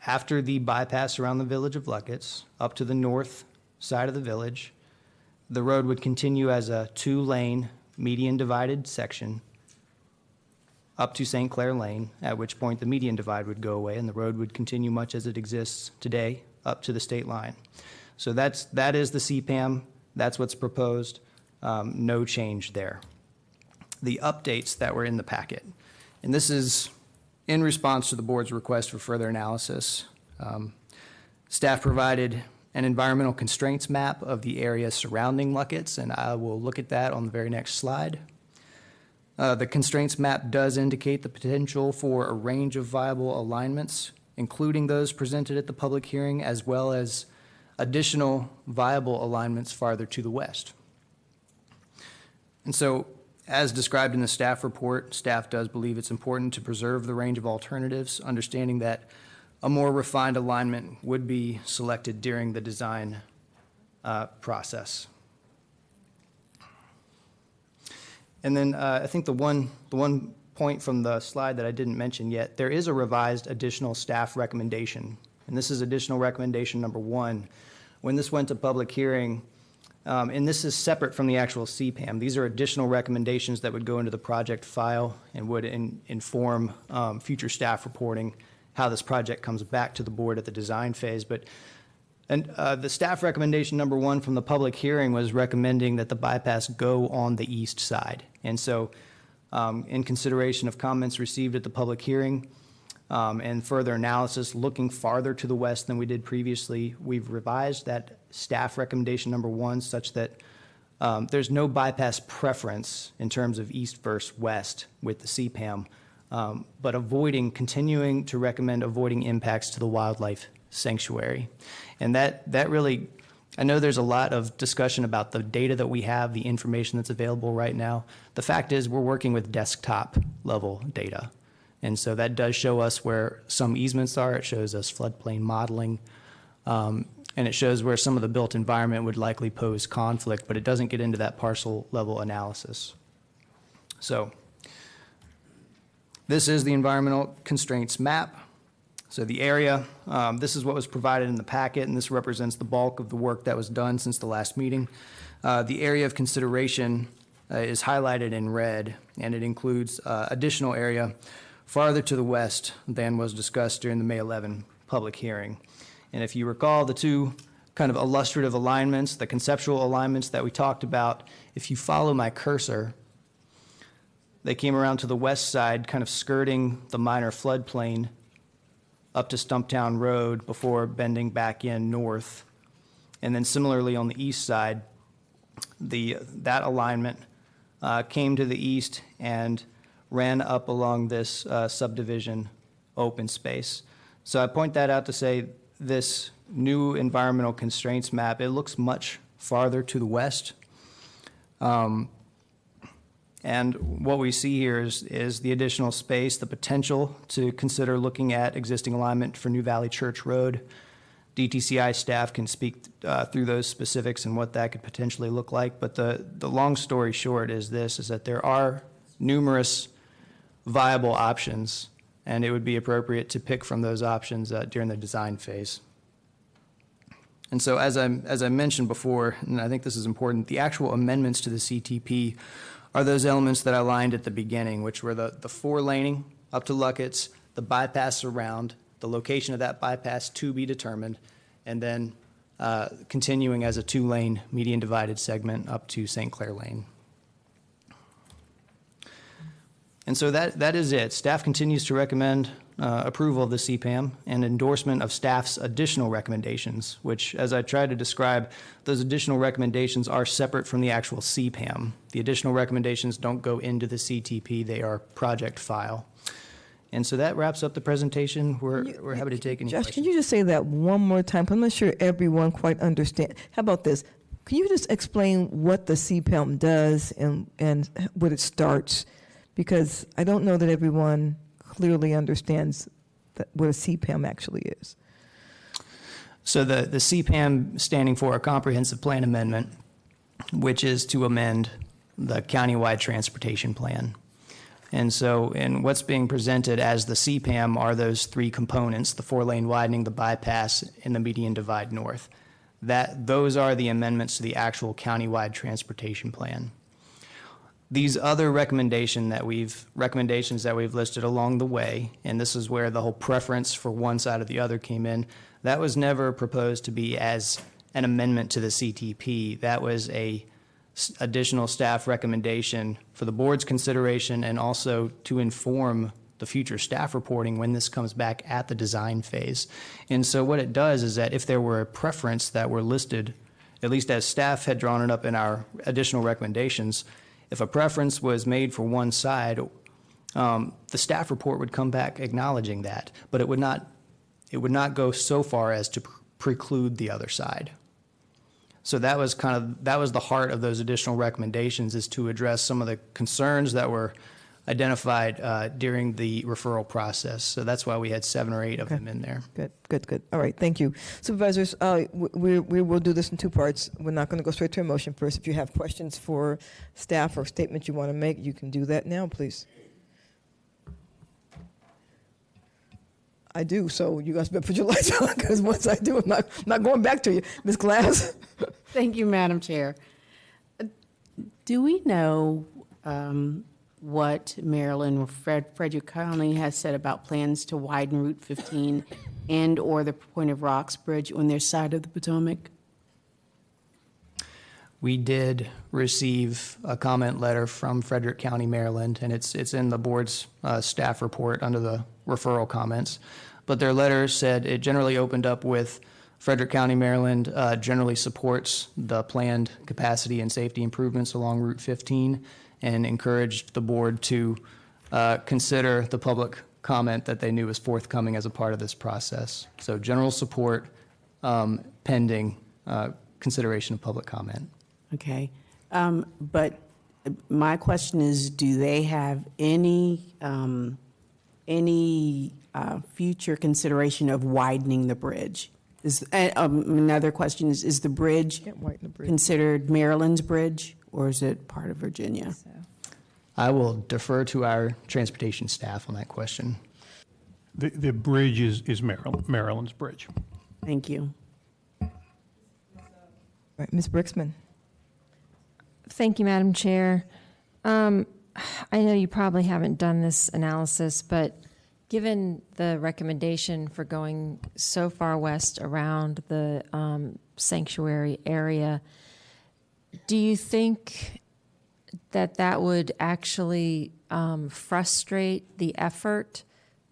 after the bypass around the Village of Lucketts, up to the north side of the village, the road would continue as a 2-lane median divided section up to St. Clair Lane, at which point the median divide would go away and the road would continue much as it exists today up to the state line. So that is the CPAM. That's what's proposed. No change there. The updates that were in the packet, and this is in response to the board's request for further analysis. Staff provided an environmental constraints map of the area surrounding Lucketts, and I will look at that on the very next slide. The constraints map does indicate the potential for a range of viable alignments, including those presented at the public hearing, as well as additional viable alignments farther to the west. And so, as described in the staff report, staff does believe it's important to preserve the range of alternatives, understanding that a more refined alignment would be selected during the design process. And then I think the one point from the slide that I didn't mention yet, there is a revised additional staff recommendation, and this is additional recommendation number 1. When this went to public hearing, and this is separate from the actual CPAM. These are additional recommendations that would go into the project file and would inform future staff reporting how this project comes back to the board at the design phase. And the staff recommendation number 1 from the public hearing was recommending that the bypass go on the east side. And so in consideration of comments received at the public hearing and further analysis looking farther to the west than we did previously, we've revised that staff recommendation number 1 such that there's no bypass preference in terms of east versus west with the CPAM, but continuing to recommend avoiding impacts to the wildlife sanctuary. And that really, I know there's a lot of discussion about the data that we have, the information that's available right now. The fact is we're working with desktop level data. And so that does show us where some easements are. It shows us floodplain modeling. And it shows where some of the built environment would likely pose conflict, but it doesn't get into that parcel level analysis. So this is the environmental constraints map. So the area, this is what was provided in the packet, and this represents the bulk of the work that was done since the last meeting. The area of consideration is highlighted in red, and it includes additional area farther to the west than was discussed during the May 11 public hearing. And if you recall the 2 kind of illustrative alignments, the conceptual alignments that we talked about, if you follow my cursor, they came around to the west side, kind of skirting the minor floodplain up to Stumptown Road before bending back in north. And then similarly on the east side, that alignment came to the east and ran up along this subdivision open space. So I point that out to say this new environmental constraints map, it looks much farther to the west. And what we see here is the additional space, the potential to consider looking at existing alignment for New Valley Church Road DTCI staff can speak through those specifics and what that could potentially look like. But the long story short is this, is that there are numerous viable options, and it would be appropriate to pick from those options during the design phase. And so as I mentioned before, and I think this is important, the actual amendments to the CTP are those elements that I lined at the beginning, which were the 4-laning up to Luckett's, the bypass around, the location of that bypass to be determined, and then continuing as a 2-lane median divided segment up to St. Clair Lane. And so that is it. Staff continues to recommend approval of the CPAM and endorsement of staff's additional recommendations, which, as I tried to describe, those additional recommendations are separate from the actual CPAM. The additional recommendations don't go into the CTP. They are project file. And so that wraps up the presentation. We're happy to take any Josh, questions. can you just say that one more time? I'm not sure everyone quite understands. How about this? Can you just explain what the CPAM does and what it starts? Because I don't know that everyone clearly understands what a CPAM actually is. So the CPAM standing for a Comprehensive Plan Amendment, which is to amend the countywide transportation plan. And so, and what's being presented as the CPAM are those 3 components, the 4-lane widening, the bypass, and the median divide north. Those are the amendments to the actual countywide transportation plan. These other recommendations that we've listed along the way, and this is where the whole preference for one side or the other came in, that was never proposed to be as an amendment to the CTP. That was a additional staff recommendation for the board's consideration and also to inform the future staff reporting when this comes back at the design phase. And so what it does is that if there were a preference that were listed, at least as staff had drawn it up in our additional recommendations, if a preference was made for one side, the staff report would come back acknowledging that, but it would not go so far as to preclude the other side. So that was the heart of those additional recommendations, is to address some of the concerns that were identified during the referral process. So that's why we had 7 or 8 of them in there. Good. All right, thank you. Supervisors, we will do this in 2 parts. We're not going to go straight to a motion first. If you have questions for staff or statements you want to make, you can do that now, please. I do, so you guys better put your lights on, because once I do, I'm not going back to you. Ms. Glass? Thank you, Madam Chair. Do we know what Maryland or Frederick County has said about plans to widen Route 15 and or the Point of Rocks Bridge on their side of the Potomac? We did receive a comment letter from Frederick County, Maryland, and it's in the board's staff report under the referral comments. But their letter said it generally opened up with Frederick County, Maryland generally supports the planned capacity and safety improvements along Route 15 and encouraged the board to consider the public comment that they knew was forthcoming as a part of this process. So general support pending consideration of public comment. Okay. But my question is, do they have any future consideration of widening the bridge? Another question is the bridge considered Maryland's bridge, or is it part of Virginia? I will defer to our transportation staff on that question. The bridge is Maryland's bridge. Thank you. All right, Ms. Brixman. Thank you, Madam Chair. I know you probably haven't done this analysis, but given the recommendation for going so far west around the sanctuary area, do you think that would actually frustrate the effort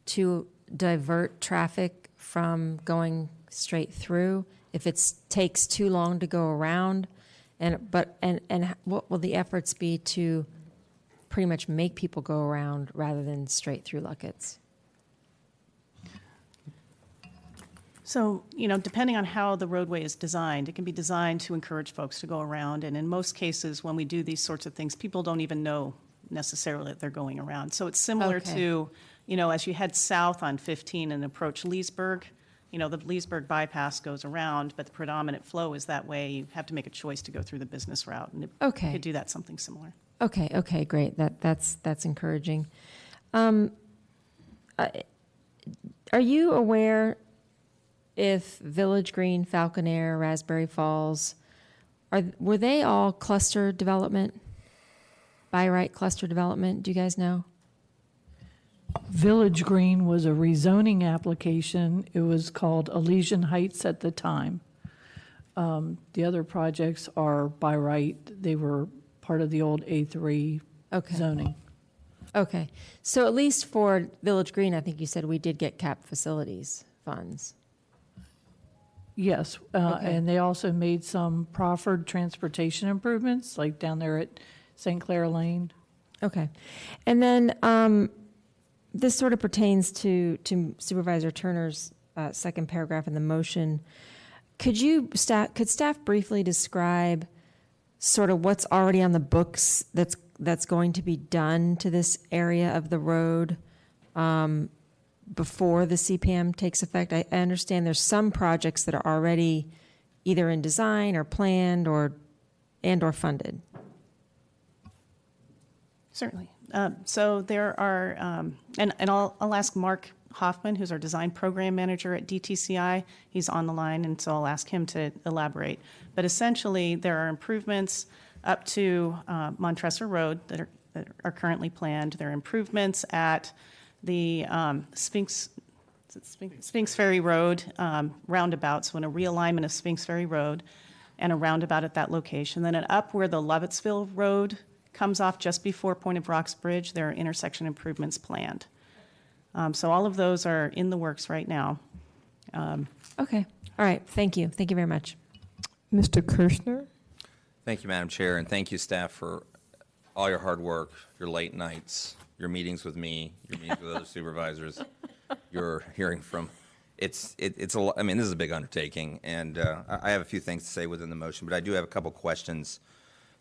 to divert traffic from going straight through if it takes too long to go around? And what will the efforts be to pretty much make people go around rather than straight through Luckett's? So, depending on how the roadway is designed, it can be designed to encourage folks to go around. And in most cases, when we do these sorts of things, people don't even know necessarily that they're going around. So it's similar to, as you head south on 15 and approach Leesburg, the Leesburg bypass goes around, but the predominant flow is that way. You have to make a choice to go through the business route, and it Okay. could do that something similar. Okay, great. That's encouraging. Are you aware if Village Green, Falcon Air, Raspberry Falls, were they all cluster development? By right cluster development? Do you guys know? Village Green was a rezoning application. It was called Elysian Heights at the time. The other projects are by right. They were part of the old A3 zoning. Okay. So at least for Village Green, I think you said we did get cap facilities funds. Yes, and they also made some proffered transportation improvements, like down there at St. Clair Lane. Okay. And then this sort of pertains to Supervisor Turner's second paragraph in the motion. Could staff briefly describe sort of what's already on the books that's going to be done to this area of the road before the CPM takes effect? I understand there's some projects that are already either in design or planned or funded. Certainly. So there are, and I'll ask Mark Hoffman, who's our design program manager at DTCI. He's on the line, and so I'll ask him to elaborate. But essentially, there are improvements up to Montresor Road that are currently planned. There are improvements at the Sphinx Ferry Road roundabout, so in a realignment of Sphinx Ferry Road and a roundabout at that location. Then up where the Lovettsville Road comes off just before Point of Rocks Bridge, there are intersection improvements planned. So all of those are in the works right now. Okay. All right. Thank you. Thank you very much. Mr. Kirschner? Thank you, Madam Chair, and thank you, staff, for all your hard work, your late nights, your meetings with me, your meetings with other supervisors, your hearing from. It's a lot. I mean, this is a big undertaking, and I have a few things to say within the motion, but I do have a couple questions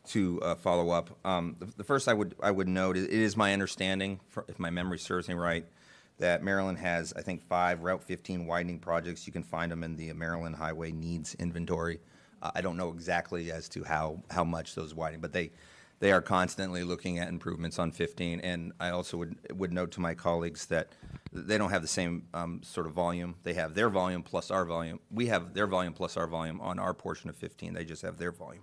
to follow up. The first I would note, it is my understanding, if my memory serves me right, that Maryland has, I think, 5 Route 15 widening projects. You can find them in the Maryland Highway Needs Inventory. I don't know exactly as to how much those widening, but they are constantly looking at improvements on 15. And I also would note to my colleagues that they don't have the same sort of volume. They have their volume plus our volume. We have their volume plus our volume on our portion of 15. They just have their volume.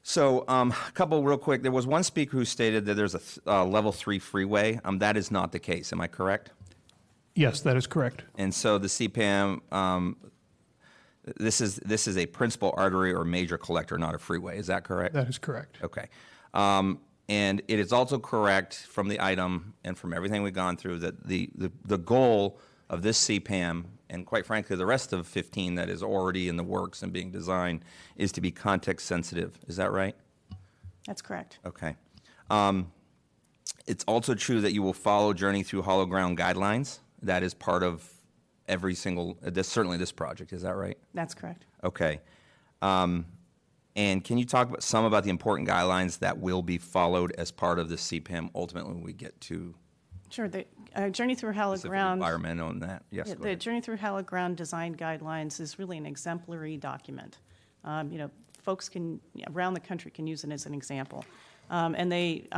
So a couple real quick. There was one speaker who stated that there's a level 3 freeway. That is not the case. Am I correct? Yes, that is correct. And so the CPAM, this is a principal artery or major collector, not a freeway. Is that correct? That is correct. Okay. And it is also correct from the item and from everything we've gone through that the goal of this CPAM, and quite frankly the rest of 15 that is already in the works and being designed, is to be context sensitive. Is that right? That's correct. Okay. It's also true that you will follow Journey Through Hollow Ground guidelines. That is part of every single, certainly this project. Is that right? That's correct. Okay. And can you talk about the important guidelines that will be followed as part of the CPAM ultimately when we get to? Sure. The Journey Through Hallowed Ground. Environment on that. Yes. The Journey Through Hallowed Ground design guidelines is really an exemplary document. Folks around the country can use it as an example, and they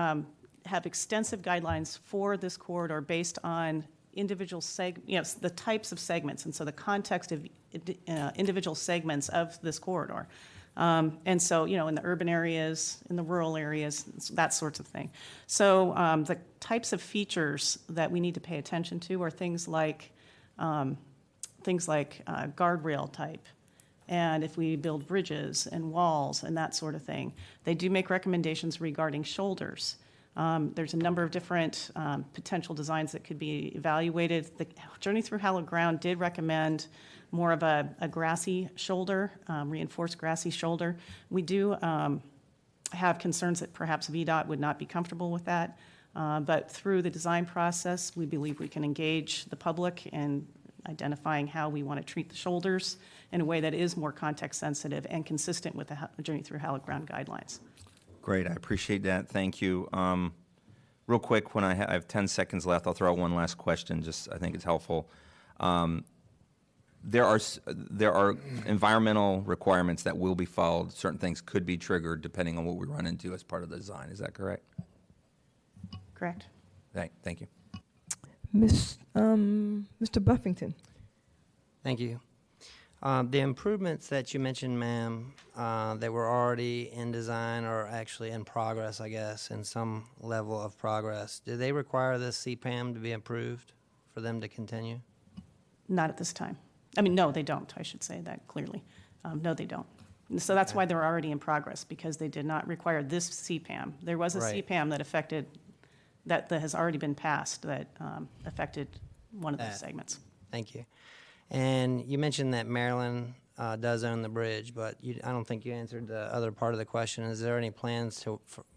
have extensive guidelines for this corridor based on individual the types of segments, and so the context of individual segments of this corridor. And so, in the urban areas, in the rural areas, that sorts of thing. So the types of features that we need to pay attention to are things like guardrail type, and if we build bridges and walls and that sort of thing. They do make recommendations regarding shoulders. There's a number of different potential designs that could be evaluated. The Journey Through Hallowed Ground did recommend more of a grassy shoulder, reinforced grassy shoulder. We do have concerns that perhaps VDOT would not be comfortable with that, but through the design process, we believe we can engage the public in identifying how we want to treat the shoulders in a way that is more context sensitive and consistent with the Journey Through Hallowed Ground guidelines. Great, I appreciate that. Thank you. Real quick, when I have 10 seconds left, I'll throw out one last question. Just I think it's helpful. there are environmental requirements that will be followed. Certain things could be triggered depending on what we run into as part of the design. Is that correct? Correct. Thank you. Mr. Buffington. Thank you. The improvements that you mentioned, ma'am, that were already in design or actually in progress, I guess, in some level of progress, do they require this CPAM to be approved for them to continue? Not at this time. I mean, no, they don't. I should say that clearly. No, they don't. So that's why they're already in progress, because they did not require this CPAM. There was a Right. CPAM that affected, that has already been passed, that affected one of those segments. Thank you. And you mentioned that Maryland does own the bridge, but I don't think you answered the other part of the question. Is there any plans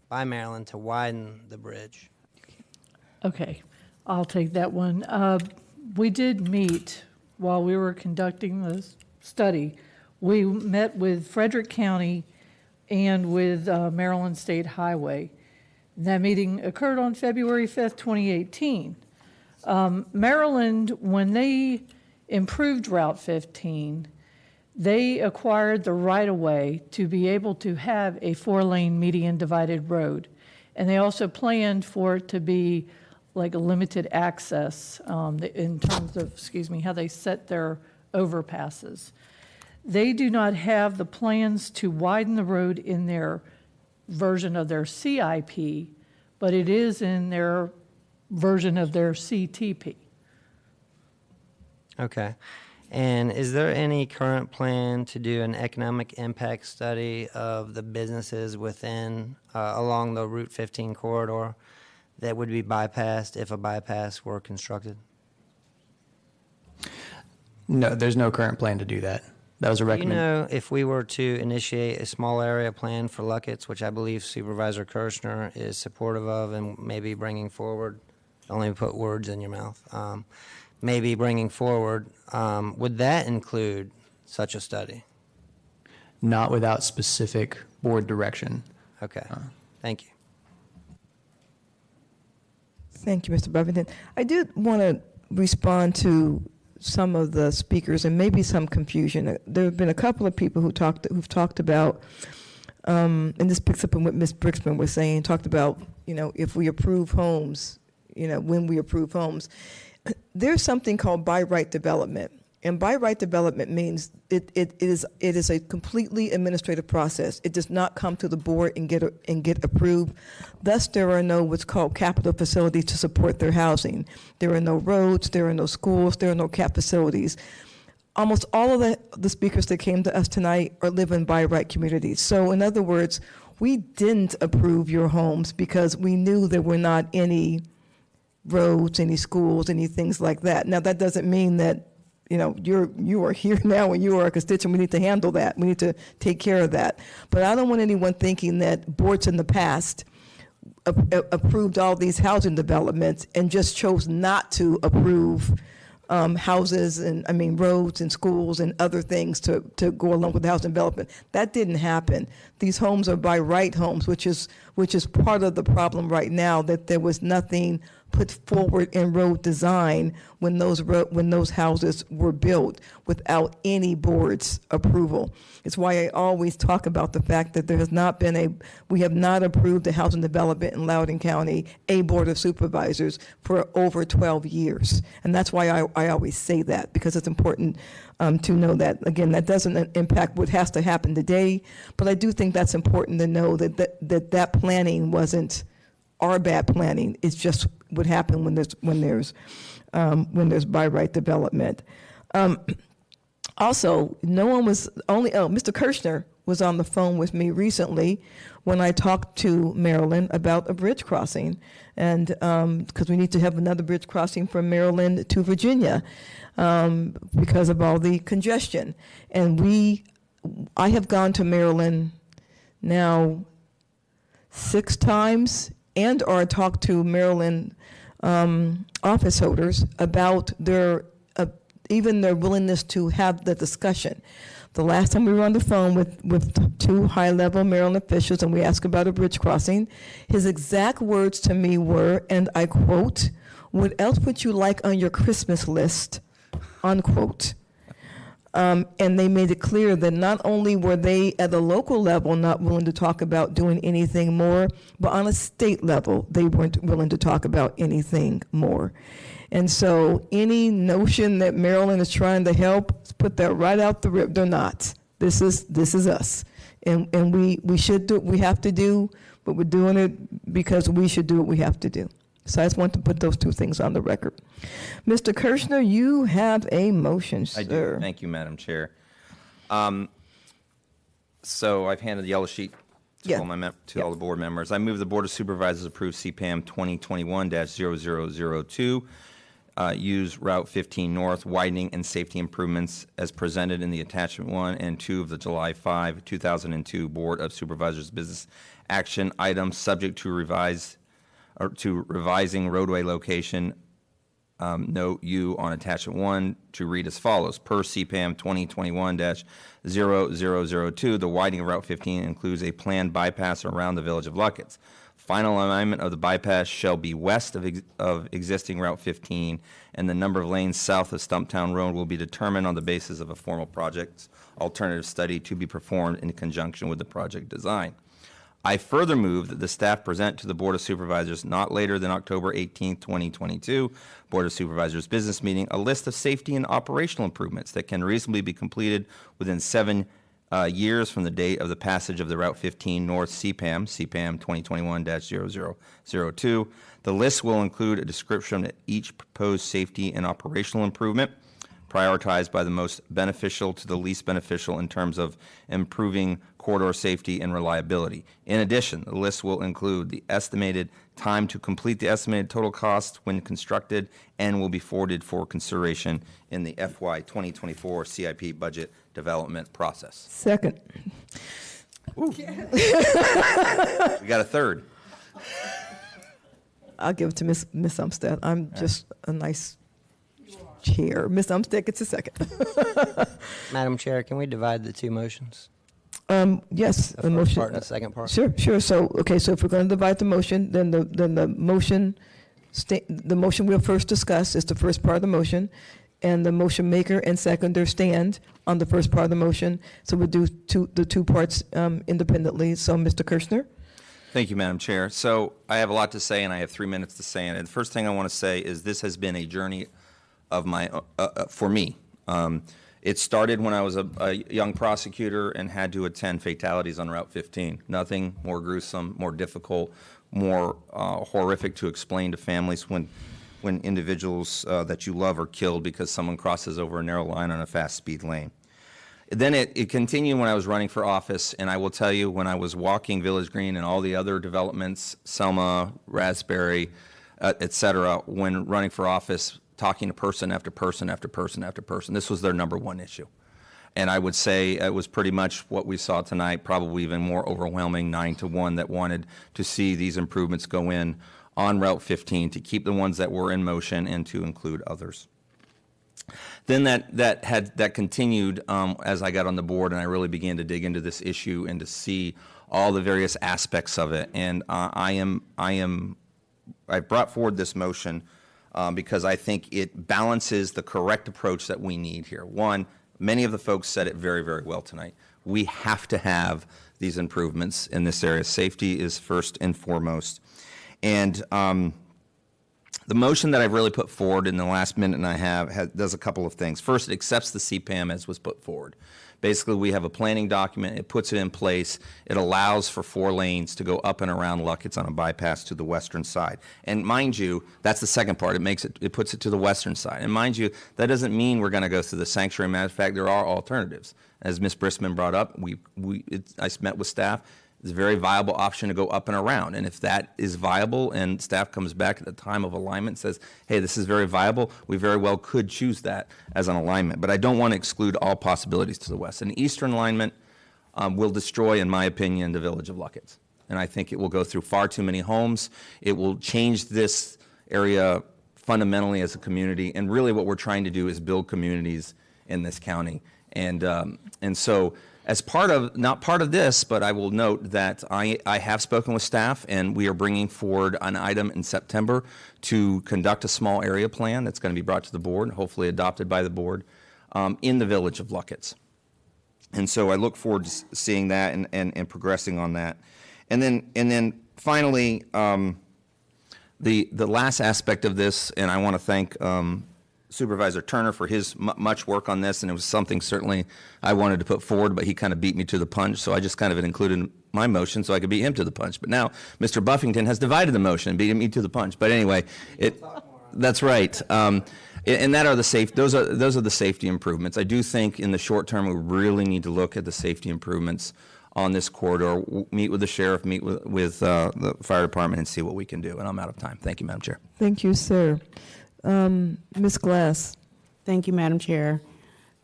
by Maryland to widen the bridge? Okay, I'll take that one. We did meet while we were conducting this study. We met with Frederick County and with Maryland State Highway. That meeting occurred on February 5th, 2018. Maryland, when they improved Route 15, they acquired the right-of-way to be able to have a 4-lane median divided road. And they also planned for it to be like a limited access in terms of, how they set their overpasses. They do not have the plans to widen the road in their version of their CIP, but it is in their version of their CTP. Okay. And is there any current plan to do an economic impact study of the businesses within, along the Route 15 corridor that would be bypassed if a bypass were constructed? No, there's no current plan to do that. That was a Do you recommendation. know if we were to initiate a small area plan for Luckett's, which I believe Supervisor Kirschner is supportive of and maybe bringing forward, don't let me put words in your mouth, maybe bringing forward, would that include such a study? Not without specific board direction. Okay, thank you. Thank you, Mr. Buffington. I did want to respond to some of the speakers and maybe some confusion. There have been a couple of people who've talked about, and this picks up on what Ms. Brixman was saying, talked about, if we approve homes, when we approve homes. There's something called by right development. And by right development means it is a completely administrative process. It does not come to the board and get approved. Thus, there are no what's called capital facilities to support their housing. There are no roads, there are no schools, there are no cap facilities. Almost all of the speakers that came to us tonight are living by right communities. So in other words, we didn't approve your homes because we knew there were not any roads, any schools, any things like that. Now, that doesn't mean that you are here now and you are a constituent. We need to handle that. We need to take care of that. But I don't want anyone thinking that boards in the past approved all these housing developments and just chose not to approve houses and roads and schools and other things to go along with the housing development. That didn't happen. These homes are by right homes, which is part of the problem right now, that there was nothing put forward in road design when those houses were built without any board's approval. It's why I always talk about the fact that we have not approved a housing development in Loudon County, a board of supervisors, for over 12 years. And that's why I always say that, because it's important to know that. Again, that doesn't impact what has to happen today, but I do think that's important to know that planning wasn't our bad planning. It's just what happened when there's by right development. Also, Mr. Kirschner was on the phone with me recently when I talked to Maryland about a bridge crossing, and because we need to have another bridge crossing from Maryland to Virginia because of all the congestion. And I have gone to Maryland now 6 times and/or talked to Maryland office holders about even their willingness to have the discussion. The last time we were on the phone with 2 high-level Maryland officials and we asked about a bridge crossing, his exact words to me were, and I quote, "What else would you like on your Christmas list?" unquote. And they made it clear that not only were they at the local level not willing to talk about doing anything more, but on a state level, they weren't willing to talk about anything more. And so any notion that Maryland is trying to help, let's put that right out the rip. They're not. This is us. And we should do what we have to do, but we're doing it because we should do what we have to do. So I just want to put those two things on the record. Mr. Kirshner, you have a motion, sir. I do. Thank you, Madam Chair. So I've handed the yellow sheet to all the board members. I move the Board of Supervisors approve CPAM 2021-0002, use Route 15 North, widening and safety improvements as presented in the attachment 1 and 2 of the July 5, 2002 Board of Supervisors business action items subject to revising roadway location, note U on attachment 1 to read as follows. Per CPAM 2021-0002, the widening of Route 15 includes a planned bypass around the village of Luckett's. Final alignment of the bypass shall be west of existing Route 15, and the number of lanes south of Stumptown Road will be determined on the basis of a formal project alternative study to be performed in conjunction with the project design. I further move that the staff present to the Board of Supervisors not later than October 18, 2022, Board of Supervisors business meeting, a list of safety and operational improvements that can reasonably be completed within 7 years from the date of the passage of the Route 15 North CPAM 2021-0002. The list will include a description of each proposed safety and operational improvement, prioritized by the most beneficial to the least beneficial in terms of improving corridor safety and reliability. In addition, the list will include the estimated time to complete the estimated total cost when constructed and will be forwarded for consideration in the FY 2024 CIP budget development process. Second. We got a third. I'll give it to Miss Umstead. I'm just a nice chair. Ms. Umstead gets a second. Madam Chair, can we divide the two motions? Yes, The first part and the second part? Sure. So, okay, so if we're going to divide the motion, then the motion we'll first discuss is the first part of the motion, and the motion maker and seconder stand on the first part of the motion. So we'll do the two parts independently. So, Mr. Kirshner? Thank you, Madam Chair. So I have a lot to say, and I have 3 minutes to say. And the first thing I want to say is this has been a journey of for me. It started when I was a young prosecutor and had to attend fatalities on Route 15. Nothing more gruesome, more difficult, more horrific to explain to families when individuals that you love are killed because someone crosses over a narrow line on a fast speed lane. Then it continued when I was running for office, and I will tell you, when I was walking Village Green and all the other developments, Selma, Raspberry, et cetera, when running for office, talking to person after person after person after person, this was their number one issue. And I would say it was pretty much what we saw tonight, probably even more overwhelming, 9-1, that wanted to see these improvements go in on Route 15 to keep the ones that were in motion and to include others. Then that continued as I got on the board and I really began to dig into this issue and to see all the various aspects of it. And I brought forward this motion because I think it balances the correct approach that we need here. One, many of the folks said it very, very well tonight. We have to have these improvements in this area. Safety is first and foremost. And the motion that I've really put forward in the last minute and a half does a couple of things. First, it accepts the CPAM as was put forward. Basically, we have a planning document. It puts it in place. It allows for 4 lanes to go up and around Luckett's on a bypass to the western side. And mind you, that's the second part. It puts it to the western side. And mind you, that doesn't mean we're going to go through the sanctuary. Matter of fact, there are alternatives. As Ms. Brisman brought up, I met with staff. It's a very viable option to go up and around. And if that is viable and staff comes back at the time of alignment and says, hey, this is very viable, we very well could choose that as an alignment. But I don't want to exclude all possibilities to the west. An eastern alignment will destroy, in my opinion, the village of Luckett's. And I think it will go through far too many homes. It will change this area fundamentally as a community. And really what we're trying to do is build communities in this county. And so as not part of this, but I will note that I have spoken with staff, and we are bringing forward an item in September to conduct a small area plan that's going to be brought to the board, hopefully adopted by the board, in the village of Luckett. And so I look forward to seeing that and progressing on that. And then finally, the last aspect of this, and I want to thank Supervisor Turner for his much work on this, and it was something certainly I wanted to put forward, but he kind of beat me to the punch, so I just kind of included my motion so I could beat him to the punch. But now Mr. Buffington has divided the motion and beat me to the punch. But anyway, that's right. And that are those are the safety improvements. I do think in the short term we really need to look at the safety improvements on this corridor, meet with the sheriff, meet with the fire department, and see what we can do. And I'm out of time. Thank you, Madam Chair. Thank you, sir. Ms. Glass. Thank you, Madam Chair.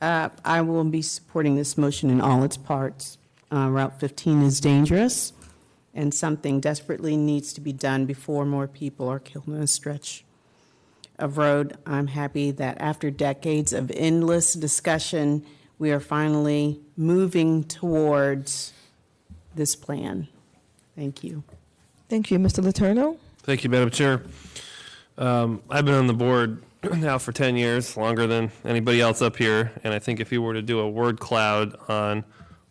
I will be supporting this motion in all its parts. Route 15 is dangerous, and something desperately needs to be done before more people are killed in a stretch of road. I'm happy that after decades of endless discussion, we are finally moving towards this plan. Thank you. Thank you. Mr. Letourneau? Thank you, Madam Chair. I've been on the board now for 10 years, longer than anybody else up here, and I think if you were to do a word cloud on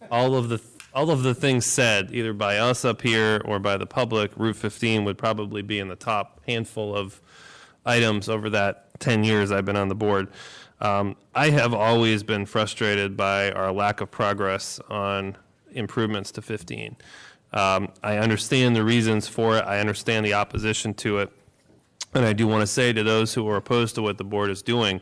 all of the things said, either by us up here or by the public, Route 15 would probably be in the top handful of items over that 10 years I've been on the board. I have always been frustrated by our lack of progress on improvements to 15. I understand the reasons for it. I understand the opposition to it. And I do want to say to those who are opposed to what the board is doing,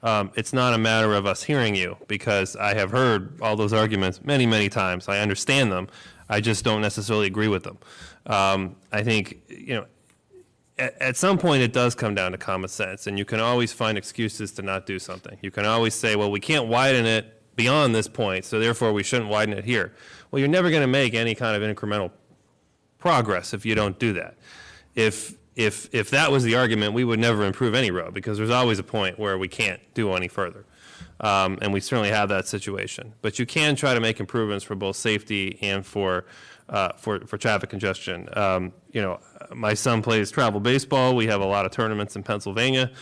it's not a matter of us hearing you, because I have heard all those arguments many, many times. I understand them. I just don't necessarily agree with them. I think, at some point it does come down to common sense, and you can always find excuses to not do something. You can always say, well, we can't widen it beyond this point, so therefore we shouldn't widen it here. Well, you're never going to make any kind of incremental progress if you don't do that. If that was the argument, we would never improve any road, because there's always a point where we can't do any further. And we certainly have that situation. But you can try to make improvements for both safety and for traffic congestion. My son plays travel baseball. We have a lot of tournaments in Pennsylvania,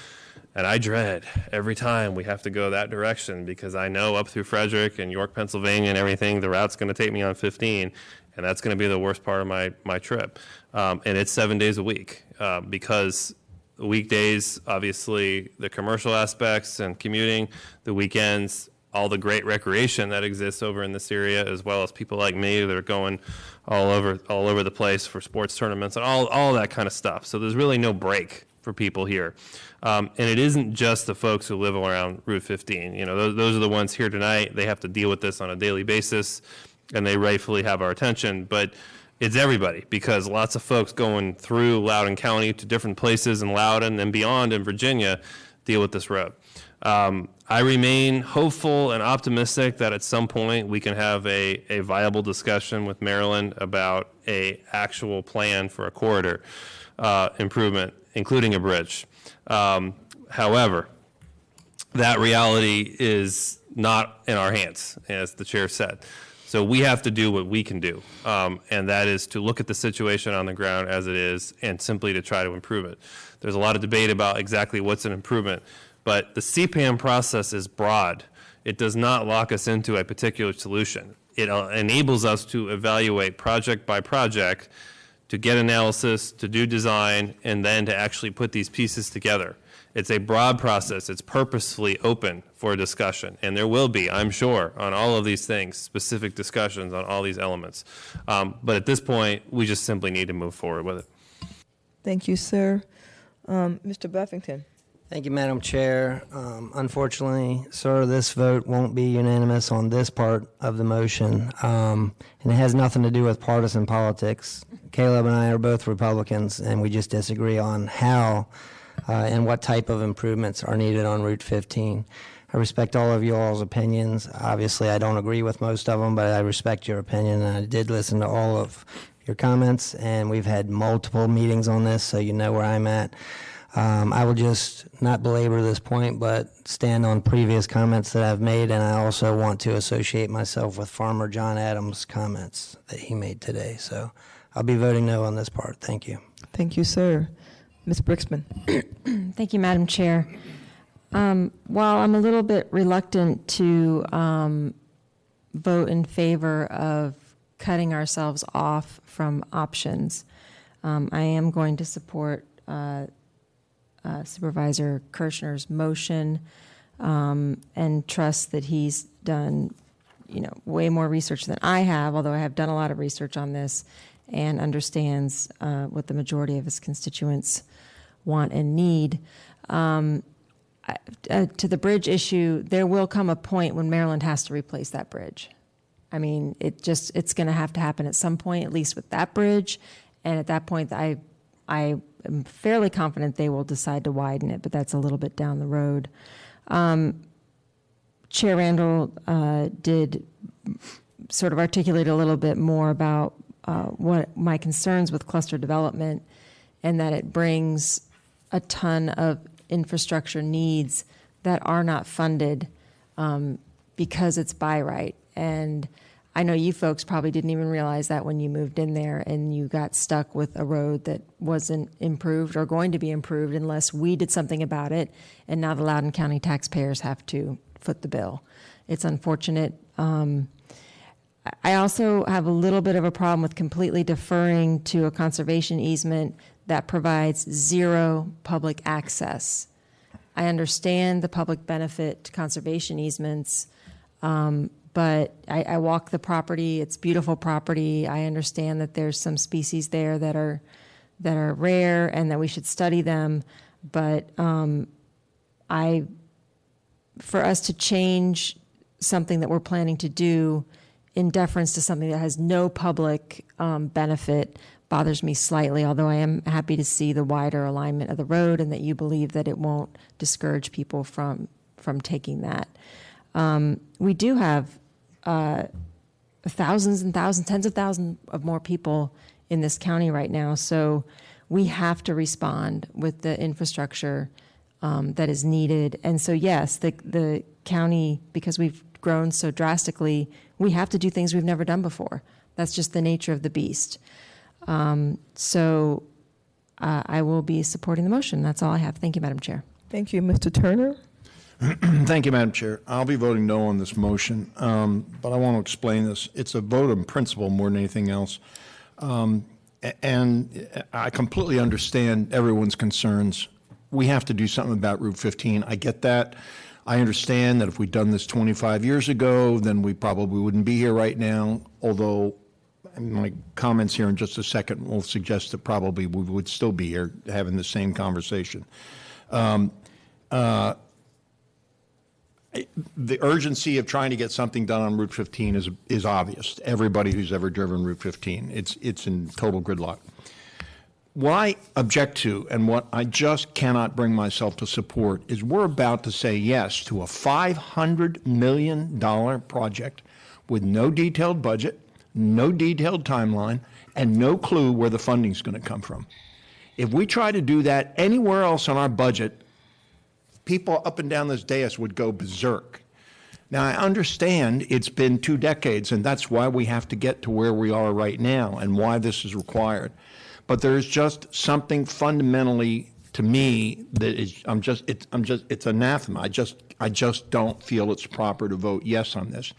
and I dread every time we have to go that direction, because I know up through Frederick and York, Pennsylvania and everything, the route's going to take me on 15, and that's going to be the worst part of my trip. And it's 7 days a week, because the weekdays, obviously, the commercial aspects and commuting, the weekends, all the great recreation that exists over in this area, as well as people like me that are going all over the place for sports tournaments and all that kind of stuff. So there's really no break for people here. And it isn't just the folks who live around Route 15. Those are the ones here tonight. They have to deal with this on a daily basis, and they rightfully have our attention. But it's everybody, because lots of folks going through Loudoun County to different places in Loudon and beyond in Virginia deal with this road. I remain hopeful and optimistic that at some point we can have a viable discussion with Maryland about a actual plan for a corridor improvement, including a bridge. However, that reality is not in our hands, as the chair said. So we have to do what we can do, and that is to look at the situation on the ground as it is and simply to try to improve it. There's a lot of debate about exactly what's an improvement, but the CPAM process is broad. It does not lock us into a particular solution. It enables us to evaluate project by project, to get analysis, to do design, and then to actually put these pieces together. It's a broad process. It's purposefully open for discussion, and there will be, I'm sure, on all of these things, specific discussions on all these elements. But at this point, we just simply need to move forward with it. Thank you, sir. Mr. Buffington. Thank you, Madam Chair. Unfortunately, sir, this vote won't be unanimous on this part of the motion, and it has nothing to do with partisan politics. Caleb and I are both Republicans, and we just disagree on how and what type of improvements are needed on Route 15. I respect all of you all's opinions. Obviously, I don't agree with most of them, but I respect your opinion, and I did listen to all of your comments, and we've had multiple meetings on this, so you know where I'm at. I will just not belabor this point, but stand on previous comments that I've made, and I also want to associate myself with Farmer John Adams' comments that he made today. So I'll be voting no on this part. Thank you. Thank you, sir. Ms. Brixman. Thank you, Madam Chair. While I'm a little bit reluctant to vote in favor of cutting ourselves off from options, I am going to support Supervisor Kirschner's motion and trust that he's done, way more research than I have, although I have done a lot of research on this, and understands what the majority of his constituents want and need. To the bridge issue, there will come a point when Maryland has to replace that bridge. I mean, it's going to have to happen at some point, at least with that bridge. And at that point, I am fairly confident they will decide to widen it, but that's a little bit down the road. Chair Randall did sort of articulate a little bit more about what my concerns with cluster development, and that it brings a ton of infrastructure needs that are not funded because it's by right. And I know you folks probably didn't even realize that when you moved in there and you got stuck with a road that wasn't improved or going to be improved unless we did something about it, and now the Loudoun County taxpayers have to foot the bill. It's unfortunate. I also have a little bit of a problem with completely deferring to a conservation easement that provides zero public access. I understand the public benefit to conservation easements, but I walk the property. It's beautiful property. I understand that there's some species there that are rare and that we should study them. But for us to change something that we're planning to do in deference to something that has no public benefit bothers me slightly, although I am happy to see the wider alignment of the road and that you believe that it won't discourage people from taking that. We do have thousands and thousands, tens of thousands of more people in this county right now, so we have to respond with the infrastructure that is needed. And so yes, the county, because we've grown so drastically, we have to do things we've never done before. That's just the nature of the beast. So I will be supporting the motion. That's all I have. Thank you, Madam Chair. Thank you, Mr. Turner. Thank you, Madam Chair. I'll be voting no on this motion, but I want to explain this. It's a vote of principle more than anything else. And I completely understand everyone's concerns. We have to do something about Route 15. I get that. I understand that if we'd done this 25 years ago, then we probably wouldn't be here right now, although my comments here in just a second will suggest that probably we would still be here having the same conversation. The urgency of trying to get something done on Route 15 is obvious to everybody who's ever driven Route 15. It's in total gridlock. What I object to and what I just cannot bring myself to support is we're about to say yes to a $500 million project with no detailed budget, no detailed timeline, and no clue where the funding's going to come from. If we try to do that anywhere else on our budget, people up and down this dais would go berserk. Now, I understand it's been 2 decades, and that's why we have to get to where we are right now and why this is required. But there's just something fundamentally to me that is, it's anathema. I just don't feel it's proper to vote yes on this.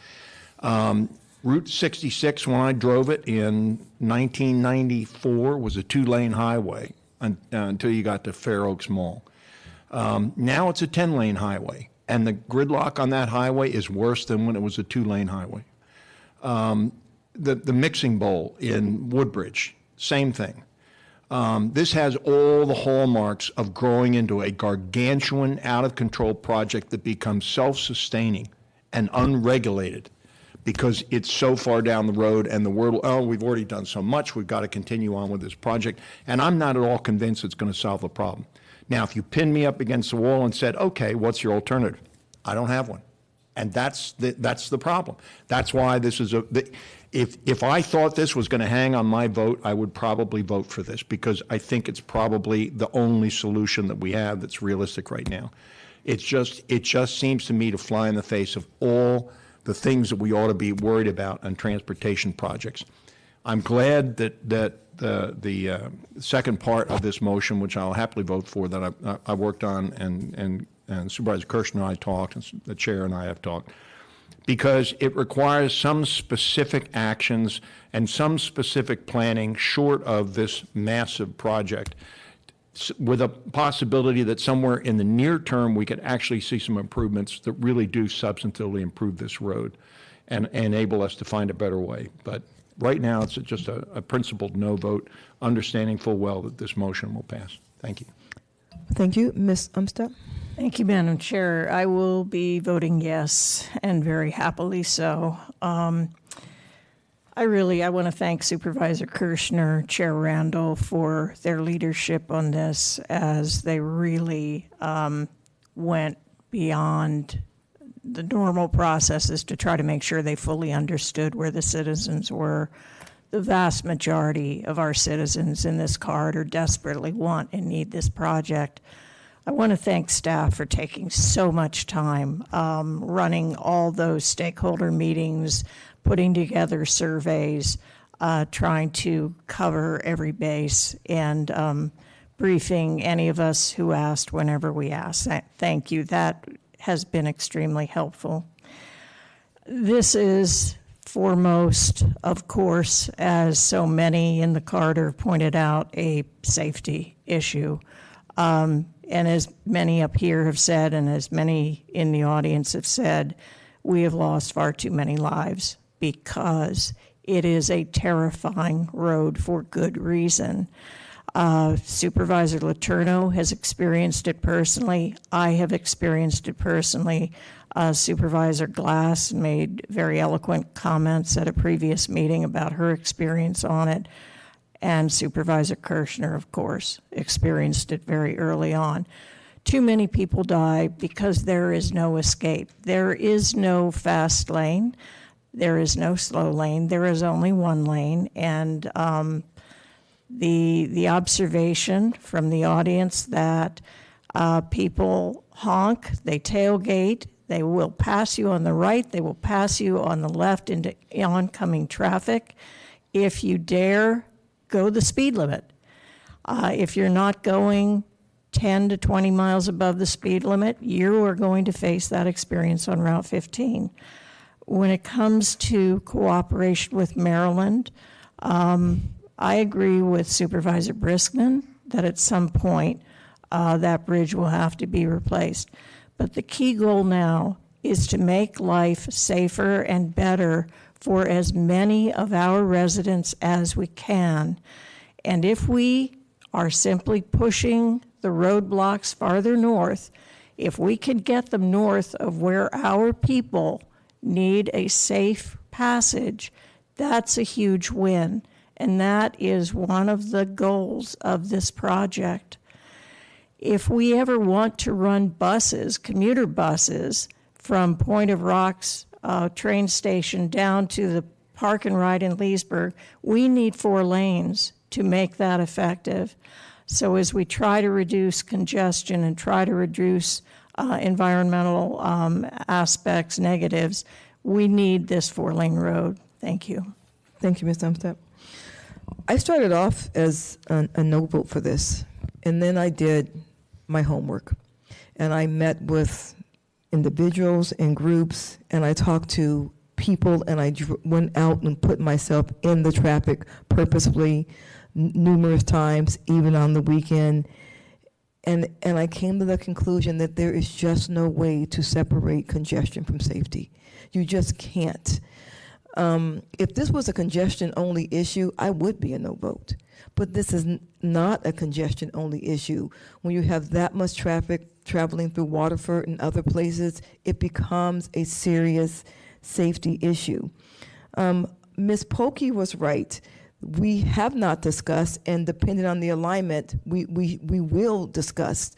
Route 66, when I drove it in 1994, was a 2-lane highway until you got to Fair Oaks Mall. Now it's a 10-lane highway, and the gridlock on that highway is worse than when it was a 2-lane highway. The mixing bowl in Woodbridge, same thing. This has all the hallmarks of growing into a gargantuan, out-of-control project that becomes self-sustaining and unregulated because it's so far down the road and the world, we've already done so much, we've got to continue on with this project. And I'm not at all convinced it's going to solve the problem. Now, if you pin me up against the wall and said, okay, what's your alternative? I don't have one. And that's the problem. That's why this is if I thought this was going to hang on my vote, I would probably vote for this because I think it's probably the only solution that we have that's realistic right now. It just seems to me to fly in the face of all the things that we ought to be worried about on transportation projects. I'm glad that the second part of this motion, which I'll happily vote for, that I worked on and and Supervisor Kirschner and I talked, and the chair and I have talked, because it requires some specific actions and some specific planning short of this massive project, with a possibility that somewhere in the near term we could actually see some improvements that really do substantively improve this road and enable us to find a better way. But right now, it's just a principled no vote, understanding full well that this motion will pass. Thank you. Thank you. Ms. Umstattd? Thank you, Madam Chair. I will be voting yes, and very happily so. I want to thank Supervisor Kirschner, Chair Randall, for their leadership on this, as they really went beyond the normal processes to try to make sure they fully understood where the citizens were. The vast majority of our citizens in this corridor desperately want and need this project. I want to thank staff for taking so much time running all those stakeholder meetings, putting together surveys, trying to cover every base, and briefing any of us who asked whenever we asked. Thank you. That has been extremely helpful. This is foremost, of course, as so many in the corridor pointed out, a safety issue. And as many up here have said, and as many in the audience have said, we have lost far too many lives because it is a terrifying road for good reason. Supervisor Letourneau has experienced it personally. I have experienced it personally. Supervisor Glass made very eloquent comments at a previous meeting about her experience on it. And Supervisor Kirschner, of course, experienced it very early on. Too many people die because there is no escape. There is no fast lane. There is no slow lane. There is only one lane. And the observation from the audience that people honk, they tailgate, they will pass you on the right, they will pass you on the left into oncoming traffic. If you dare, go the speed limit. If you're not going 10 to 20 miles above the speed limit, you are going to face that experience on Route 15. When it comes to cooperation with Maryland, I agree with Supervisor Briskman that at some point that bridge will have to be replaced. But the key goal now is to make life safer and better for as many of our residents as we can. And if we are simply pushing the roadblocks farther north, if we can get them north of where our people need a safe passage, that's a huge win. And that is one of the goals of this project. If we ever want to run buses, commuter buses, from Point of Rocks train station down to the park and ride in Leesburg, we need 4 lanes to make that effective. So as we try to reduce congestion and try to reduce environmental aspects, negatives, we need this 4-lane road. Thank you. Thank you, Ms. Umstattd. I started off as a no vote for this, and then I did my homework, and I met with individuals and groups, and I talked to people, and I went out and put myself in the traffic purposefully numerous times, even on the weekend, and I came to the conclusion that there is just no way to separate congestion from safety. You just can't. If this was a congestion-only issue, I would be a no vote. But this is not a congestion-only issue. When you have that much traffic traveling through Waterford and other places, it becomes a serious safety issue. Ms. Pokey was right. We have not discussed, and depending on the alignment, we will discuss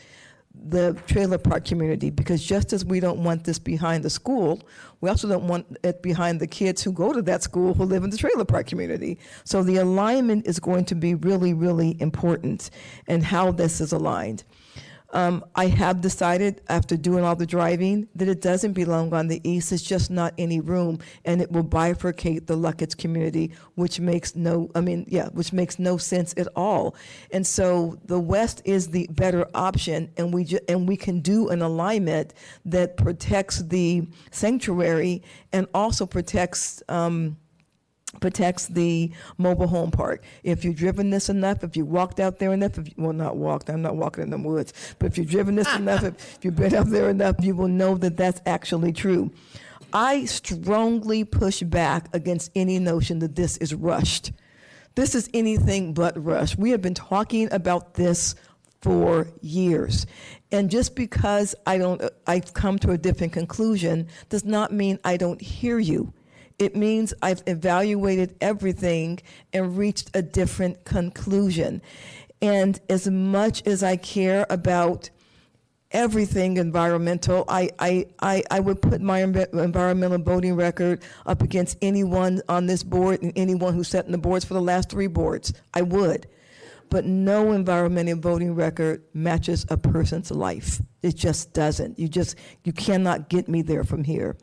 the trailer park community, because just as we don't want this behind the school, we also don't want it behind the kids who go to that school who live in the trailer park community. So the alignment is going to be really, really important, and how this is aligned. I have decided, after doing all the driving, that it doesn't belong on the east. It's just not any room, and it will bifurcate the Luckett's community, which makes no sense at all. And so the west is the better option, and we can do an alignment that protects the sanctuary and also protects the mobile home park. If you've driven this enough, if you walked out there enough, not walked, I'm not walking in the woods, but if you've driven this enough, if you've been out there enough, you will know that that's actually true. I strongly push back against any notion that this is rushed. This is anything but rushed. We have been talking about this for years. And just because I've come to a different conclusion does not mean I don't hear you. It means I've evaluated everything and reached a different conclusion. And as much as I care about everything environmental, I would put my environmental voting record up against anyone on this board and anyone who sat in the boards for the last 3 boards. I would. But no environmental voting record matches a person's life. It just doesn't. You cannot get me there from here.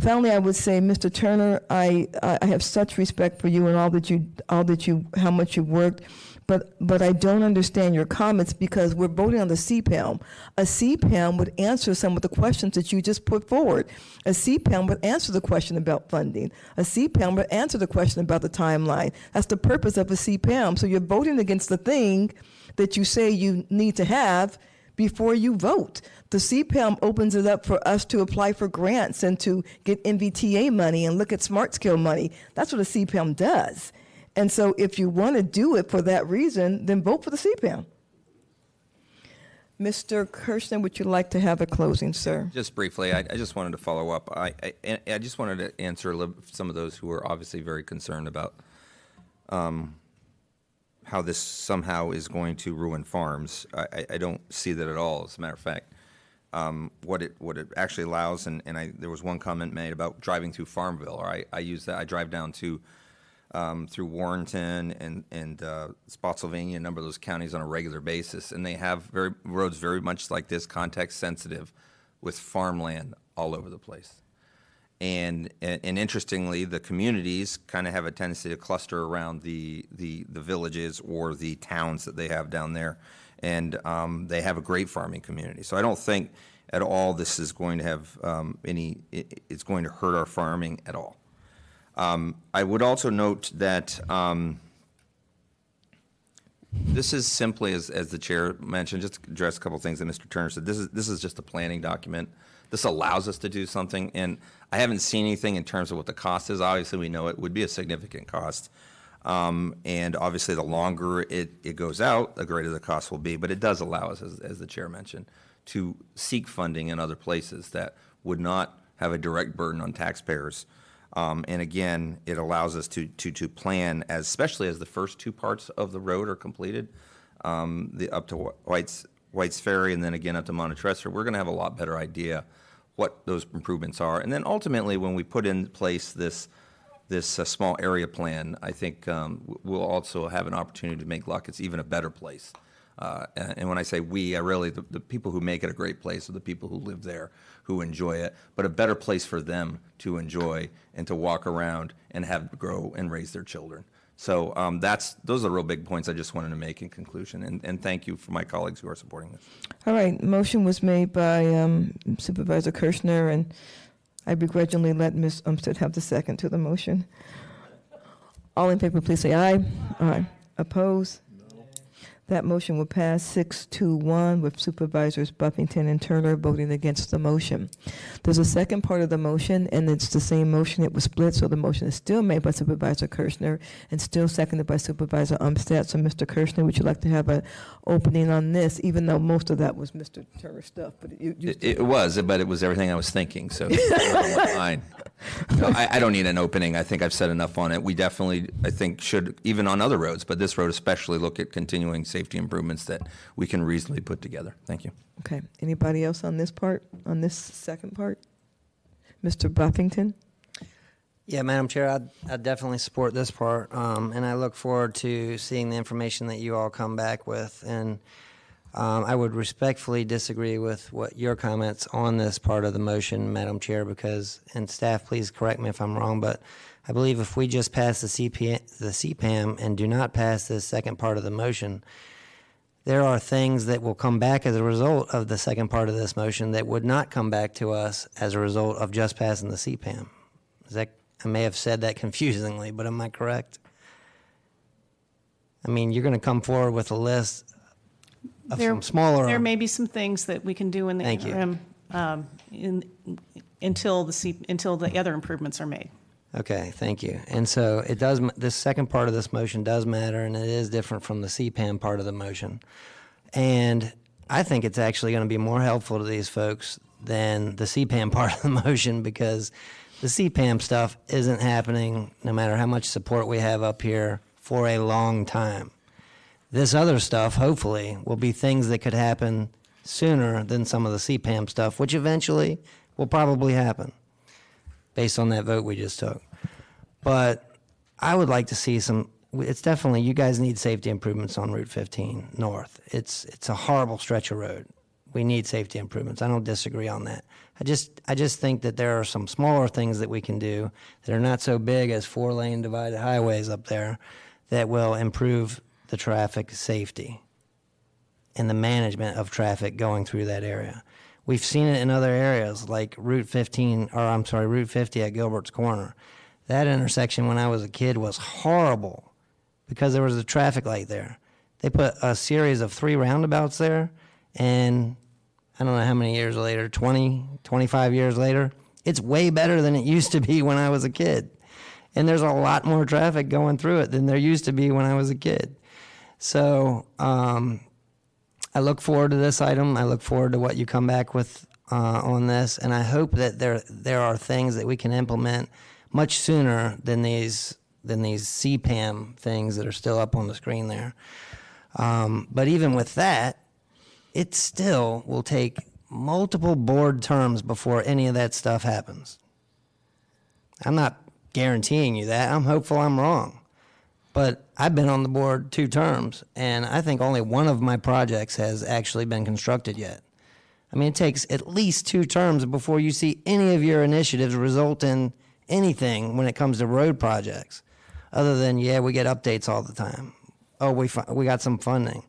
Finally, I would say, Mr. Turner, I have such respect for you and how much you've worked, but I don't understand your comments because we're voting on the CPAM. A CPAM would answer some of the questions that you just put forward. A CPAM would answer the question about funding. A CPAM would answer the question about the timeline. That's the purpose of a CPAM. So you're voting against the thing that you say you need to have before you vote. The CPAM opens it up for us to apply for grants and to get MVTA money and look at smart skill money. That's what a CPAM does. And so if you want to do it for that reason, then vote for the CPAM. Mr. Kirshner, would you like to have a closing, sir? Just briefly, I just wanted to follow up. I just wanted to answer some of those who are obviously very concerned about how this somehow is going to ruin farms. I don't see that at all. As a matter of fact, what it actually allows, and there was one comment made about driving through Farmville. Or I use that. I drive down to through Warrenton and Spotsylvania, a number of those counties on a regular basis, and they have roads very much like this, context sensitive, with farmland all over the place. And interestingly, the communities kind of have a tendency to cluster around the villages or the towns that they have down there, and they have a great farming community. So I don't think at all this is going to have it's going to hurt our farming at all. I would also note that this is simply, as the chair mentioned, just to address a couple of things that Mr. Turner said, this is just a planning document. This allows us to do something, and I haven't seen anything in terms of what the cost is. Obviously, we know it would be a significant cost, and obviously the longer it goes out, the greater the cost will be, but it does allow us, as the chair mentioned, to seek funding in other places that would not have a direct burden on taxpayers. And again, it allows us to plan, especially as the first 2 parts of the road are completed, up to White's Ferry and then again up to Montreser. We're going to have a lot better idea what those improvements are. And then ultimately, when we put in place this small area plan, I think we'll also have an opportunity to make Luckett's even a better place. And when I say we, I really, the people who make it a great place are the people who live there, who enjoy it, but a better place for them to enjoy and to walk around and have grow and raise their children. So those are real big points I just wanted to make in conclusion. And thank you for my colleagues who are supporting this. All right, motion was made by Supervisor Kirshner, and I begrudgingly let Ms. Umstead have the second to the motion. All in favor, please say aye. Aye. Oppose? That motion will pass 6-1 with Supervisors Buffington and Turner voting against the motion. There's a second part of the motion, and it's the same motion. It was split, so the motion is still made by Supervisor Kirshner and still seconded by Supervisor Umstead. So, Mr. Kirshner, would you like to have an opening on this, even though most of that was Mr. Turner's stuff? But it was everything I was thinking, so fine. No, I don't need an opening. I think I've said enough on it. We definitely, I think, should, even on other roads, but this road especially, look at continuing safety improvements that we can reasonably put together. Thank you. Okay. Anybody else on this part, on this second part? Mr. Buffington? Yeah, Madam Chair, I definitely support this part, and I look forward to seeing the information that you all come back with. And I would respectfully disagree with what your comments on this part of the motion, Madam Chair, because, and staff, please correct me if I'm wrong, but I believe if we just pass the CPAM and do not pass this second part of the motion, there are things that will come back as a result of the second part of this motion that would not come back to us as a result of just passing the CPAM. Is that, I may have said that confusingly, but am I correct? I mean, you're going to come forward with a list of some smaller. There may be some things that we can do in the Thank you. interim until the other improvements are made. Okay, thank you. And so it does, this second part of this motion does matter, and it is different from the CPAM part of the motion. And I think it's actually going to be more helpful to these folks than the CPAM part of the motion, because the CPAM stuff isn't happening, no matter how much support we have up here, for a long time. This other stuff, hopefully, will be things that could happen sooner than some of the CPAM stuff, which eventually will probably happen, based on that vote we just took. But I would like to see some, it's definitely, you guys need safety improvements on Route 15 North. It's a horrible stretch of road. We need safety improvements. I don't disagree on that. I just think that there are some smaller things that we can do that are not so big as 4-lane divided highways up there that will improve the traffic safety and the management of traffic going through that area. We've seen it in other areas like Route 50 at Gilbert's Corner. That intersection when I was a kid was horrible because there was a traffic light there. They put a series of 3 roundabouts there, and I don't know how many years later, 20, 25 years later, it's way better than it used to be when I was a kid. And there's a lot more traffic going through it than there used to be when I was a kid. So I look forward to this item. I look forward to what you come back with on this, and I hope that there are things that we can implement much sooner than these CPAM things that are still up on the screen there. But even with that, it still will take multiple board terms before any of that stuff happens. I'm not guaranteeing you that. I'm hopeful I'm wrong. But I've been on the board 2 terms, and I think only one of my projects has actually been constructed yet. I mean, it takes at least 2 terms before you see any of your initiatives result in anything when it comes to road projects, other than, yeah, we get updates all the time. Oh, we got some funding.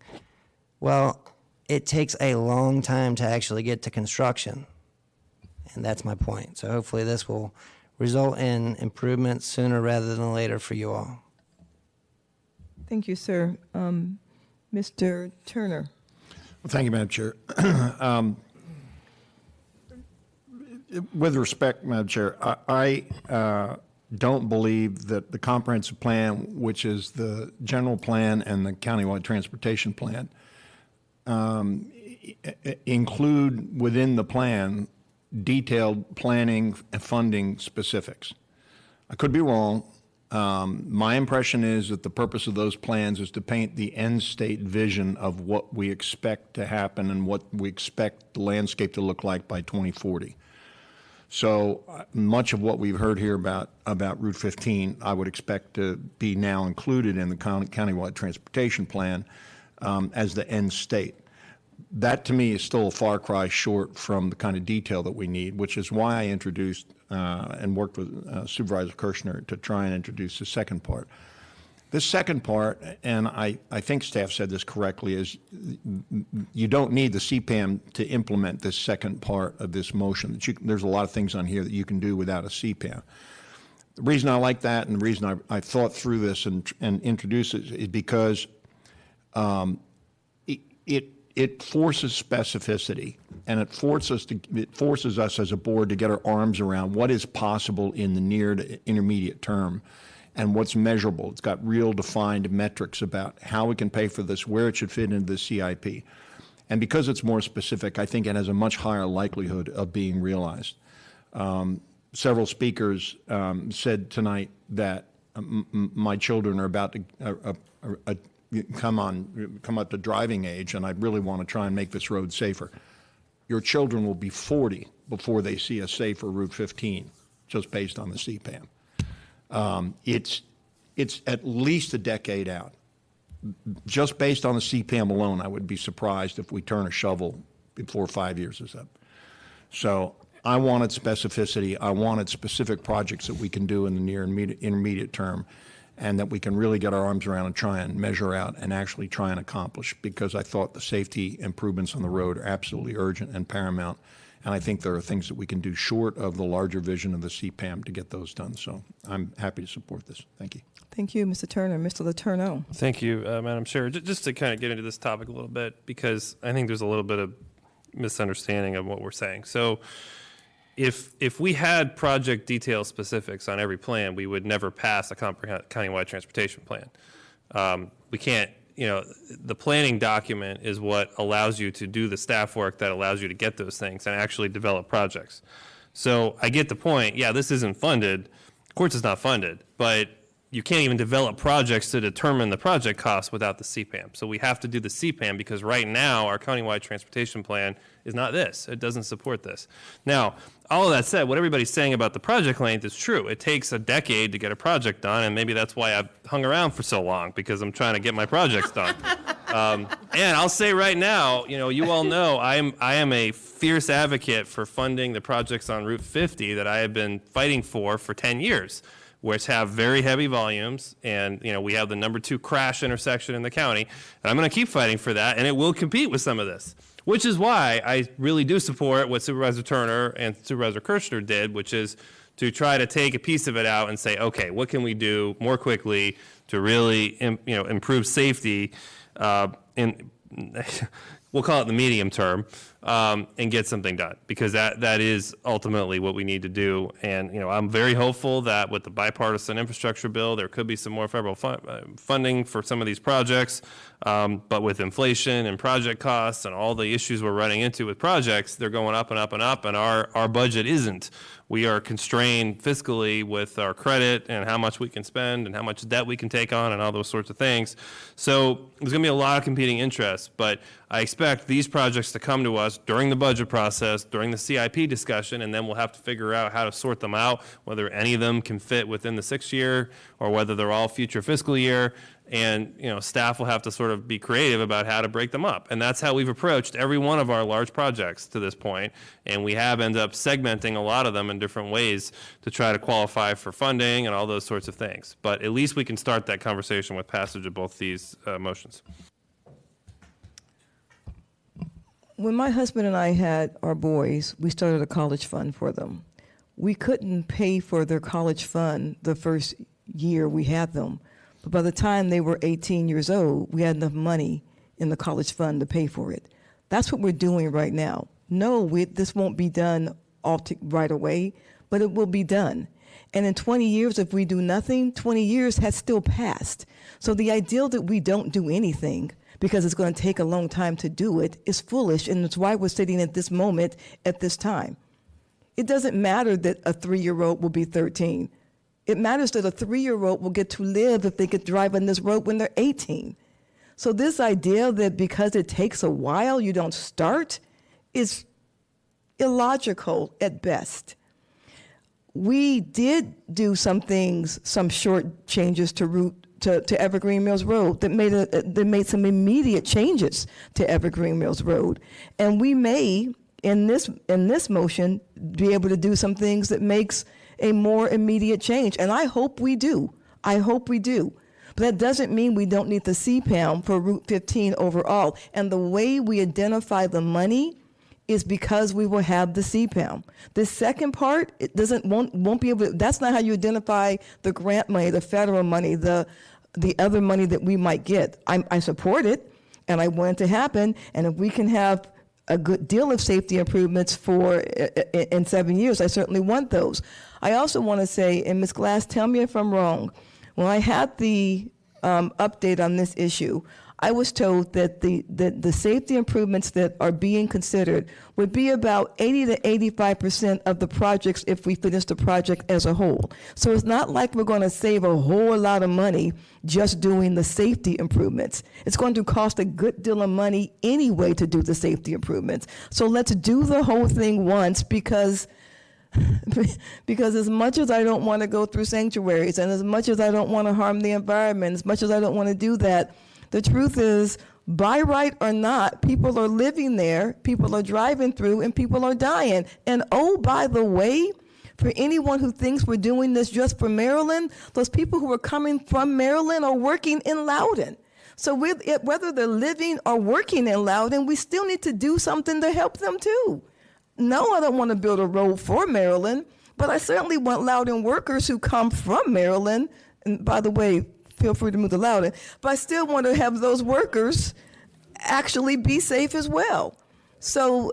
Well, it takes a long time to actually get to construction, and that's my point. So hopefully this will result in improvements sooner rather than later for you all. Thank you, sir. Mr. Turner. Well, thank you, Madam Chair. With respect, Madam Chair, I don't believe that the comprehensive plan, which is the general plan and the countywide transportation plan, include within the plan detailed planning and funding specifics. I could be wrong. My impression is that the purpose of those plans is to paint the end state vision of what we expect to happen and what we expect the landscape to look like by 2040. So much of what we've heard here about Route 15, I would expect to be now included in the countywide transportation plan as the end state. That to me is still a far cry short from the kind of detail that we need, which is why I introduced and worked with Supervisor Kirschner to try and introduce the second part. This second part, and I think staff said this correctly, is you don't need the CPAM to implement this second part of this motion. There's a lot of things on here that you can do without a CPAM. The reason I like that and the reason I thought through this and introduced it is because it forces specificity, and it forces us as a board to get our arms around what is possible in the near to intermediate term and what's measurable. It's got real defined metrics about how we can pay for this, where it should fit into the CIP. And because it's more specific, I think it has a much higher likelihood of being realized. Several speakers said tonight that my children are about to come up to driving age, and I really want to try and make this road safer. Your children will be 40 before they see a safer Route 15, just based on the CPAM. It's at least a decade out just based on the CPAM alone, I would be surprised if we turn a shovel before 5 years is up. So I wanted specificity. I wanted specific projects that we can do in the near and intermediate term, and that we can really get our arms around and try and measure out and actually try and accomplish, because I thought the safety improvements on the road are absolutely urgent and paramount. And I think there are things that we can do short of the larger vision of the CPAM to get those done. So I'm happy to support this. Thank you. Thank you, Mr. Turner. Mr. Letourneau. Thank you, Madam Chair. Just to kind of get into this topic a little bit, because I think there's a little bit of misunderstanding of what we're saying. So if we had project detail specifics on every plan, we would never pass a countywide transportation plan. We can't, the planning document is what allows you to do the staff work that allows you to get those things and actually develop projects. So I get the point. Yeah, this isn't funded. Of course it's not funded, but you can't even develop projects to determine the project costs without the CPAM. So we have to do the CPAM, because right now our countywide transportation plan is not this. It doesn't support this. Now, all of that said, what everybody's saying about the project length is true. It takes a decade to get a project done, and maybe that's why I've hung around for so long, because I'm trying to get my projects done. And I'll say right now, you all know I am a fierce advocate for funding the projects on Route 50 that I have been fighting for 10 years. Which have very heavy volumes, and we have the #2 crash intersection in the county, and I'm going to keep fighting for that, and it will compete with some of this, which is why I really do support what Supervisor Turner and Supervisor Kirschner did, which is to try to take a piece of it out and say, okay, what can we do more quickly to really improve safety in we'll call it the medium term, and get something done, because that is ultimately what we need to do. And I'm very hopeful that with the bipartisan infrastructure bill, there could be some more federal funding for some of these projects. But with inflation and project costs and all the issues we're running into with projects, they're going up and up and up, and our budget isn't. We are constrained fiscally with our credit and how much we can spend and how much debt we can take on and all those sorts of things. So there's going to be a lot of competing interests, but I expect these projects to come to us during the budget process, during the CIP discussion, and then we'll have to figure out how to sort them out, whether any of them can fit within the 6th year or whether they're all future fiscal year. And staff will have to sort of be creative about how to break them up. And that's how we've approached every one of our large projects to this point. And we have ended up segmenting a lot of them in different ways to try to qualify for funding and all those sorts of things. But at least we can start that conversation with passage of both these motions. When my husband and I had our boys, we started a college fund for them. We couldn't pay for their college fund the first year we had them. But by the time they were 18 years old, we had enough money in the college fund to pay for it. That's what we're doing right now. No, this won't be done right away, but it will be done. And in 20 years, if we do nothing, 20 years has still passed. So the idea that we don't do anything because it's going to take a long time to do it is foolish, and it's why we're sitting at this moment at this time. It doesn't matter that a 3-year-old will be 13. It matters that a 3-year-old will get to live if they could drive on this road when they're 18. So this idea that because it takes a while you don't start is illogical at best. We did do some things, some short changes to Evergreen Mills Road that made some immediate changes to Evergreen Mills Road, and we may in this motion be able to do some things that makes a more immediate change, and I hope we do. I hope we do. But that doesn't mean we don't need the CPAM for Route 15 overall. And the way we identify the money is because we will have the CPAM. The second part, it won't be able to, that's not how you identify the grant money, the federal money, the other money that we might get. I support it, and I want it to happen, and if we can have a good deal of safety improvements in 7 years, I certainly want those. I also want to say, and Ms. Glass, tell me if I'm wrong, when I had the update on this issue, I was told that the safety improvements that are being considered would be about 80 to 85% of the projects if we finish the project as a whole. So it's not like we're going to save a whole lot of money just doing the safety improvements. It's going to cost a good deal of money anyway to do the safety improvements. So let's do the whole thing once, because as much as I don't want to go through sanctuaries, and as much as I don't want to harm the environment, as much as I don't want to do that, The truth is, by right or not, people are living there, people are driving through, and people are dying. And oh, by the way, for anyone who thinks we're doing this just for Maryland, those people who are coming from Maryland are working in Loudon. So whether they're living or working in Loudon, we still need to do something to help them too. No, I don't want to build a road for Maryland, but I certainly want Loudon workers who come from Maryland, and by the way, feel free to move to Loudon, but I still want to have those workers actually be safe as well. So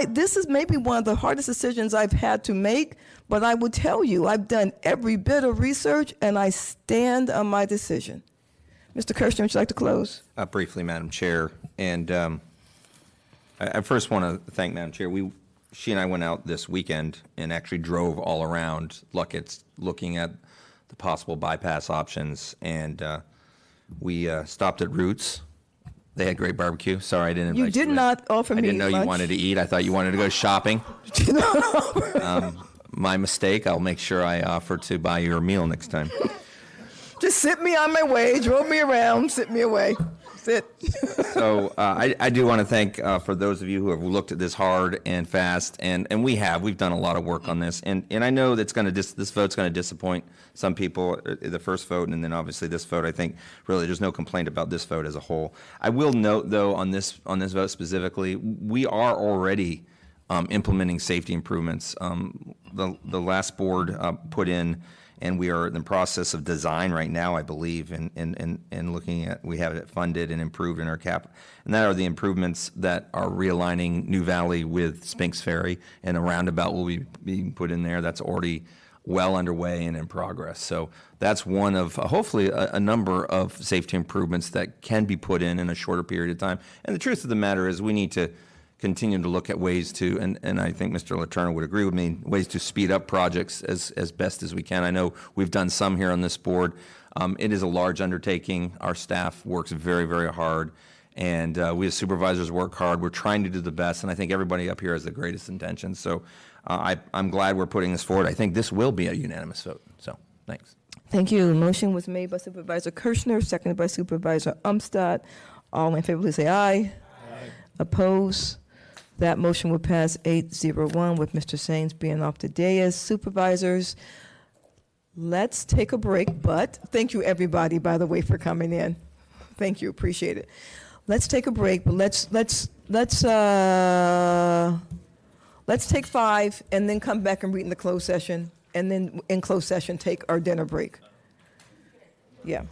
this is maybe one of the hardest decisions I've had to make, but I will tell you, I've done every bit of research and I stand on my decision. Mr. Kirshner, would you like to close? Briefly, Madam Chair, and I first want to thank Madam Chair. She and I went out this weekend and actually drove all around Luckett's looking at the possible bypass options, and we stopped at Roots. They had great barbecue. Sorry, I didn't invite you. You did not offer me I didn't know lunch. you wanted to eat. I thought you wanted to go shopping. My mistake. I'll make sure I offer to buy you a meal next time. Just sit me on my way, drove me around, sit me away. Sit. So I do want to thank for those of you who have looked at this hard and fast, and we've done a lot of work on this, and I know that's this vote's going to disappoint some people, the first vote, and then obviously this vote. I think really there's no complaint about this vote as a whole. I will note though on this vote specifically, we are already implementing safety improvements. The last board put in. And we are in the process of design right now, I believe, and looking at, we have it funded and improved in our cap. And that are the improvements that are realigning New Valley with Spinks Ferry, and a roundabout will be being put in there. That's already well underway and in progress. So that's one of hopefully a number of safety improvements that can be put in a shorter period of time. And the truth of the matter is we need to continue to look at ways to, and I think Mr. Letourneau would agree with me, ways to speed up projects as best as we can. I know we've done some here on this board. It is a large undertaking. Our staff works very, very hard, and we as supervisors work hard. We're trying to do the best, and I think everybody up here has the greatest intentions. So I'm glad we're putting this forward. I think this will be a unanimous vote. So thanks. Thank you. The motion was made by Supervisor Kirshner, seconded by Supervisor Umstattd. All in favor, please say aye. Aye. Oppose? That motion would pass 8-0-1 with Mr. Saines being off the dais. Supervisors, let's take a break, but thank you everybody, by the way, for coming in. Thank you, appreciate it. Let's take a break, but let's take 5 and then come back and read in the closed session, and then in closed session take our dinner break. Yeah.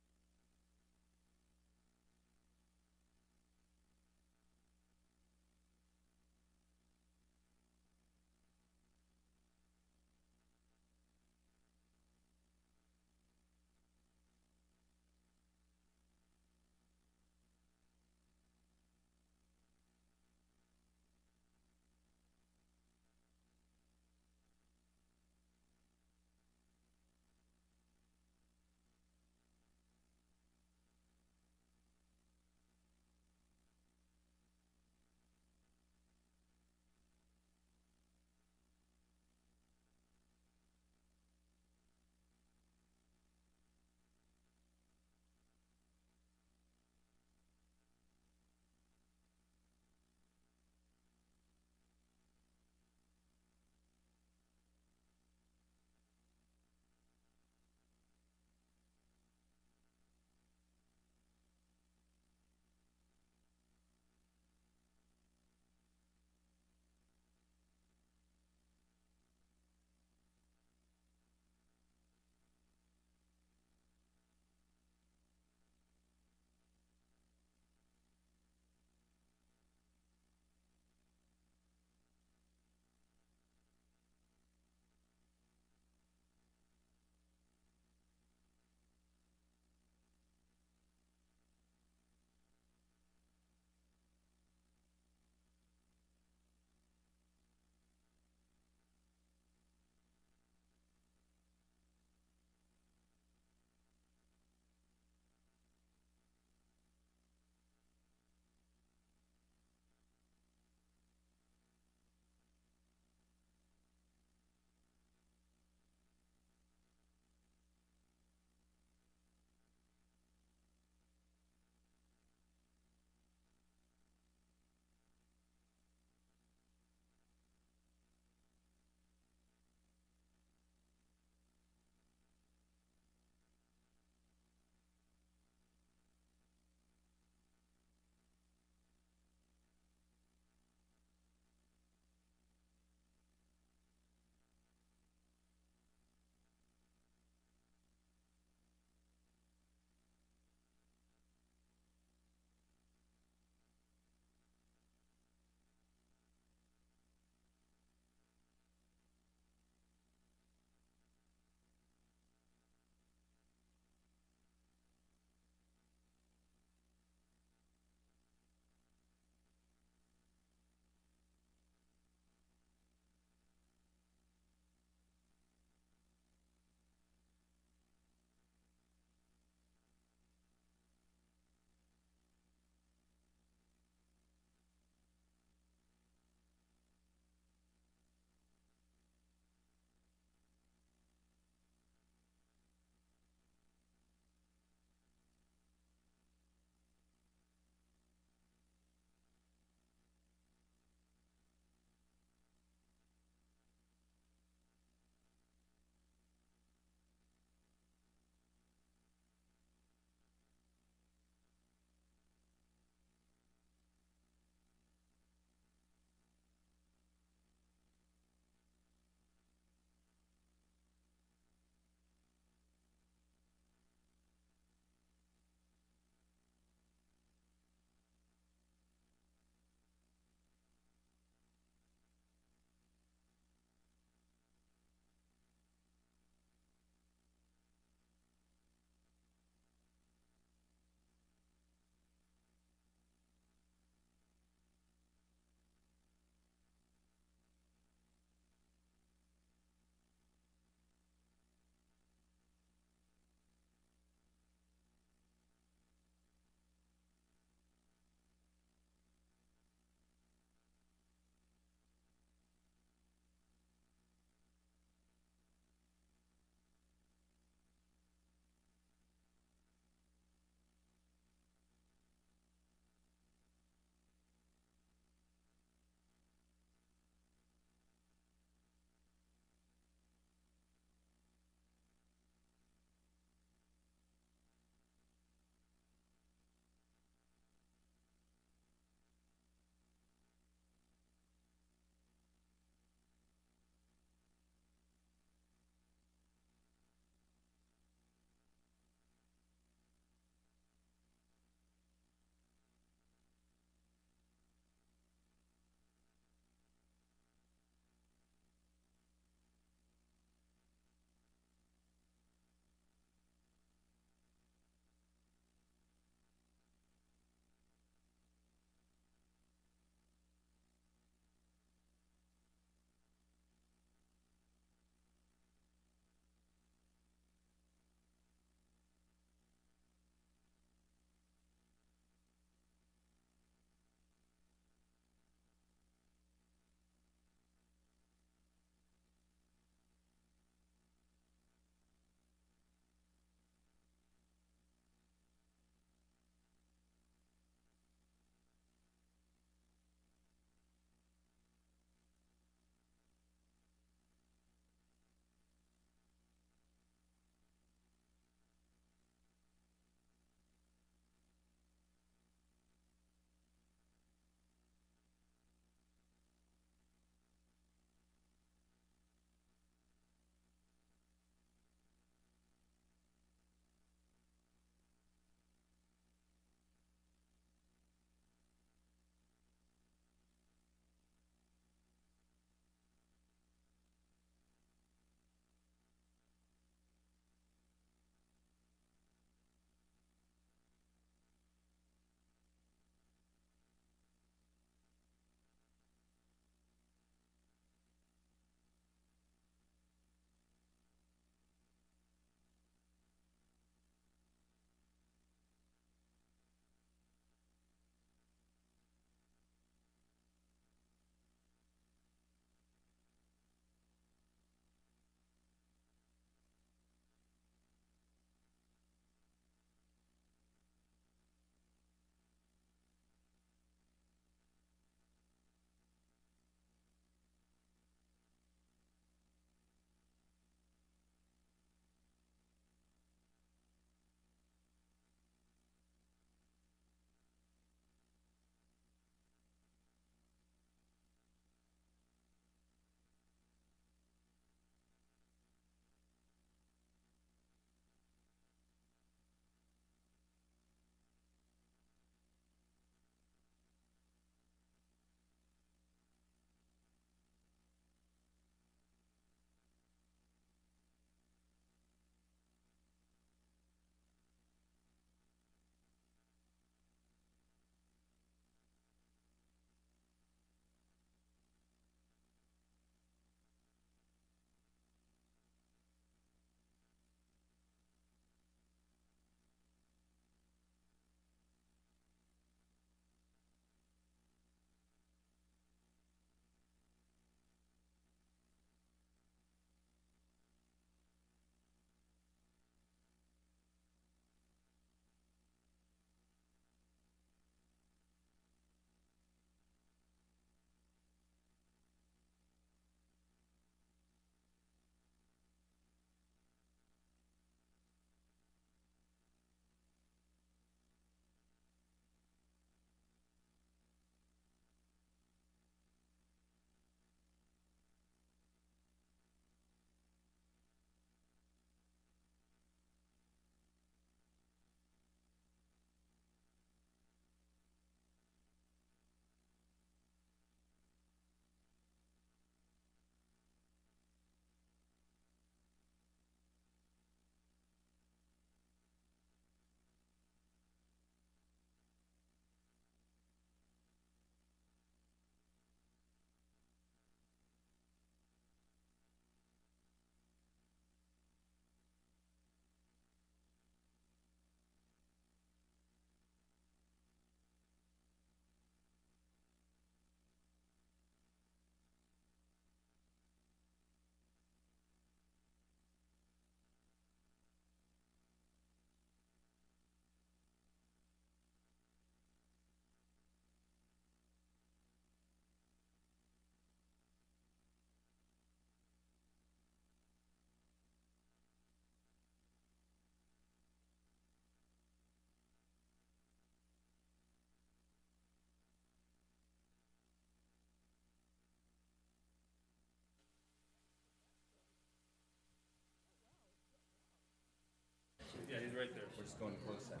Yeah, he's right there. We're just going to close session.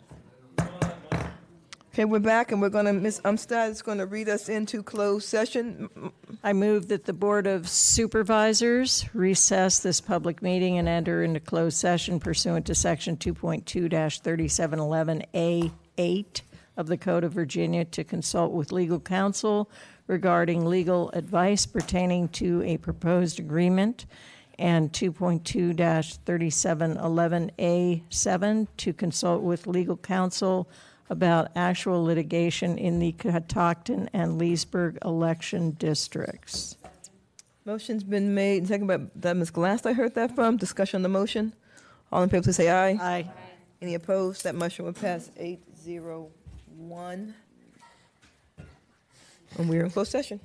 Okay, we're back, and we're going to, Ms. Umstad is going to read us into closed session. I move that the Board of Supervisors recess this public meeting and enter into closed session pursuant to Section 2.2-3711A8 of the Code of Virginia to consult with legal counsel regarding legal advice pertaining to a proposed agreement, and 2.2-3711A7 to consult with legal counsel about actual litigation in the Catoctin and Leesburg election districts. Motion's been made, and second by Ms. Glass, I heard that from. Discussion on the motion. All in favor, please say aye. Aye. Any opposed? That motion will pass 8-0-1. And we're in closed session.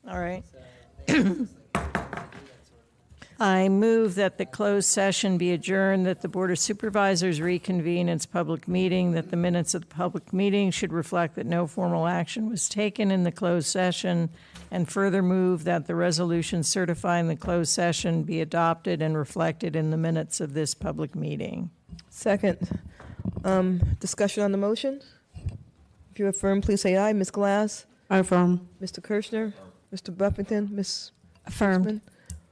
All right. I move that the closed session be adjourned, that the Board of Supervisors reconvene its public meeting, that the minutes of the public meeting should reflect that no formal action was taken in the closed session, and further move that the resolution certifying the closed session be adopted and reflected in the minutes of this public meeting. Second. Discussion on the motion? If you affirm, please say aye. Ms. Glass? I affirm. Mr. Kirschner? Mr. Buffington? Ms. Affirmed.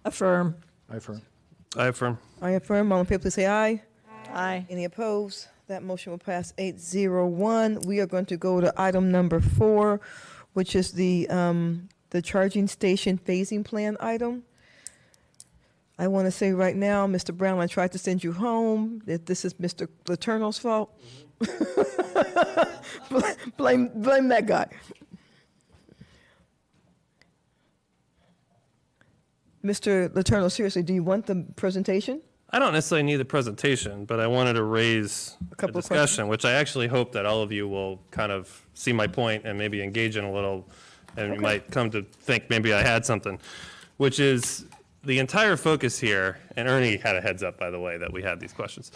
Affirm. I affirm. I affirm. I affirm. All in favor, please say aye. Aye. Any opposed? That motion will pass 801. We are going to go to item number 4, which is the charging station phasing plan item. I want to say right now, Mr. Brown, I tried to send you home, that this is Mr. Letourneau's fault. blame that guy. Mr. Letourneau, seriously, do you want the presentation? I don't necessarily need the presentation, but I wanted to raise a discussion, which I actually hope that all of you will kind of see my point and maybe engage in a little, and you might come to think maybe I had something, which is the entire focus here, and Ernie had a heads up, by the way, that we had these questions,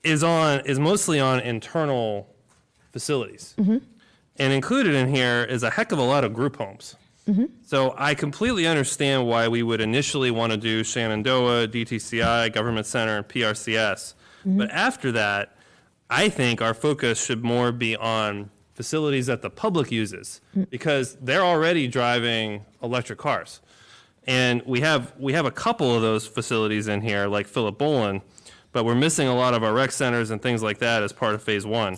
is mostly on internal facilities. And included in here is a heck of a lot of group homes. So I completely understand why we would initially want to do Shenandoah, DTCI, Government Center, and PRCS. But after that, I think our focus should more be on facilities that the public uses, because they're already driving electric cars. And we have a couple of those facilities in here, like Philip Bolin, but we're missing a lot of our rec centers and things like that as part of phase 1.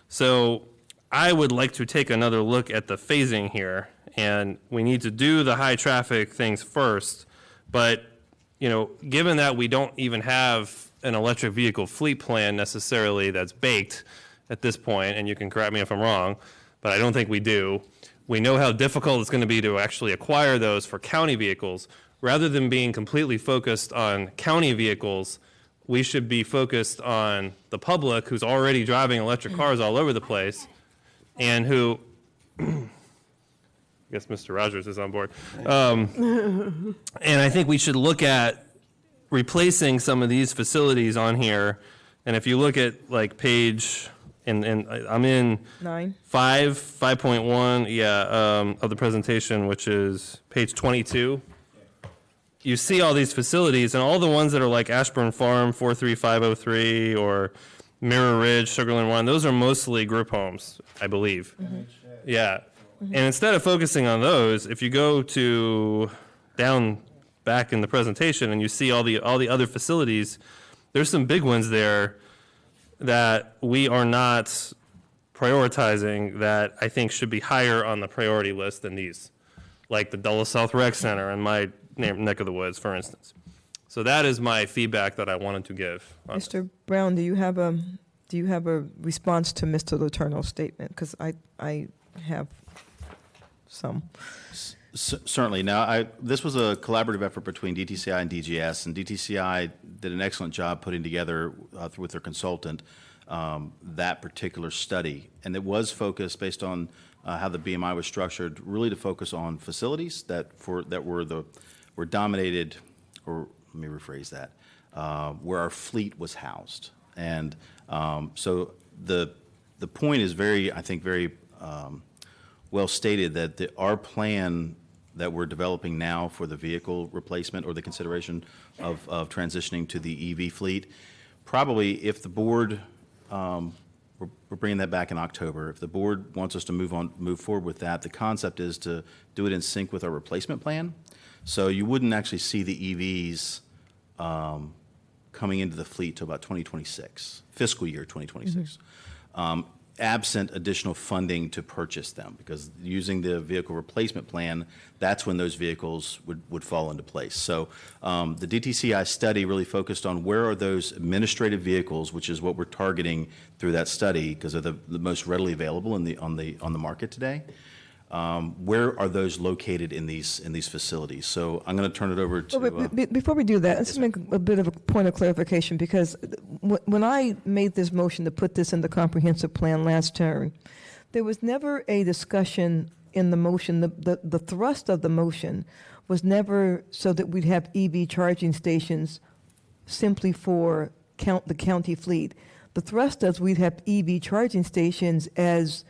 So I would like to take another look at the phasing here, and we need to do the high traffic things first. But, you know, given that we don't even have an electric vehicle fleet plan necessarily that's baked at this point, and you can correct me if I'm wrong, but I don't think we do. We know how difficult it's going to be to actually acquire those for county vehicles. Rather than being completely focused on county vehicles, we should be focused on the public who's already driving electric cars all over the place, and who, I guess Mr. Rogers is on board. And I think we should look at replacing some of these facilities on here. And if you look at like page, and I'm in 5.1, of the presentation, which is page 22. You see all these facilities, and all the ones that are like Ashburn Farm 43503 or Mirror Ridge, Sugarland 1, those are mostly group homes, I believe. Yeah. And instead of focusing on those, if you go to down back in the presentation and you see all the other facilities, there's some big ones there that we are not prioritizing that I think should be higher on the priority list than these, like the Dulles South Rec Center in my neck of the woods, for instance. So that is my feedback that I wanted to give. Mr. Brown, do you have a response to Mr. Letourneau's statement? Because I have some. Certainly. Now, this was a collaborative effort between DTCI and DGS, and DTCI did an excellent job putting together with their consultant that particular study, and it was focused based on how the BMI was structured, really to focus on facilities that were dominated, or let me rephrase that, where our fleet was housed, and so the point is very well stated that our plan that we're developing now for the vehicle replacement or the consideration of transitioning to the EV fleet, probably if the board, we're bringing that back in October, if the board wants us to move forward with that, the concept is to do it in sync with our replacement plan. So you wouldn't actually see the EVs coming into the fleet till about 2026, fiscal year 2026. Absent additional funding to purchase them, because using the vehicle replacement plan, that's when those vehicles would fall into place. So the DTCI study really focused on where are those administrative vehicles, which is what we're targeting through that study because they're the most readily available on the market today. Where are those located in these facilities? So I'm going to turn it over to. Before we do that, let's make a bit of a point of clarification, because when I made this motion to put this in the comprehensive plan last term, there was never a discussion in the motion, the thrust of the motion was never so that we'd have EV charging stations simply for the county fleet. The thrust is we'd have EV charging stations as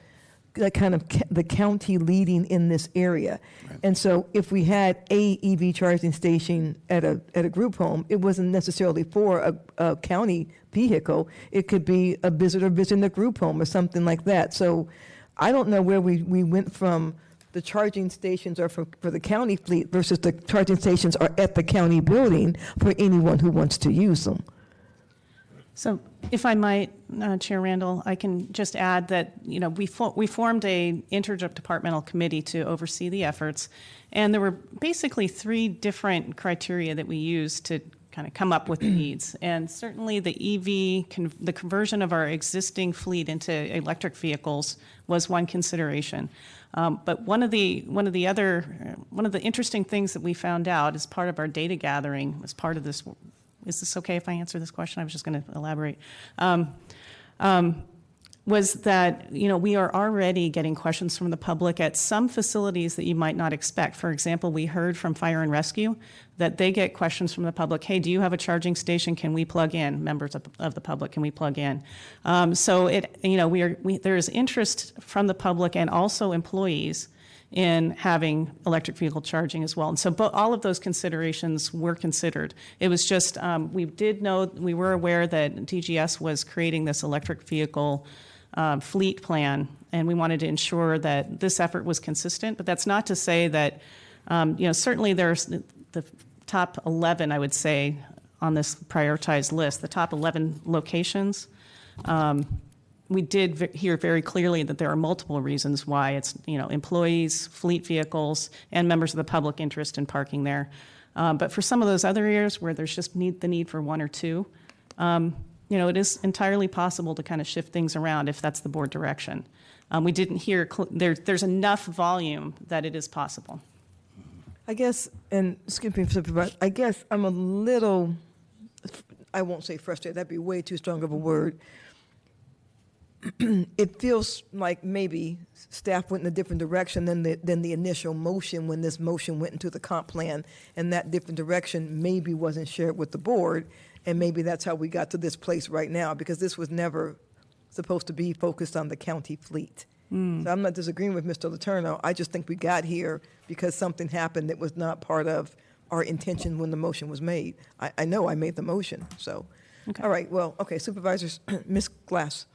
that kind of the county leading in this area. Right. And so if we had a EV charging station at a group home, it wasn't necessarily for a county vehicle. It could be a visitor visiting a group home or something like that. So I don't know where we went from the charging stations are for the county fleet versus the charging stations are at the county building for anyone who wants to use them. So if I might, Chair Randall, I can just add that, you know, we formed a interdepartmental committee to oversee the efforts, and there were basically 3 different criteria that we used to kind of come up with the needs. And certainly the EV, the conversion of our existing fleet into electric vehicles was one consideration. But one of the interesting things that we found out as part of our data gathering, as part of this. Is this okay if I answer this question? I was just going to elaborate. Was that, you know, we are already getting questions from the public at some facilities that you might not expect. For example, we heard from Fire and Rescue that they get questions from the public. Hey, do you have a charging station? Can we plug in? Members of the public, can we plug in? So there is interest from the public and also employees in having electric vehicle charging as well. And so all of those considerations were considered. It was just, we were aware that DGS was creating this electric vehicle fleet plan, and we wanted to ensure that this effort was consistent. But that's not to say that, certainly there's the top 11, I would say, on this prioritized list, the top 11 locations. We did hear very clearly that there are multiple reasons why it's, employees, fleet vehicles, and members of the public interest in parking there. But for some of those other areas where there's just the need for 1 or 2, it is entirely possible to kind of shift things around if that's the board direction. We didn't hear, there's enough volume that it is possible. I guess, and skipping, I guess I'm a little, I won't say frustrated, that'd be way too strong of a word. It feels like maybe staff went in a different direction than the initial motion when this motion went into the comp plan, and that different direction maybe wasn't shared with the board, and maybe that's how we got to this place right now, because this was never supposed to be focused on the county fleet. So I'm not disagreeing with Mr. Letourneau. I just think we got here because something happened that was not part of our intention when the motion was made. I know I made the motion, so. Okay. All right, well, okay, supervisors, Ms. Glass.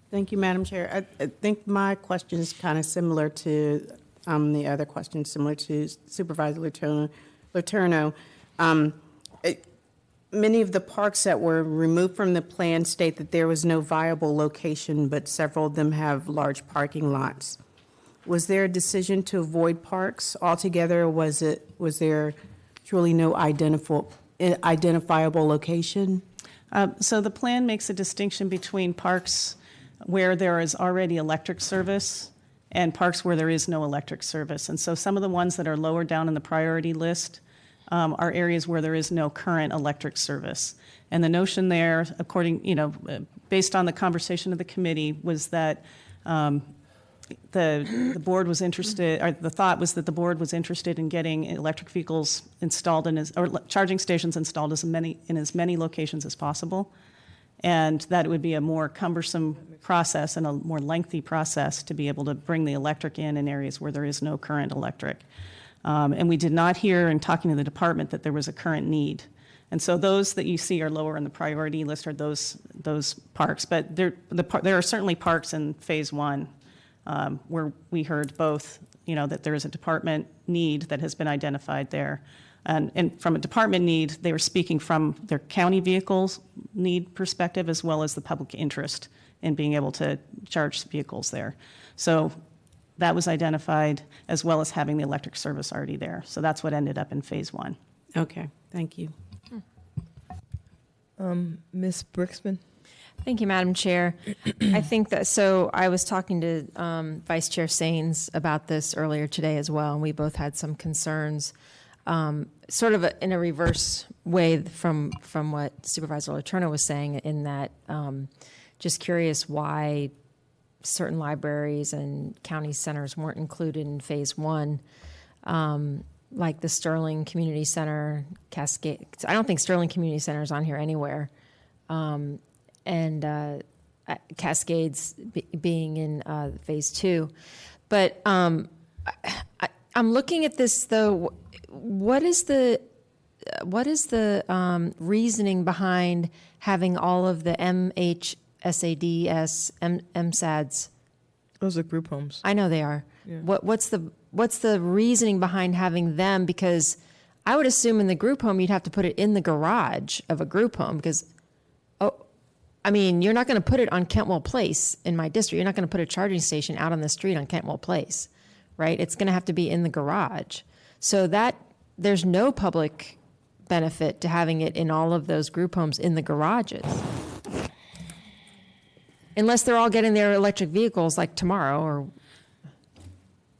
Thank you, Madam Chair. I think my question is kind of similar to the other question, similar to Supervisor Letourneau. Many of the parks that were removed from the plan state that there was no viable location, but several of them have large parking lots. Was there a decision to avoid parks altogether, or was there truly no identifiable location? So the plan makes a distinction between parks where there is already electric service and parks where there is no electric service. And so some of the ones that are lower down in the priority list are areas where there is no current electric service. And the notion there, based on the conversation of the committee, was that the board was interested, or the thought was that the board was interested in getting electric vehicles installed or charging stations installed in as many locations as possible, and that it would be a more cumbersome process and a more lengthy process to be able to bring the electric in areas where there is no current electric. And we did not hear in talking to the department that there was a current need. And so those that you see are lower in the priority list are those parks. But there are certainly parks in phase 1 where we heard both, that there is a department need that has been identified there. And from a department need, they were speaking from their county vehicles need perspective as well as the public interest in being able to charge vehicles there. So that was identified as well as having the electric service already there. So that's what ended up in phase 1. Okay, thank you. Ms. Brixman. Thank you, Madam Chair. I think that, so I was talking to Vice Chair Saines about this earlier today as well, and we both had some concerns, sort of in a reverse way from what Supervisor Letourneau was saying, in that just curious why certain libraries and county centers weren't included in phase one, like the Sterling Community Center, Cascade. I don't think Sterling Community Center is on here anywhere. And Cascades being in phase two. But I'm looking at this though. What is the reasoning behind having all of the MHSADS, MSADs? Those are group homes. I know they are. Yeah. What's the reasoning behind having them? Because I would assume in the group home you'd have to put it in the garage of a group home because, I mean, you're not going to put it on Kentwell Place in my district. You're not going to put a charging station out on the street on Kentwell Place, right? It's going to have to be in the garage. So that there's no public benefit to having it in all of those group homes in the garages. Unless they're all getting their electric vehicles like tomorrow or...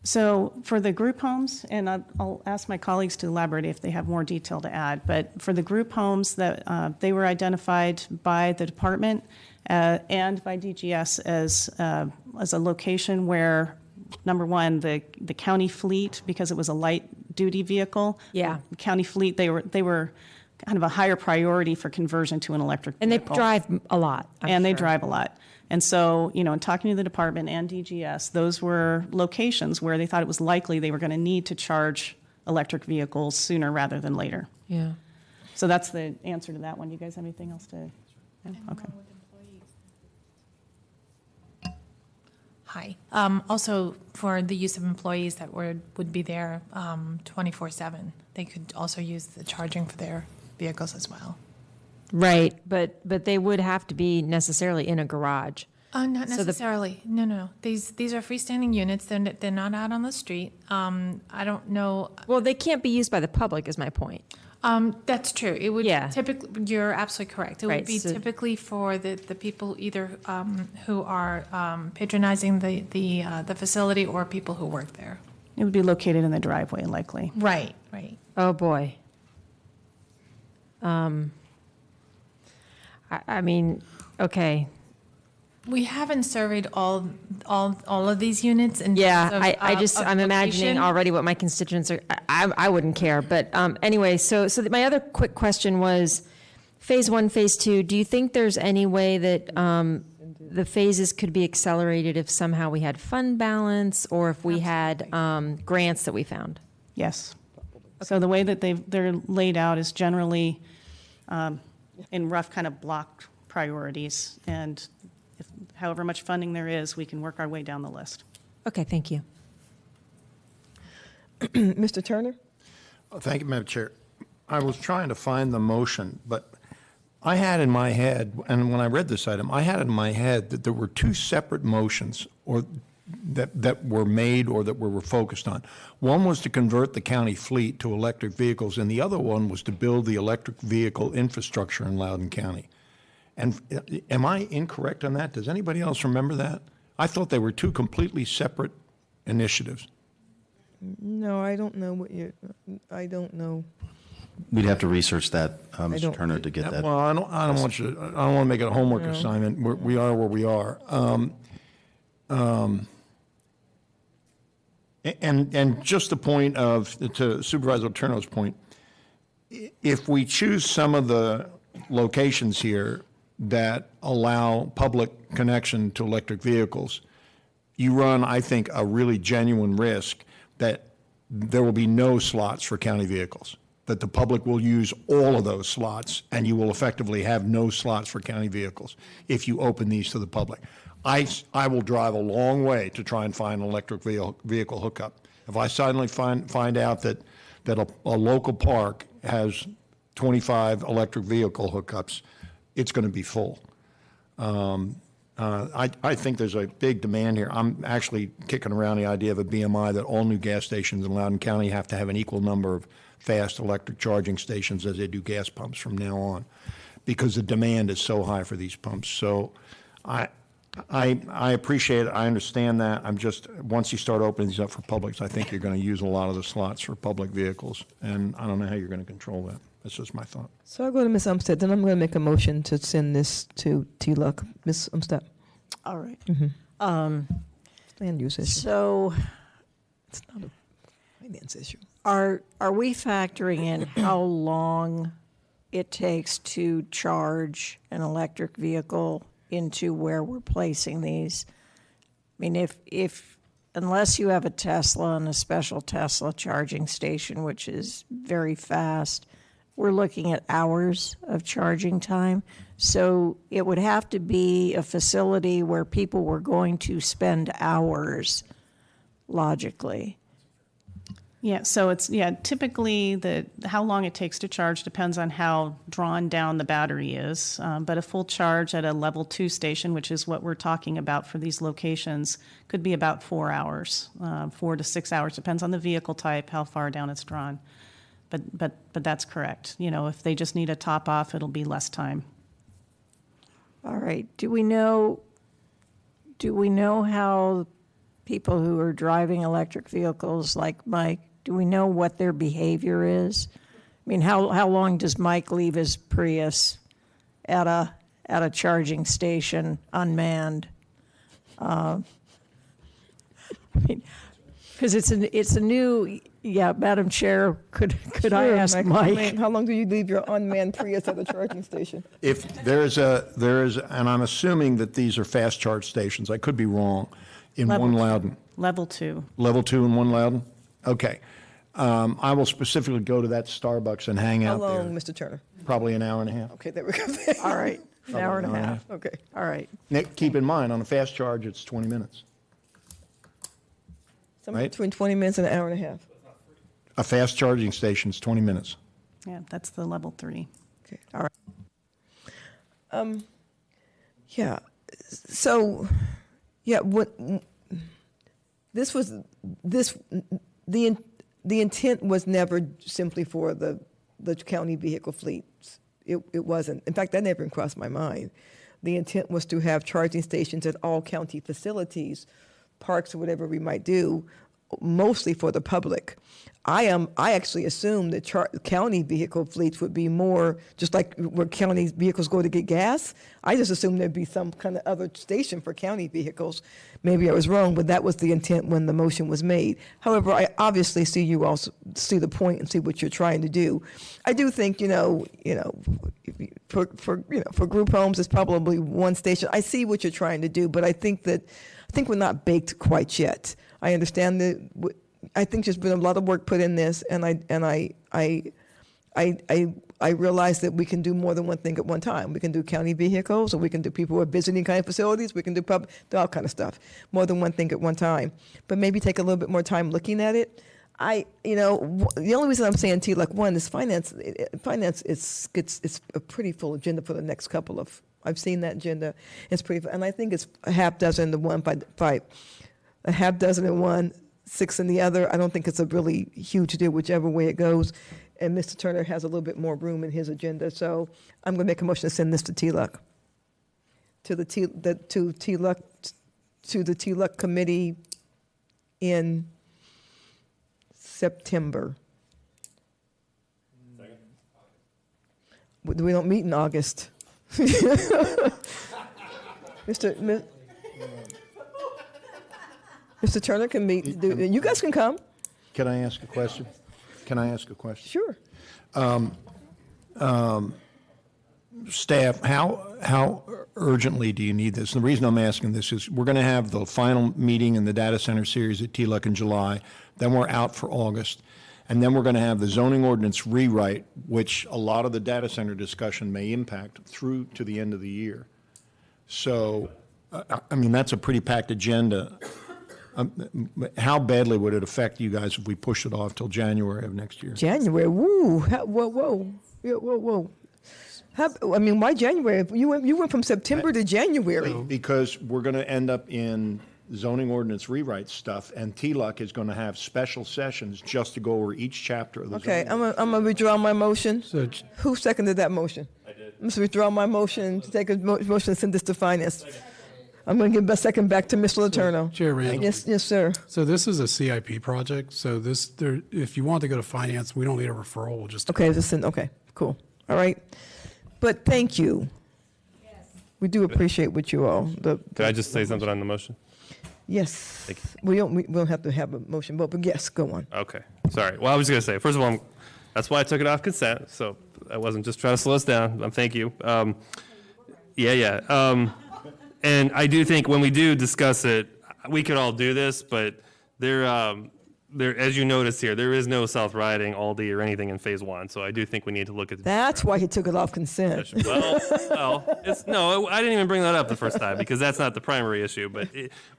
So for the group homes, and I'll ask my colleagues to elaborate if they have more detail to add, but for the group homes that they were identified by the department and by DGS as a location where, number one, the county fleet, because it was a light duty vehicle, yeah, the county fleet, they were kind of a higher priority for conversion to an electric vehicle. And they drive a lot. They drive a lot. And so, in talking to the department and DGS, those were locations where they thought it was likely they were going to need to charge electric vehicles sooner rather than later. Yeah. So that's the answer to that one. Do you guys have anything else to? Yeah? Okay. Hi. Also, for the use of employees that would be there 24/7, they could also use the charging for their vehicles as well. Right, but they would have to be necessarily in a garage. Not So necessarily. No. These are freestanding units. They're not out on the street. I don't know. Well, they can't be used by the public, is my point. That's true. It would typically. You're absolutely correct. It Right, would be so- typically for the people either who are patronizing the facility or people who work there. It would be located in the driveway, likely. Right. Oh boy. I mean, okay. We haven't surveyed all of these units. In Yeah, terms of I'm imagining location. already what my constituents are. I wouldn't care, but anyway. So my other quick question was, phase one, phase two. Do you think there's any way that the phases could be accelerated if somehow we had fund balance or if we had grants that we found? Yes. So the way that they're laid out is generally in rough kind of block priorities, and however much funding there is, we can work our way down the list. Okay, thank you. Mr. Turner? Thank you, Madam Chair. I was trying to find the motion, but I had in my head, and when I read this item, I had in my head that there were two separate motions or that were made or that we were focused on. One was to convert the county fleet to electric vehicles, and the other one was to build the electric vehicle infrastructure in Loudon County. And am I incorrect on that? Does anybody else remember that? I thought they were two completely separate initiatives. No, I don't know I don't know. We'd have to research that, Mr. Turner, to get that. Well, I don't want you. I don't want to make it a homework assignment. We are where we are. And just the point to Supervisor Turner's point, if we choose some of the locations here that allow public connection to electric vehicles, you run, I think, a really genuine risk that there will be no slots for county vehicles, that the public will use all of those slots, and you will effectively have no slots for county vehicles if you open these to the public. I will drive a long way to try and find an electric vehicle hookup. If I suddenly find out that a local park has 25 electric vehicle hookups, it's going to be full. I think there's a big demand here. I'm actually kicking around the idea of a BMI that all new gas stations in Loudon County have to have an equal number of fast electric charging stations as they do gas pumps from now on, because the demand is so high for these pumps. So I appreciate it. I understand that. I'm just, once you start opening these up for publics, I think you're going to use a lot of the slots for public vehicles, and I don't know how you're going to control that. That's just my thought. So I'll go to Ms. Umstead, then I'm going to make a motion to send this to TLUC. Ms. Umstead. All right. Land use issue. So It's not a finance issue. Are we factoring in how long it takes to charge an electric vehicle into where we're placing these? I mean, unless you have a Tesla and a special Tesla charging station, which is very fast, we're looking at hours of charging time. So it would have to be a facility where people were going to spend hours, logically. Yeah, so it's, typically how long it takes to charge depends on how drawn down the battery is. But a full charge at a level 2 station, which is what we're talking about for these locations, could be about 4 hours, 4 to 6 hours, depends on the vehicle type, how far down it's drawn. But that's correct. If they just need a top off, it'll be less time. All right. Do we know how people who are driving electric vehicles like Mike, do we know what their behavior is? I mean, how long does Mike leave his Prius at a charging station unmanned? I mean, because it's a new. Yeah, Madam Chair, could I ask Mike? How long do you leave your unmanned Prius at the charging station? If there is, and I'm assuming that these are fast charge stations, I could be wrong, in Level one two. Loudon. Level 2. Level 2 in one Loudon? Okay. I will specifically go to that Starbucks and hang How out long, there. Mr. Turner? Probably an hour and a half. Okay, there we go. All right, an hour and a half. Okay. All right. Nick, keep in mind, on a fast charge, it's 20 minutes. Somewhere Right. between 20 minutes and an hour and a half. A fast charging station is 20 minutes. Yeah, that's the level 3. Okay. All right. Yeah. So, yeah. The intent was never simply for the county vehicle fleets. It wasn't. In fact, that never even crossed my mind. The intent was to have charging stations at all county facilities, parks, or whatever we might do, mostly for the public. I actually assumed that county vehicle fleets would be more just like where county vehicles go to get gas. I just assumed there'd be some kind of other station for county vehicles. Maybe I was wrong, but that was the intent when the motion was made. However, I obviously see you also see the point and see what you're trying to do. I do think for group homes, it's probably one station. I see what you're trying to do, but I think we're not baked quite yet. I understand that. I think there's been a lot of work put in this, and I realize that we can do more than one thing at one time. We can do county vehicles, or we can do people who are visiting kind of facilities. We can do all kind of stuff, more than one thing at one time. But maybe take a little bit more time looking at it. The only reason I'm saying TLUC one is finance. Finance it's a pretty full agenda for the next couple of. I've seen that agenda. It's pretty, and I think it's a half dozen to one by a half dozen in one. 6 in the other. I don't think it's a really huge deal, whichever way it goes. And Mr. Turner has a little bit more room in his agenda, so I'm going to make a motion to send this to TLUC, to the TLUC committee in September. We don't meet in August. Mr. Turner can meet. You guys can come. Can I ask a question? Sure. Staff, how urgently do you need this? And the reason I'm asking this is we're going to have the final meeting in the data center series at TLUC in July. Then we're out for August. And then we're going to have the zoning ordinance rewrite, which a lot of the data center discussion may impact through to the end of the year. So, that's a pretty packed agenda. How badly would it affect you guys if we pushed it off till January of next year? January? Woo! Whoa! Yeah, whoa! Why January? You went from September to January. Because we're going to end up in zoning ordinance rewrite stuff, and TLUC is going to have special sessions just to go over each chapter of the Okay, zoning. I'm going to withdraw my motion. Who seconded that motion? I did. I'm going to withdraw my motion to take a motion to send this to finance. I'm going to give a second back to Mr. Letourneau. Chair Randall. Yes, sir. So this is a CIP project. So if you want to go to finance, we don't need a referral. We'll just Okay, okay, cool. All right, but thank you. Yes. We do appreciate what you all. Could I just say something on the motion? Yes. We don't have to have a motion vote, but yes, go on. Okay, sorry. Well, I was going to say, first of all, that's why I took it off consent, so I wasn't just trying to slow us down. Thank you. And I do think when we do discuss it, we could all do this, but there, as you notice here, there is no South Riding, Aldi, or anything in Phase 1, so I do think we need to look at the That's why he took it off consent. no, I didn't even bring that up the first time because that's not the primary issue. But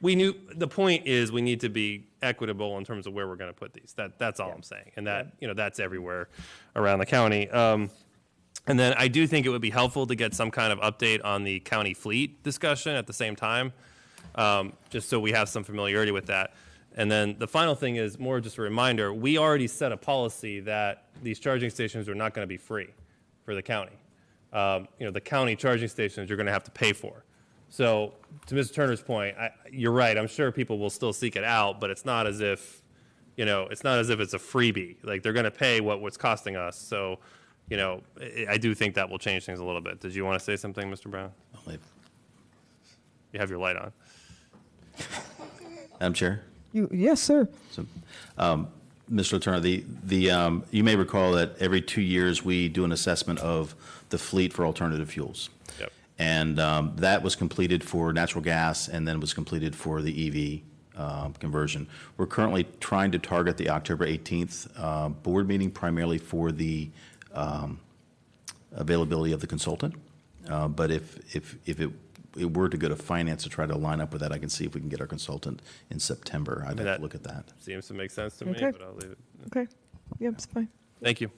we knew the point is we need to be equitable in terms of where we're going to put these. That's all I'm saying, and that's everywhere around the county. And then I do think it would be helpful to get some kind of update on the county fleet discussion at the same time, just so we have some familiarity with that. And then the final thing is more just a reminder, we already set a policy that these charging stations are not going to be free for the county. The county charging stations you're going to have to pay for. So to Mr. Turner's point, you're right. I'm sure people will still seek it out, but it's not as if, it's a freebie. Like they're going to pay what's costing us. So, I do think that will change things a little bit. Did you want to say something, Mr. Brown? I'll leave. You have your light on. Madam Chair? Yes, sir. So, Mr. Turner, you may recall that every 2 years we do an assessment of the fleet for alternative fuels. Yep. And that was completed for natural gas and then was completed for the EV conversion. We're currently trying to target the October 18th board meeting primarily for the availability of the consultant. But if it were to go to finance to try to line up with that, I can see if we can get our consultant in September. I'd have to look at that. Seems to make sense to me, Okay. but I'll leave it. Okay. Yep, it's fine. Thank you.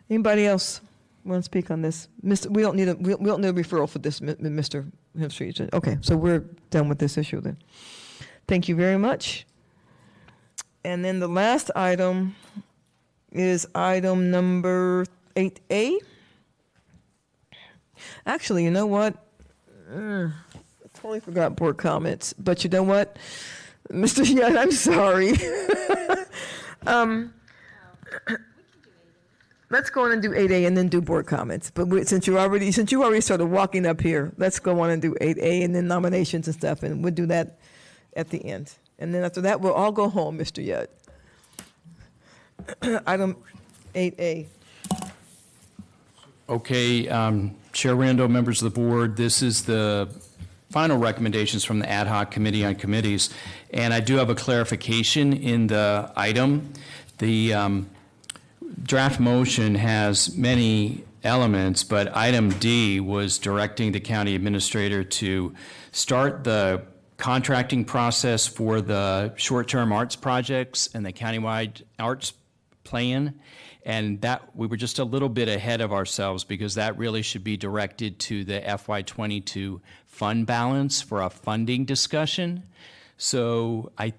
Anybody else want to speak on this? We don't need a referral for this, Mr. Hemstreet. Okay, so we're done with this issue then. Thank you very much. And then the last item is item number 8A. Actually, you know what? I totally forgot board comments, but you know what? Mr. Young, I'm sorry. Let's go on and do 8A and then do board comments. But since you already started walking up here, let's go on and do 8A and then nominations and stuff, and we'll do that at the end. And then after that, we'll all go home, Mr. Yudd. Item 8A. Okay, Chair Randall, members of the board, this is the final recommendations from the Ad Hoc Committee on Committees. And I do have a clarification in the item. The draft motion has many elements, but item D was directing the county administrator to start the contracting process for the short-term arts projects and the countywide arts plan. And that we were just a little bit ahead of ourselves because that really should be directed to the FY22 fund balance for a funding discussion. So I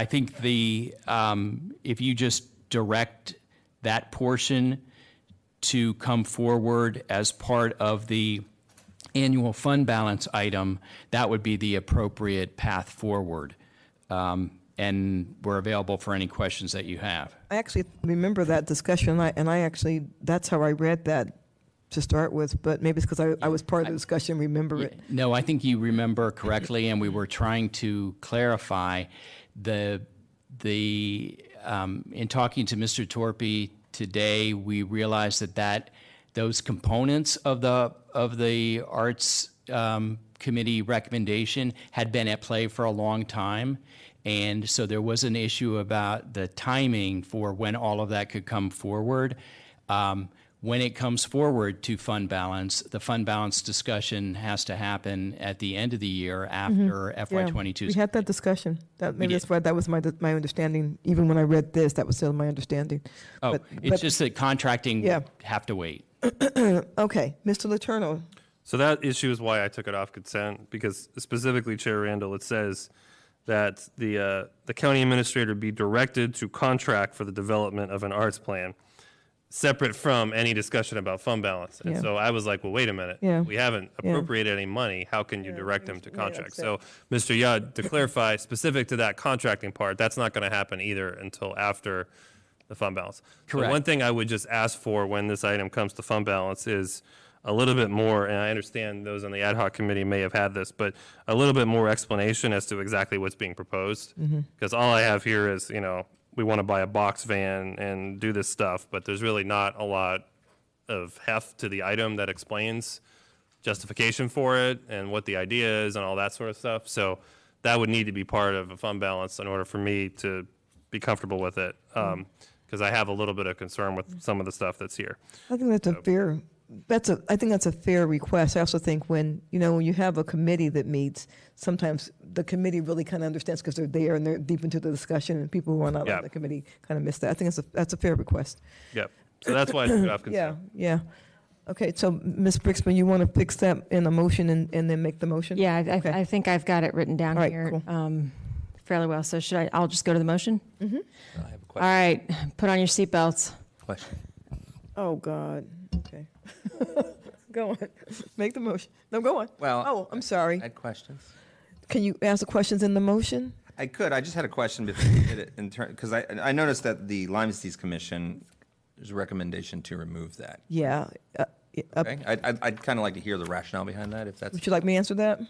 think if you just direct that portion to come forward as part of the annual fund balance item, that would be the appropriate path forward. And we're available for any questions that you have. I actually remember that discussion, and I actually, that's how I read that to start with, but maybe it's because I was part of the discussion, remember it. No, I think you remember correctly, and we were trying to clarify in talking to Mr. Torpy today, we realized that those components of the Arts Committee recommendation had been at play for a long time. And so there was an issue about the timing for when all of that could come forward. When it comes forward to fund balance, the fund balance discussion has to happen at the end of the year after FY22. Yeah, we had that discussion. Maybe that's why that was my understanding. Even when I read this, that was still my understanding. Oh, it's just that contracting have to wait. Okay, Mr. Letourneau. So that issue is why I took it off consent, because specifically, Chair Randall, it says that the county administrator be directed to contract for the development of an arts plan, separate from any discussion about fund balance. And so I was like, well, wait a minute. Yeah. We haven't appropriated any money. How can you direct them to contract? So, Mr. Yudd, to clarify, specific to that contracting part, that's not going to happen either until after the fund balance. Correct. So one thing I would just ask for when this item comes to fund balance is a little bit more, and I understand those on the ad hoc committee may have had this, but a little bit more explanation as to exactly what's being proposed. Because all I have here is, we want to buy a box van and do this stuff, but there's really not a lot of heft to the item that explains justification for it and what the idea is and all that sort of stuff. So that would need to be part of a fund balance in order for me to be comfortable with it, because I have a little bit of concern with some of the stuff that's here. I think that's I think that's a fair request. I also think when you have a committee that meets, sometimes the committee really kind of understands because they're there and they're deep into the discussion, and people who are not on the committee kind of miss that. I think that's a fair request. Yep. So that's why I do have concern. Yeah. Okay, so Ms. Brixman, you want to fix that in a motion and then make the motion? Yeah, Okay. I think I've got it written down All right, here cool. fairly well. So I'll just go to the motion? I have a All question. right, put on your seatbelts. Question. Oh, God. Okay. Go on. Make the motion. No, go on. Well, Oh, I'm sorry. I had questions. Can you ask the questions in the motion? I could. I just had a question before we did it because I noticed that the Lyme Disease Commission, there's a recommendation to remove that. Yeah. Okay. I'd kind of like to hear the rationale behind that, if that's. Would you like me to answer that?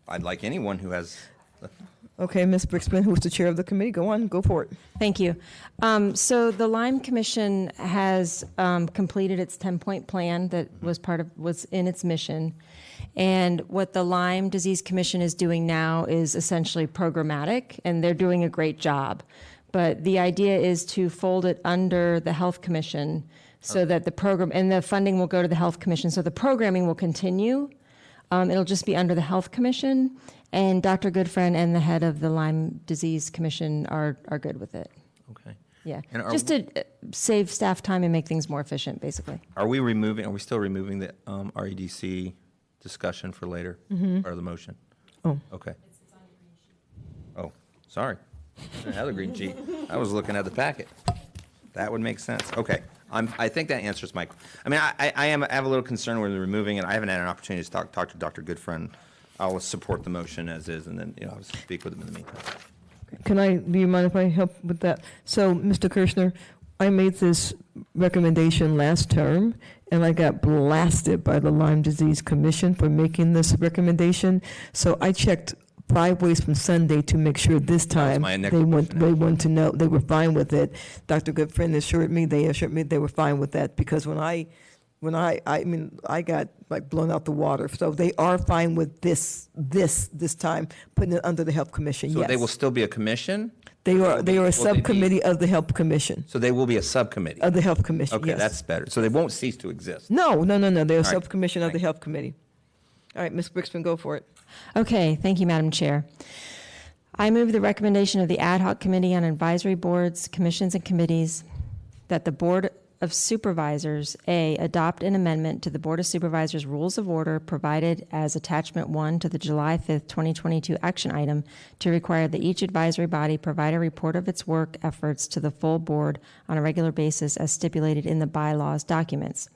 I'd like anyone who has. Okay, Ms. Brixman, who's the chair of the committee, go on, go for it. Thank you. So the Lyme Commission has completed its 10-point plan that was in its mission. And what the Lyme Disease Commission is doing now is essentially programmatic, and they're doing a great job. But the idea is to fold it under the Health Commission so that the program, and the funding will go to the Health Commission. So the programming will continue. It'll just be under the Health Commission, and Dr. Goodfriend and the head of the Lyme Disease Commission are good with it. Okay. Yeah, And just to save staff time and make things more efficient, basically. Are we still removing the REDC discussion for later? Or the motion? Oh. Okay. Oh, sorry. I didn't have the green sheet. I was looking at the packet. That would make sense. Okay. I think that answers my. I mean, I have a little concern with removing it. I haven't had an opportunity to talk to Dr. Goodfriend. I'll support the motion as is, and then I'll speak with him in the meantime. Do you mind if I help with that? So, Mr. Kirshner, I made this recommendation last term, and I got blasted by the Lyme Disease Commission for making this recommendation. So I checked 5 ways from Sunday to make sure this time my next they want to know they were fine with it. Dr. Goodfriend assured me they were fine with that, because when I got like blown out the water. So they are fine with this time, putting it under the Health Commission. So yes. they will still be a commission? They are a be- subcommittee of the Health Commission. So they will be a subcommittee? Of the Health Commission, Okay, yes. that's better. So they won't cease to exist? No. They're a right. subcommission of the Health Committee. All right, Ms. Brixman, go for it. Okay, thank you, Madam Chair. I move the recommendation of the Ad Hoc Committee on Advisory Boards, Commissions, and Committees that the Board of Supervisors, A, adopt an amendment to the Board of Supervisors Rules of Order provided as Attachment 1 to the July 5th, 2022 action item to require that each advisory body provide a report of its work efforts to the full board on a regular basis as stipulated in the bylaws documents.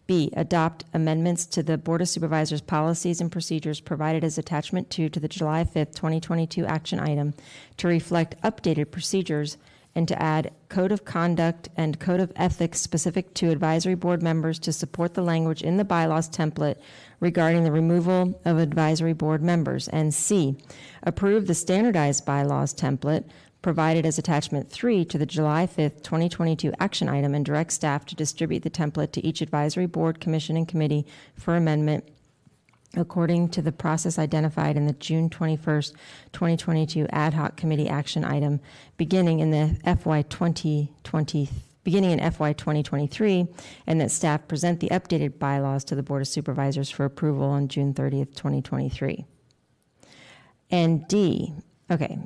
B, adopt amendments to the Board of Supervisors policies and procedures provided as Attachment 2 to the July 5th, 2022 action item to reflect updated procedures and to add Code of Conduct and Code of Ethics specific to advisory board members to support the language in the bylaws template regarding the removal of advisory board members. And C, approve the standardized bylaws template provided as Attachment 3 to the July 5th, 2022 action item and direct staff to distribute the template to each advisory board, commission, and committee for amendment according to the process identified in the June 21st, 2022 ad hoc committee action item beginning in FY 2023, and that staff present the updated bylaws to the Board of Supervisors for approval on June 30th, 2023. And D, okay,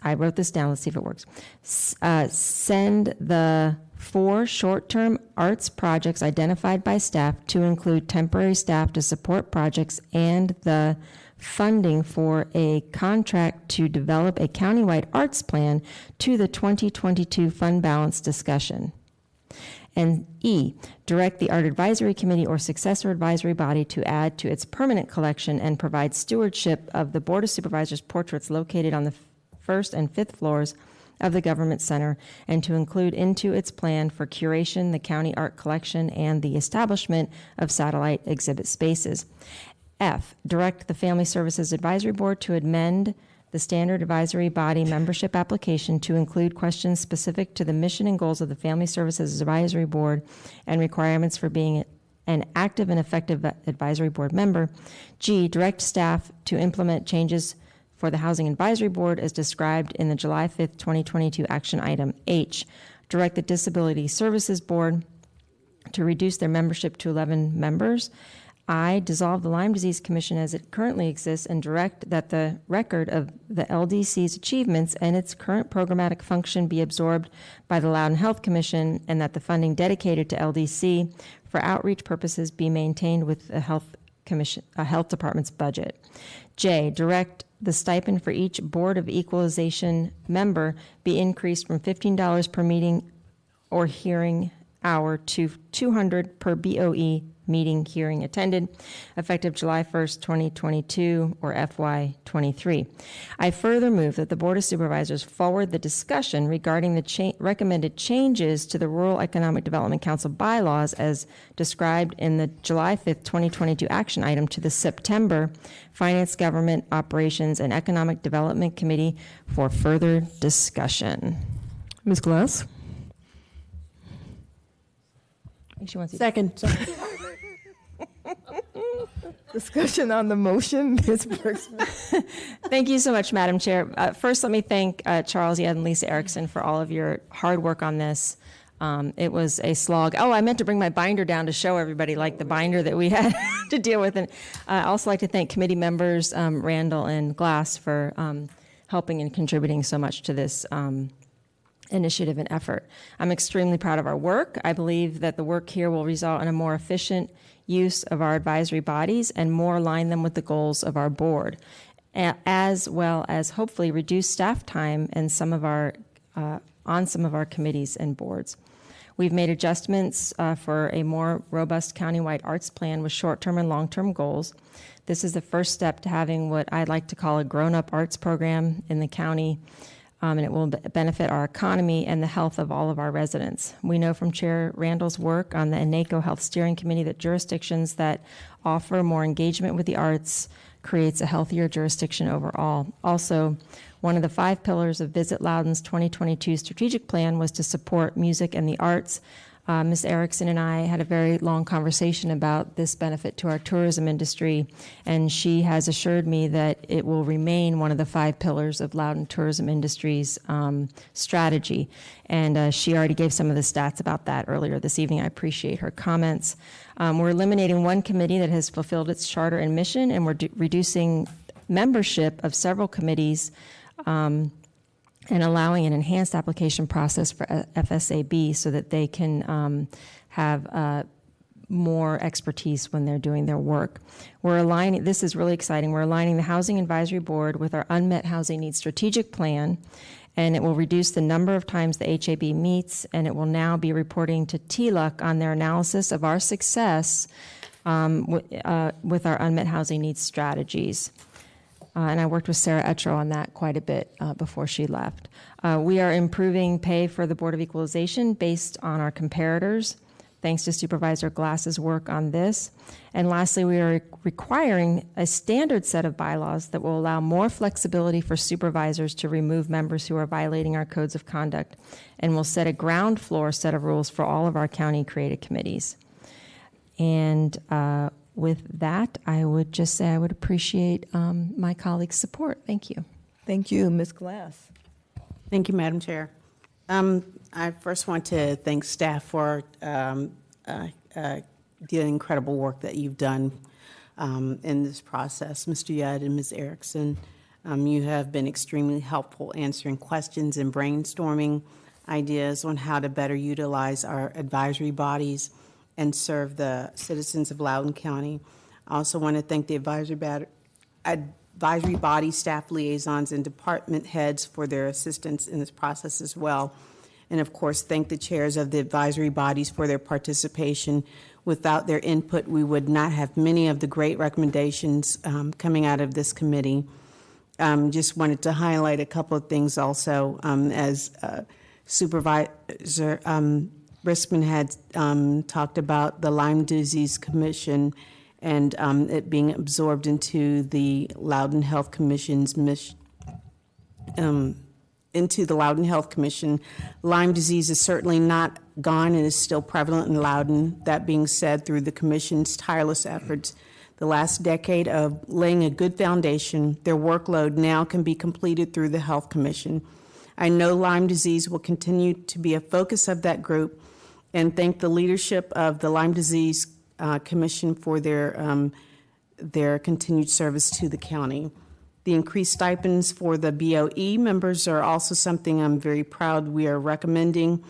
I wrote this down. Let's see if it works. Send the 4 short-term arts projects identified by staff to include temporary staff to support projects and the funding for a contract to develop a countywide arts plan to the 2022 fund balance discussion. And E, direct the Art Advisory Committee or successor advisory body to add to its permanent collection and provide stewardship of the Board of Supervisors portraits located on the 1st and 5th floors of the Government Center and to include into its plan for curation the county art collection and the establishment of satellite exhibit spaces. F, direct the Family Services Advisory Board to amend the standard advisory body membership application to include questions specific to the mission and goals of the Family Services Advisory Board and requirements for being an active and effective advisory board member. G, direct staff to implement changes for the Housing Advisory Board as described in the July 5th, 2022 action item. H, direct the Disability Services Board to reduce their membership to 11 members. I, dissolve the Lyme Disease Commission as it currently exists and direct that the record of the LDC's achievements and its current programmatic function be absorbed by the Loudon Health Commission and that the funding dedicated to LDC for outreach purposes be maintained with the Health Department's budget. J, direct the stipend for each Board of Equalization member be increased from $15 per meeting or hearing hour to $200 per BOE meeting hearing attended, effective July 1st, 2022, or FY23. I further move that the Board of Supervisors forward the discussion regarding the recommended changes to the Rural Economic Development Council bylaws as described in the July 5th, 2022 action item to the September Finance, Government, Operations, and Economic Development Committee for further discussion. Ms. Glass? She wants Second. Discussion on the motion, Ms. Brooks. Thank you so much, Madam Chair. First, let me thank Charles Yed and Lisa Erickson for all of your hard work on this. It was a slog. Oh, I meant to bring my binder down to show everybody, like the binder that we had to deal with. And I also like to thank committee members, Randall and Glass, for helping and contributing so much to this initiative and effort. I'm extremely proud of our work. I believe that the work here will result in a more efficient use of our advisory bodies and more align them with the goals of our board, as well as hopefully reduce staff time and some of our on some of our committees and boards. We've made adjustments for a more robust countywide arts plan with short-term and long-term goals. This is the first step to having what I'd like to call a grown-up arts program in the county, and it will benefit our economy and the health of all of our residents. We know from Chair Randall's work on the NACO Health Steering Committee that jurisdictions that offer more engagement with the arts creates a healthier jurisdiction overall. Also, one of the 5 pillars of Visit Loudon's 2022 strategic plan was to support music and the arts. Ms. Erickson and I had a very long conversation about this benefit to our tourism industry, and she has assured me that it will remain one of the 5 pillars of Loudon tourism industry's strategy. And she already gave some of the stats about that earlier this evening. I appreciate her comments. We're eliminating one committee that has fulfilled its charter and mission, and we're reducing membership of several committees and allowing an enhanced application process for FSAB so that they can have more expertise when they're doing their work. We're aligning, this is really exciting, we're aligning the Housing Advisory Board with our Unmet Housing Needs Strategic Plan, and it will reduce the number of times the HAB meets, and it will now be reporting to TLUC on their analysis of our success with our unmet housing needs strategies. And I worked with Sarah Etro on that quite a bit before she left. We are improving pay for the Board of Equalization based on our comparators, thanks to Supervisor Glass's work on this. And lastly, we are requiring a standard set of bylaws that will allow more flexibility for supervisors to remove members who are violating our codes of conduct, and will set a ground floor set of rules for all of our county created committees. And with that, I would just say I would appreciate my colleagues' support. Thank you. Thank you, Ms. Glass. Thank you, Madam Chair. I first want to thank staff for the incredible work that you've done in this process. Mr. Yudd and Ms. Erickson, you have been extremely helpful answering questions and brainstorming ideas on how to better utilize our advisory bodies and serve the citizens of Loudon County. I also want to thank the advisory body, staff liaisons, and department heads for their assistance in this process as well. And of course, thank the chairs of the advisory bodies for their participation. Without their input, we would not have many of the great recommendations coming out of this committee. Just wanted to highlight a couple of things also. As Supervisor Briskman had talked about the Lyme Disease Commission and it being absorbed into the Loudon Health Commission's mission. Into the Loudon Health Commission. Lyme disease is certainly not gone and is still prevalent in Loudon. That being said, through the Commission's tireless efforts, the last decade of laying a good foundation, their workload now can be completed through the Health Commission. I know Lyme disease will continue to be a focus of that group, and thank the leadership of the Lyme Disease Commission for their continued service to the county. The increased stipends for the BOE members are also something I'm very proud we are recommending.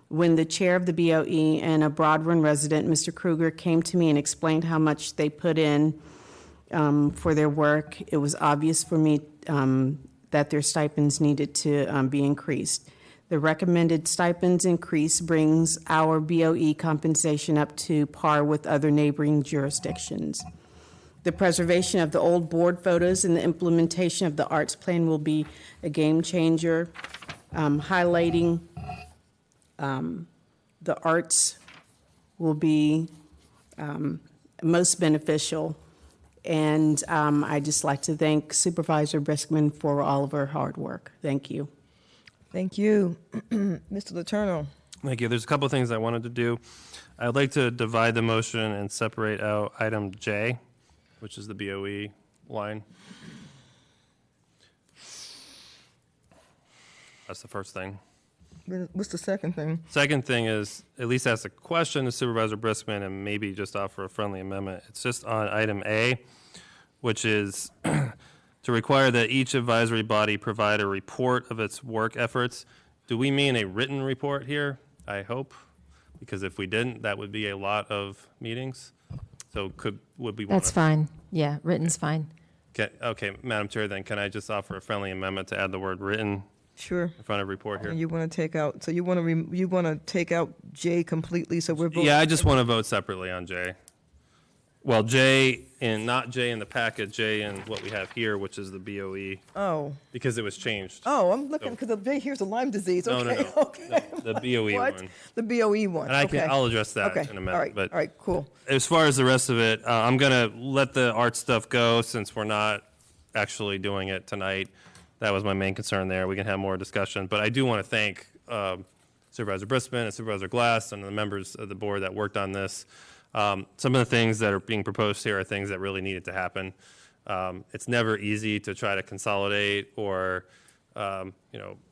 When the chair of the BOE and a Broad Run resident, Mr. Kruger, came to me and explained how much they put in for their work, it was obvious for me that their stipends needed to be increased. The recommended stipends increase brings our BOE compensation up to par with other neighboring jurisdictions. The preservation of the old board photos and the implementation of the arts plan will be a game changer, highlighting the arts will be most beneficial. And I'd just like to thank Supervisor Briskman for all of her hard work. Thank you. Thank you. Mr. Letourneau. Thank you. There's a couple of things I wanted to do. I'd like to divide the motion and separate out item J, which is the BOE line. That's the first thing. What's the second thing? Second thing is at least ask a question to Supervisor Briskman and maybe just offer a friendly amendment. It's just on item A, which is to require that each advisory body provide a report of its work efforts. Do we mean a written report here? I hope, because if we didn't, that would be a lot of meetings. So would we want That's fine. Yeah, written's fine. Okay, Madam Chair, then can I just offer a friendly amendment to add the word written? Sure. In front of report here. And you want to take out, so you want to take out J completely, so we're voting. Yeah, I just want to vote separately on J. Well, J and not J in the packet, J in what we have here, which is the BOE. Oh. Because it was changed. Oh, I'm looking, because the J here's a Lyme disease. No, Okay, no, no. okay. The BOE What? one. The BOE one. And Okay. I'll address that Okay. in a minute. All right, But all right, cool. as far as the rest of it, I'm going to let the art stuff go since we're not actually doing it tonight. That was my main concern there. We can have more discussion. But I do want to thank Supervisor Briskman and Supervisor Glass and the members of the board that worked on this. Some of the things that are being proposed here are things that really needed to happen. It's never easy to try to consolidate or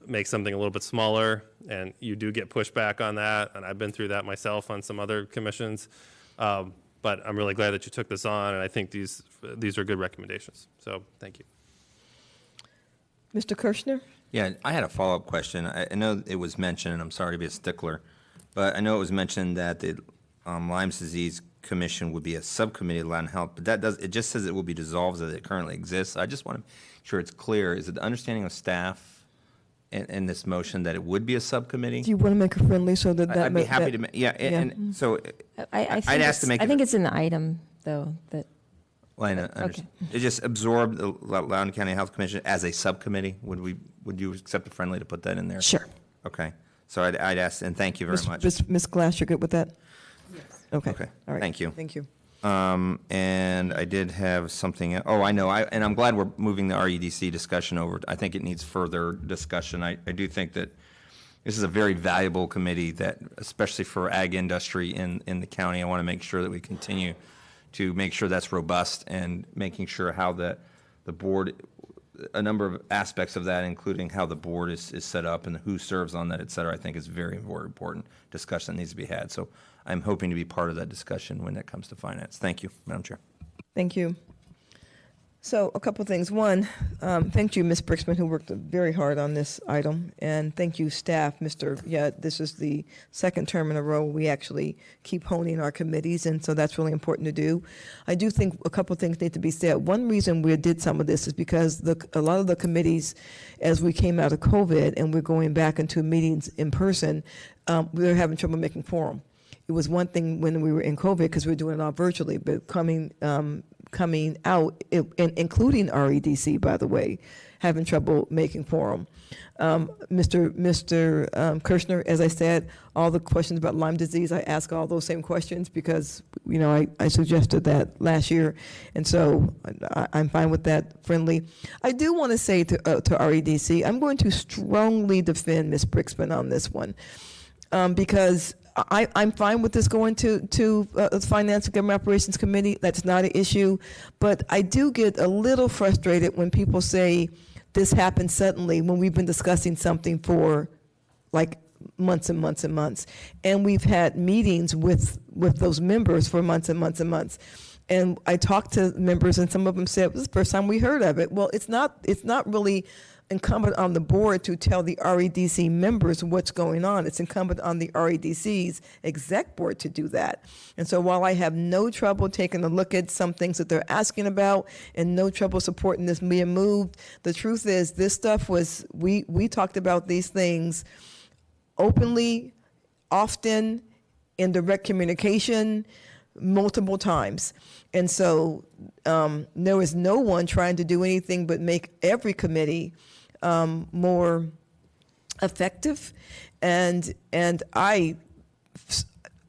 make something a little bit smaller, and you do get pushback on that, and I've been through that myself on some other commissions. But I'm really glad that you took this on, and I think these are good recommendations. So thank you. Mr. Kirshner? Yeah, I had a follow-up question. I know it was mentioned, and I'm sorry to be a stickler, but I know it was mentioned that the Lyme Disease Commission would be a subcommittee of Loudon Health, but it just says it will be dissolved as it currently exists. I just want to make sure it's clear. Is it the understanding of staff in this motion that it would be a subcommittee? Do you want to make it friendly so that I'd be happy to. Yeah, and so I'd ask to make. I think it's in the item, though, that. Well, I understand. It just absorbed the Loudon County Health Commission as a subcommittee. Would you accept it friendly to put that in there? Sure. Okay. So I'd ask, and thank you very much. Ms. Glass, you're good with that? Yes. Okay. Okay. All right. Thank you. Thank you. And I did have something. Oh, I know. And I'm glad we're moving the REDC discussion over. I think it needs further discussion. I do think that this is a very valuable committee that, especially for ag industry in the county, I want to make sure that we continue to make sure that's robust and making sure how the board, a number of aspects of that, including how the board is set up and who serves on that, et cetera, I think is very, very important discussion that needs to be had. So I'm hoping to be part of that discussion when it comes to finance. Thank you, Madam Chair. Thank you. So a couple things. One, thank you, Ms. Briskman, who worked very hard on this item. And thank you, staff. This is the second term in a row we actually keep honing our committees, and so that's really important to do. I do think a couple things need to be said. One reason we did some of this is because a lot of the committees, as we came out of COVID and we're going back into meetings in person, we were having trouble making quorum. It was one thing when we were in COVID because we were doing it all virtually, but coming coming out, including REDC, by the way, having trouble making quorum. Mr. Kirshner, as I said, all the questions about Lyme disease, I ask all those same questions because, I suggested that last year, and so I'm fine with that, friendly. I do want to say to REDC, I'm going to strongly defend Ms. Brixman on this one, because I'm fine with this going to the Finance and Government Operations Committee. That's not an issue, but I do get a little frustrated when people say, this happened suddenly when we've been discussing something for like months and months and months. And we've had meetings with those members for months and months and months. And I talked to members and some of them said, this is the first time we heard of it. Well, it's not really incumbent on the board to tell the REDC members what's going on. It's incumbent on the REDC's exec board to do that. And so while I have no trouble taking a look at some things that they're asking about and no trouble supporting this being moved, the truth is this stuff was, we talked about these things openly, often, in direct communication, multiple times. And so there was no one trying to do anything but make every committee more effective, and I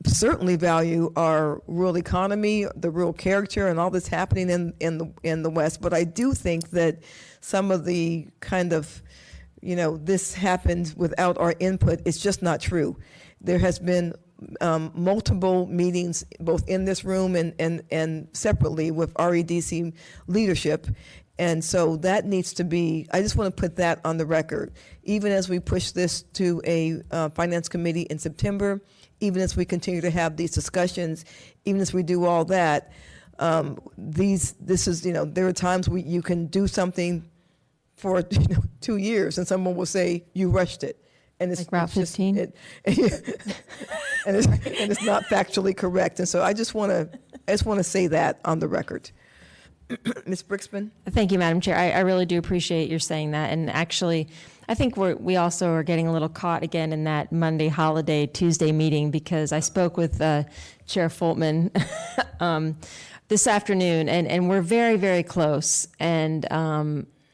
certainly value our rural economy, the rural character, and all that's happening in the West. But I do think that some of the kind of, this happened without our input, it's just not true. There has been multiple meetings, both in this room and separately with REDC leadership. And so that needs to be, I just want to put that on the record. Even as we push this to a finance committee in September, even as we continue to have these discussions, even as we do all that, there are times you can do something for 2 years and someone will say, you rushed it. And it's like Route 15? and it's not factually correct. And so I just want to say that on the record. Ms. Brixman? Thank you, Madam Chair. I really do appreciate your saying that. And actually, I think we also are getting a little caught again in that Monday holiday, Tuesday meeting, because I spoke with Chair Fultman this afternoon, and we're very, very close. And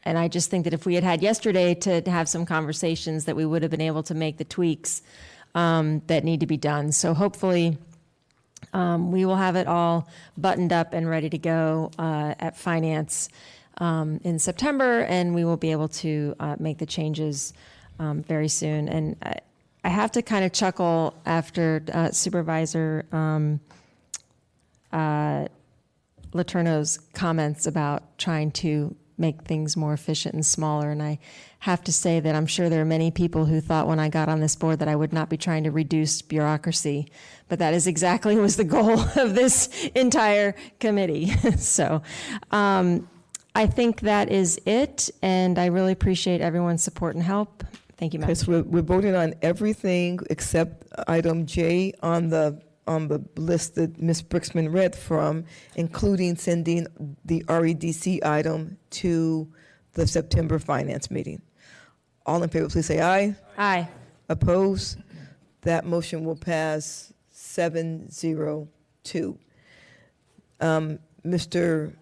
I just think that if we had yesterday to have some conversations, that we would have been able to make the tweaks that need to be done. So hopefully we will have it all buttoned up and ready to go at Finance in September, and we will be able to make the changes very soon. And I have to kind of chuckle after Supervisor Letourneau's comments about trying to make things more efficient and smaller. And I have to say that I'm sure there are many people who thought when I got on this board that I would not be trying to reduce bureaucracy, but that is exactly was the goal of this entire committee. So I think that is it, and I really appreciate everyone's support and help. Thank you, Madam Chair. So we're voting on everything except item J on the list that Ms. Brixman read from, including sending the REDC item to the September Finance meeting. All in favor, please say aye. Aye. Oppose? That motion will pass 7-0-2. Mr.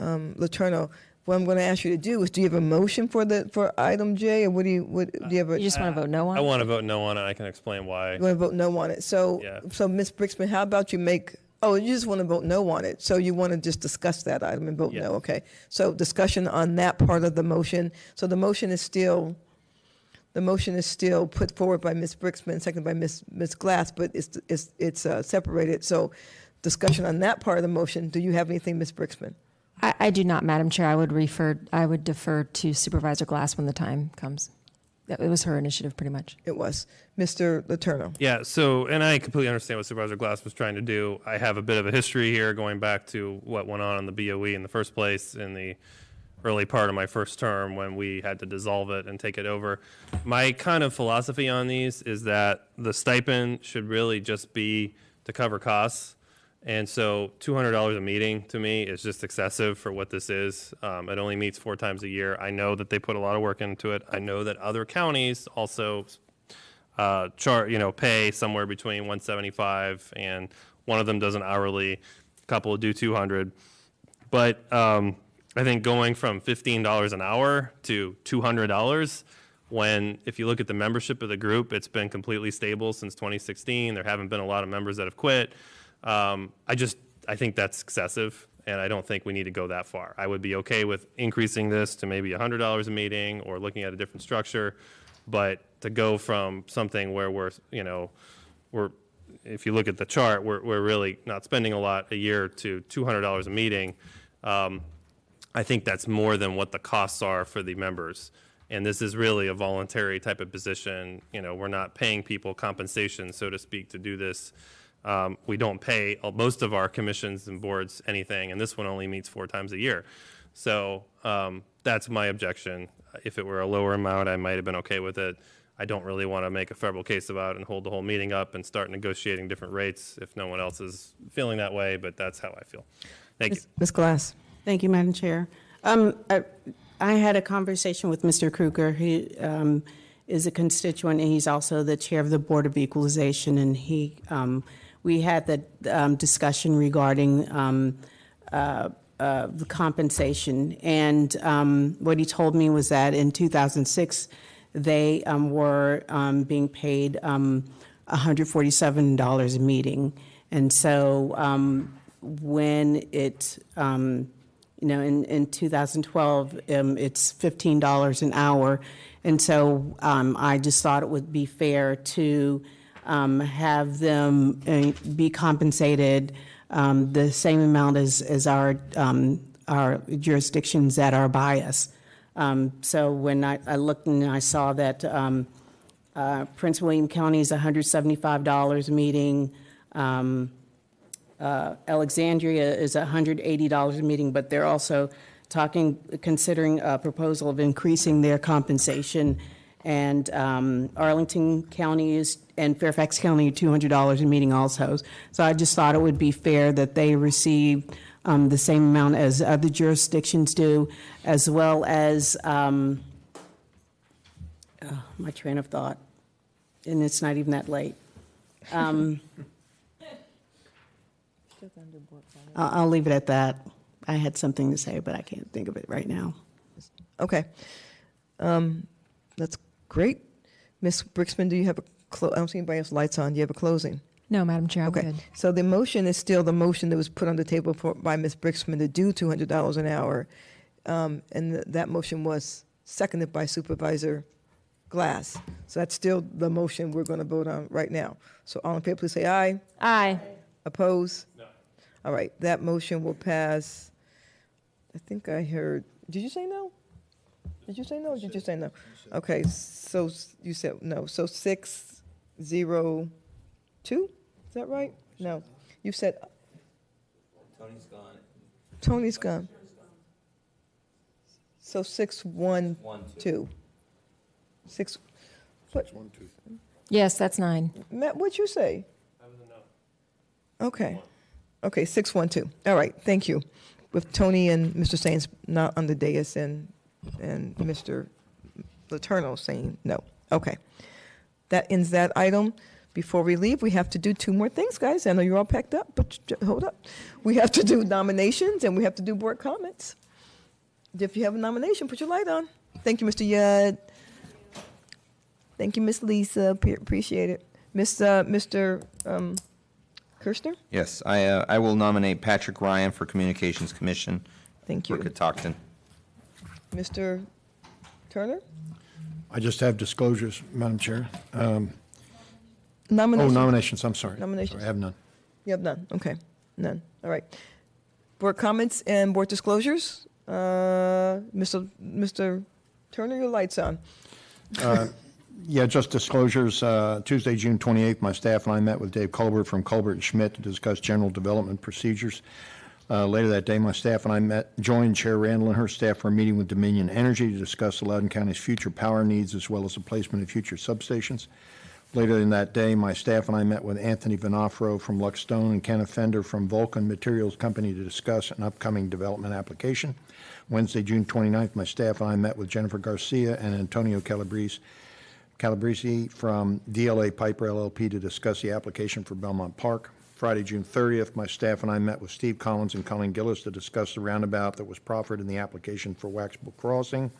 Letourneau, what I'm going to ask you to do is, do you have a motion for item J, or do you have a? You just want to vote no on it? I want to vote no on it. I can explain why. You want to vote no on it. So, Yeah. so Ms. Brixman, how about you you just want to vote no on it. So you want to just discuss that item and vote no, okay. So discussion on that part of the motion. So the motion is still put forward by Ms. Brixman, seconded by Ms. Glass, but it's separated. So discussion on that part of the motion. Do you have anything, Ms. Brixman? I do not, Madam Chair. I would defer to Supervisor Glass when the time comes. It was her initiative, pretty much. It was. Mr. Letourneau. Yeah, and I completely understand what Supervisor Glass was trying to do. I have a bit of a history here going back to what went on in the BOE in the first place in the early part of my first term when we had to dissolve it and take it over. My kind of philosophy on these is that the stipend should really just be to cover costs. And so $200 a meeting to me is just excessive for what this is. It only meets 4 times a year. I know that they put a lot of work into it. I know that other counties also pay somewhere between $175 and one of them does an hourly. couple do 200. But I think going from $15 an hour to $200, when if you look at the membership of the group, it's been completely stable since 2016. There haven't been a lot of members that have quit. I think that's excessive, and I don't think we need to go that far. I would be okay with increasing this to maybe $100 a meeting or looking at a different structure, but to go from something where we're if you look at the chart, we're really not spending a lot a year to $200 a meeting. I think that's more than what the costs are for the members. And this is really a voluntary type of position. We're not paying people compensation, so to speak, to do this. We don't pay most of our commissions and boards anything, and this one only meets 4 times a year. So that's my objection. If it were a lower amount, I might have been okay with it. I don't really want to make a federal case about it and hold the whole meeting up and start negotiating different rates if no one else is feeling that way, but that's how I feel. Thank you. Ms. Glass. Thank you, Madam Chair. I had a conversation with Mr. Kruger. He is a constituent, and he's also the chair of the Board of Equalization, and we had the discussion regarding the compensation. And what he told me was that in 2006, they were being paid $147 a meeting. And so when it, in 2012, it's $15 an hour. And so I just thought it would be fair to have them be compensated the same amount as our jurisdictions that are by us. So when I looked and I saw that Prince William County is $175 a meeting, Alexandria is $180 a meeting, but they're also considering a proposal of increasing their compensation. And Arlington County and Fairfax County $200 a meeting also. So I just thought it would be fair that they receive the same amount as other jurisdictions do, as well as my train of thought, and it's not even that late. I'll leave it at that. I had something to say, but I can't think of it right now. Okay. That's great. Ms. Brixman, do you have I don't see anybody else lights on. Do you have a closing? No, Madam Chair, I'm Okay. good. So the motion is still the motion that was put on the table by Ms. Brixman to do $200 an hour. And that motion was seconded by Supervisor Glass. So that's still the motion we're going to vote on right now. So all in favor, please say aye. Aye. Oppose? No. All right, that motion will pass. I think I heard, did you say no? Did you say no or did you say no? Okay, so you said no. So 6-0-2? Is that right? No. You said. Tony's gone. Tony's gone. So 6-1-2. 6. What? Yes, that's 9. Matt, what'd you say? Okay. Okay, 6-1-2. All right, thank you. With Tony and Mr. Sainz not on the dais and Mr. Letourneau saying no. Okay. That ends that item. Before we leave, we have to do 2 more things, guys. I know you're all packed up, but hold up. We have to do nominations and we have to do board comments. If you have a nomination, put your light on. Thank you, Mr. Yudd. Thank you, Miss Lisa. Appreciate it. Mr. Kirshner? Yes, I will nominate Patrick Ryan for Communications Commission. Thank you. For Catoctin. Mr. Turner? I just have disclosures, Madam Chair. Nominations. Oh, nominations, I'm sorry. Nominations. Sorry, I have none. You have none. Okay, none. All right. Board comments and board disclosures. Mr. Turner, your light's on. Yeah, just disclosures. Tuesday, June 28th, my staff and I met with Dave Colbert from Colbert & Schmidt to discuss general development procedures. Later that day, my staff and I joined Chair Randall and her staff for a meeting with Dominion Energy to discuss Loudon County's future power needs as well as the placement of future substations. Later in that day, my staff and I met with Anthony Vanofro from Luckstone and Kenneth Fender from Vulcan Materials Company to discuss an upcoming development application. Wednesday, June 29th, my staff and I met with Jennifer Garcia and Antonio Calabrese from DLA Piper LLP to discuss the application for Belmont Park. Friday, June 30th, my staff and I met with Steve Collins and Colleen Gillis to discuss the roundabout that was proffered in the application for Waxable Crossing.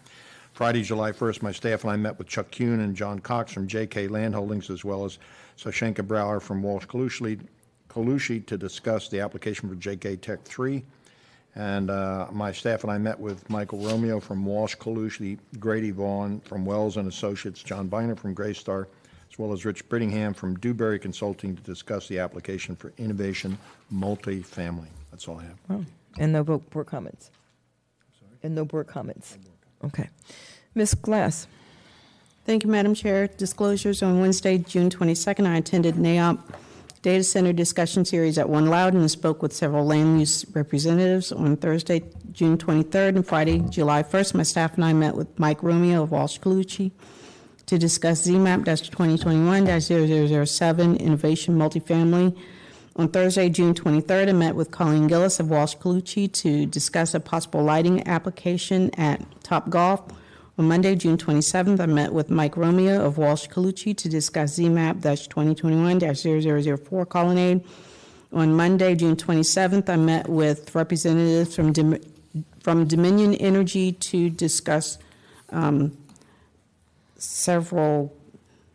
Friday, July 1st, my staff and I met with Chuck Kuhn and John Cox from JK Land Holdings, as well as Soshenka Brower from Walsh Colucci to discuss the application for JK Tech 3. And my staff and I met with Michael Romeo from Walsh Colucci, Grady Vaughn from Wells and Associates, John Biner from Graystar, as well as Rich Brittingham from Dewberry Consulting to discuss the application for Innovation Multifamily. That's all I have. Oh, and no board comments? And no board comments? Okay. Ms. Glass. Thank you, Madam Chair. Disclosures: on Wednesday, June 22nd, I attended NAOP Data Center Discussion Series at One Loudon and spoke with several land use representatives. On Thursday, June 23rd and Friday, July 1st, my staff and I met with Mike Romeo of Walsh Colucci to discuss ZMAP-2021-0007 Innovation Multifamily. On Thursday, June 23rd, I met with Colleen Gillis of Walsh Colucci to discuss a possible lighting application at Top Golf. On Monday, June 27th, I met with Mike Romeo of Walsh Colucci to discuss ZMAP-2021-0004 Colonnade. On Monday, June 27th, I met with representatives from Dominion Energy to discuss several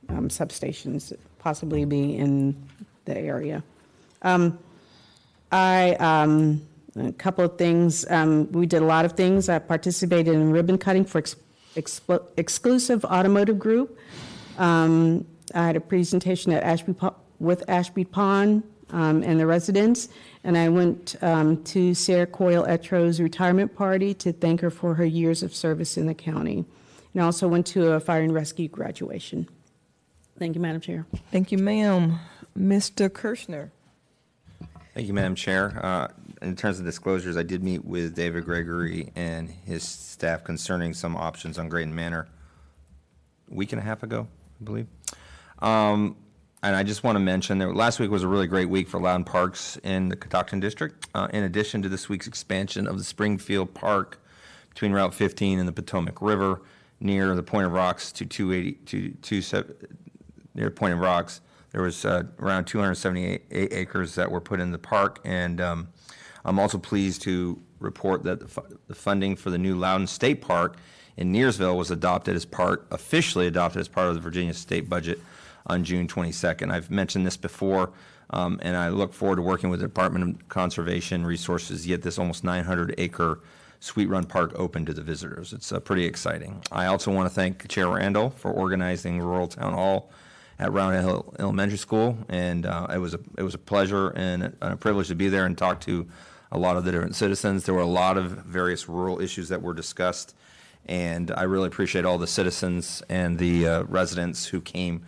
substations that possibly be in the area. A couple of things. We did a lot of things. I participated in ribbon cutting for exclusive automotive group. I had a presentation at with Ashby Pond and the residents, and I went to Sarah Coyle Etro's retirement party to thank her for her years of service in the county. And I also went to a fire and rescue graduation. Thank you, Madam Chair. Thank you, ma'am. Mr. Kirschner. Thank you, Madam Chair. In terms of disclosures, I did meet with David Gregory and his staff concerning some options on Graydon Manor a week and a half ago, I believe. And I just want to mention that last week was a really great week for Loudon Parks in the Catoctin District. In addition to this week's expansion of the Springfield Park between Route 15 and the Potomac River near the Point of Rocks to 280 near Point of Rocks, there was around 278 acres that were put in the park, and I'm also pleased to report that the funding for the new Loudon State Park in Nearsville was officially adopted as part of the Virginia state budget on June 22nd. I've mentioned this before, and I look forward to working with the Department of Conservation Resources to get this almost 900-acre Sweet Run Park open to the visitors. It's pretty exciting. I also want to thank Chair Randall for organizing Rural Town Hall at Round Hill Elementary School, and it was a pleasure and a privilege to be there and talk to a lot of the different citizens. There were a lot of various rural issues that were discussed, and I really appreciate all the citizens and the residents who came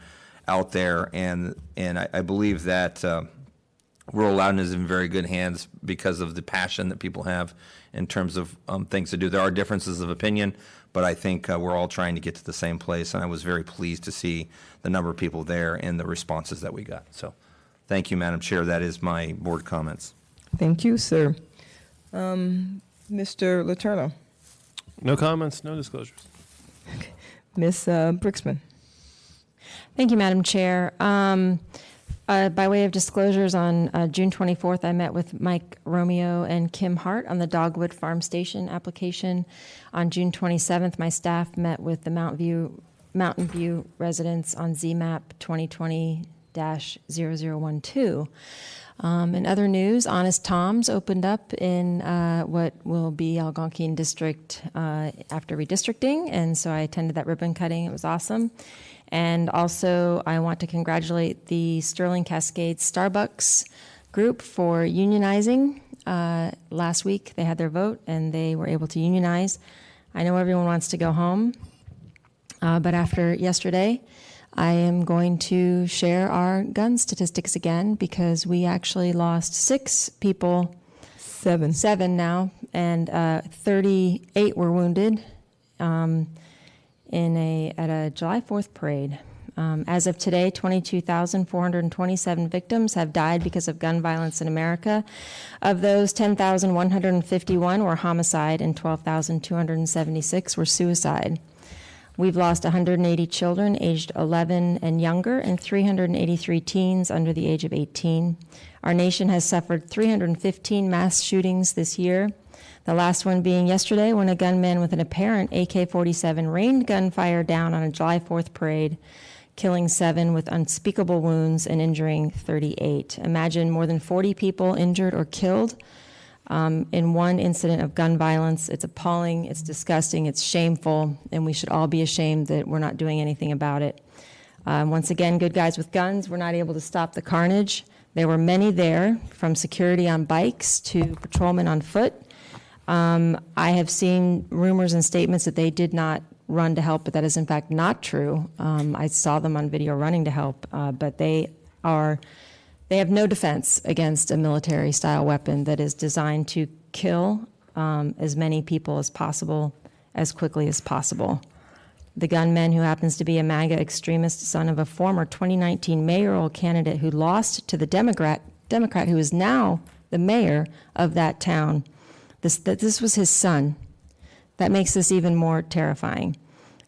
out there, and I believe that rural Loudon is in very good hands because of the passion that people have in terms of things to do. There are differences of opinion, but I think we're all trying to get to the same place, and I was very pleased to see the number of people there and the responses that we got. So thank you, Madam Chair. That is my board comments. Thank you, sir. Mr. Letourneau. No comments, no disclosures. Okay. Ms. Brixman. Thank you, Madam Chair. By way of disclosures, on June 24th, I met with Mike Romeo and Kim Hart on the Dogwood Farm Station application. On June 27th, my staff met with the Mountain View residents on ZMAP 2020-0012. In other news, Honest Tom's opened up in what will be Algonquin District after redistricting, and so I attended that ribbon cutting. It was awesome. And also, I want to congratulate the Sterling Cascades Starbucks group for unionizing. Last week, they had their vote, and they were able to unionize. I know everyone wants to go home, but after yesterday, I am going to share our gun statistics again because we actually lost 6 people. 7 now, and 38 were wounded at a July 4th parade. As of today, 22,427 victims have died because of gun violence in America. Of those, 10,151 were homicide and 12,276 were suicide. We've lost 180 children aged 11 and younger and 383 teens under the age of 18. Our nation has suffered 315 mass shootings this year, the last one being yesterday when a gunman with an apparent AK-47 rained gunfire down on a July 4th parade, killing 7 with unspeakable wounds and injuring 38. Imagine more than 40 people injured or killed in one incident of gun violence. It's appalling, it's disgusting, it's shameful, and we should all be ashamed that we're not doing anything about it. Once again, good guys with guns were not able to stop the carnage. There were many there, from security on bikes to patrolmen on foot. I have seen rumors and statements that they did not run to help, but that is in fact not true. I saw them on video running to help, but they have no defense against a military-style weapon that is designed to kill as many people as possible, as quickly as possible. The gunman, who happens to be a MAGA extremist, son of a former 2019 mayoral candidate who lost to the Democrat who is now the mayor of that town, this was his son. That makes this even more terrifying.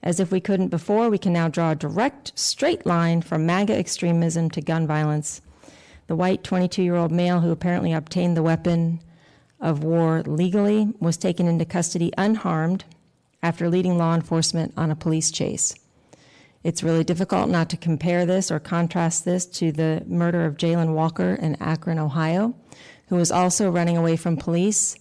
As if we couldn't before, we can now draw a direct, straight line from MAGA extremism to gun violence. The white 22-year-old male who apparently obtained the weapon of war legally was taken into custody unharmed after leading law enforcement on a police chase. It's really difficult not to compare this or contrast this to the murder of Jalen Walker in Akron, Ohio, who was also running away from police.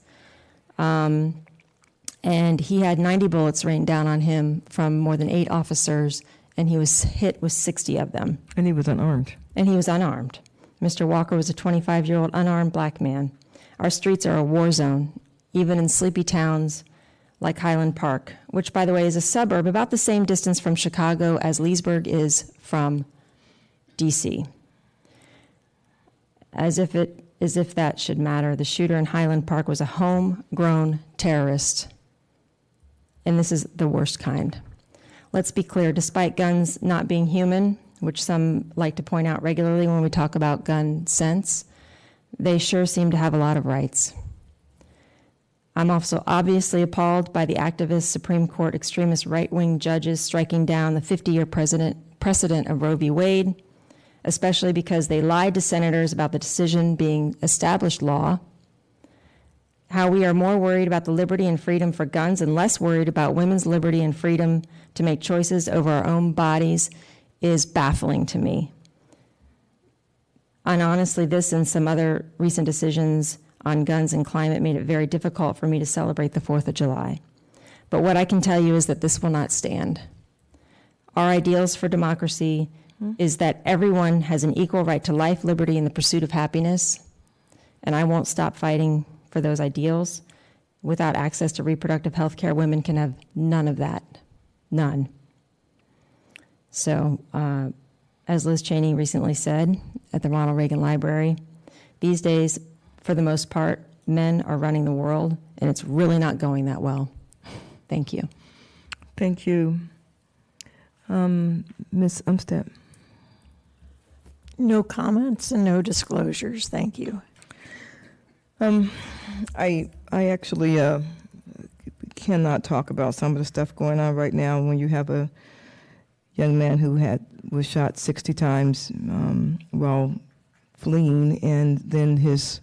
And he had 90 bullets rained down on him from more than 8 officers, and he was hit with 60 of them. And he was unarmed. And he was unarmed. Mr. Walker was a 25-year-old unarmed black man. Our streets are a war zone, even in sleepy towns like Highland Park, which, by the way, is a suburb about the same distance from Chicago as Leesburg is from D.C. As if that should matter, the shooter in Highland Park was a homegrown terrorist. And this is the worst kind. Let's be clear, despite guns not being human, which some like to point out regularly when we talk about gun sense, they sure seem to have a lot of rights. I'm also obviously appalled by the activist Supreme Court extremist right-wing judges striking down the 50-year precedent of Roe v. Wade, especially because they lied to senators about the decision being established law. How we are more worried about the liberty and freedom for guns and less worried about women's liberty and freedom to make choices over our own bodies is baffling to me. And honestly, this and some other recent decisions on guns and climate made it very difficult for me to celebrate the 4th of July. But what I can tell you is that this will not stand. Our ideals for democracy is that everyone has an equal right to life, liberty, and the pursuit of happiness. And I won't stop fighting for those ideals. Without access to reproductive health care, women can have none of that. None. So, as Liz Cheney recently said at the Ronald Reagan Library, these days, for the most part, men are running the world, and it's really not going that well. Thank you. Thank you. Ms. Umstead. No comments and no disclosures. Thank you. I actually cannot talk about some of the stuff going on right now when you have a young man who was shot 60 times while fleeing, and then his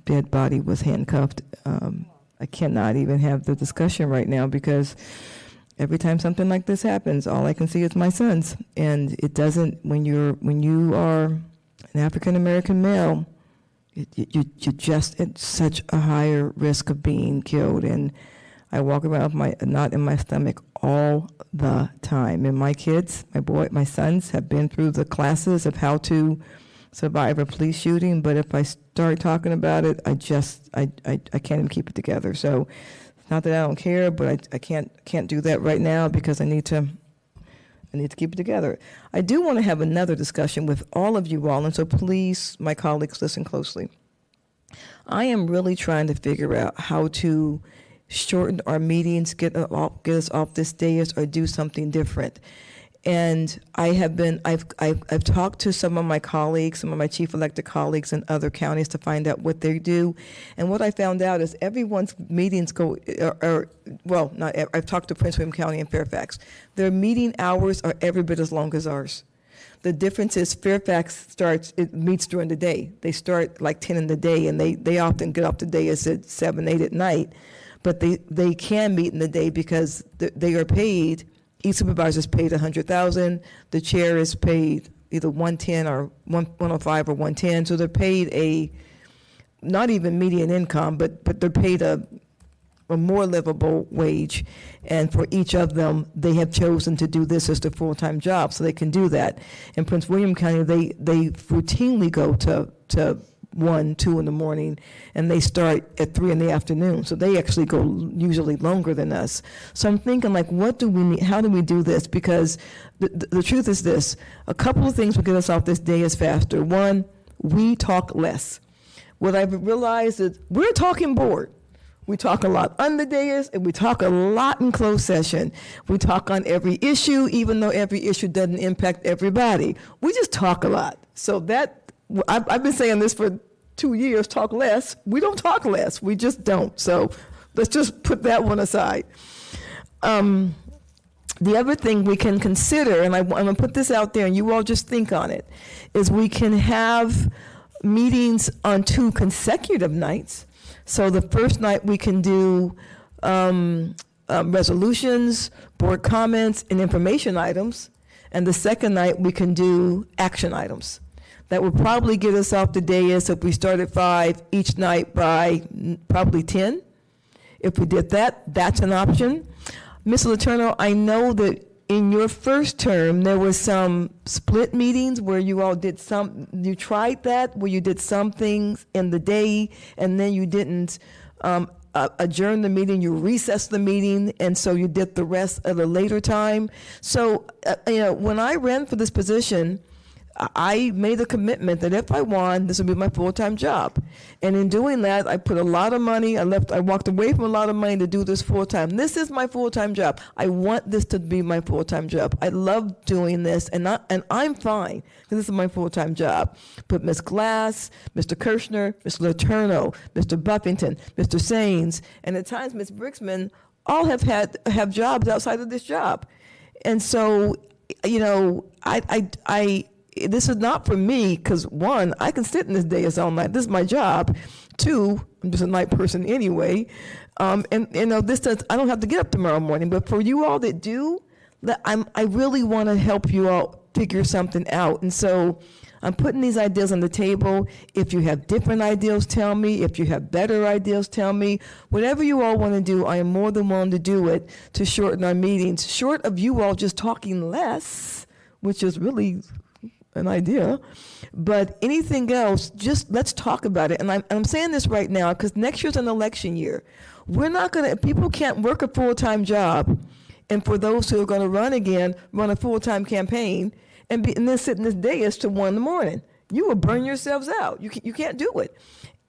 dead body was handcuffed. I cannot even have the discussion right now because every time something like this happens, all I can see is my sons, and it doesn't. When you are an African American male, you just at such a higher risk of being killed. And I walk around with my knot in my stomach all the time. And my kids, my sons have been through the classes of how to survive a police shooting. But if I start talking about it, I can't even keep it together. So it's not that I don't care, but I can't do that right now because I need to keep it together. I do want to have another discussion with all of you all, and so please, my colleagues, listen closely. I am really trying to figure out how to shorten our meetings, get us off this dais, or do something different. And I've talked to some of my colleagues, some of my chief elected colleagues in other counties to find out what they do. And what I found out is everyone's meetings I've talked to Prince William County and Fairfax. Their meeting hours are every bit as long as ours. The difference is Fairfax meets during the day. They start like 10 in the day, and they often get off the day at 7, 8 at night. But they can meet in the day because they are paid. Each supervisor is paid $100,000. The chair is paid either 110 or 105 or 110. So they're paid not even median income, but they're paid a more livable wage. And for each of them, they have chosen to do this as their full-time job, so they can do that. In Prince William County, they routinely go to 1, 2 in the morning, and they start at 3 in the afternoon. So they actually go usually longer than us. So I'm thinking, like, what do we need? How do we do this? Because the truth is this: a couple of things will get us off this dais faster. One, we talk less. What I've realized is we're talking board. We talk a lot on the dais, and we talk a lot in closed session. We talk on every issue, even though every issue doesn't impact everybody. We just talk a lot. So I've been saying this for 2 years, talk less. We don't talk less. We just don't. So let's just put that one aside. The other thing we can consider, and I'm going to put this out there, and you all just think on it, is we can have meetings on 2 consecutive nights. So the first night we can do resolutions, board comments, and information items. And the second night we can do action items. That would probably get us off the dais if we start at 5 each night by probably 10. If we did that, that's an option. Ms. Letourneau, I know that in your first term, there was some split meetings where you all did you tried that, where you did some things in the day and then you didn't adjourn the meeting, you recessed the meeting, and so you did the rest at a later time. So, when I ran for this position, I made a commitment that if I won, this would be my full-time job. And in doing that, I put a lot of money, I walked away from a lot of money to do this full-time. This is my full-time job. I want this to be my full-time job. I love doing this, and I'm fine, because this is my full-time job. But Ms. Glass, Mr. Kirshner, Ms. Letourneau, Mr. Buffington, Mr. Saines, and at times Ms. Brixman, all have jobs outside of this job. And so, this is not for me, because 1, I can sit in this dais all night. This is my job. 2, I'm just a night person anyway. I don't have to get up tomorrow morning. But for you all that do, I really want to help you all figure something out. And so I'm putting these ideas on the table. If you have different ideas, tell me. If you have better ideas, tell me. Whatever you all want to do, I am more than willing to do it to shorten our meetings. Short of you all just talking less, which is really an idea, but anything else, just let's talk about it. And I'm saying this right now because next year's an election year. People can't work a full-time job, and for those who are going to run again, run a full-time campaign, and then sit in this dais till 1 in the morning. You will burn yourselves out. You can't do it.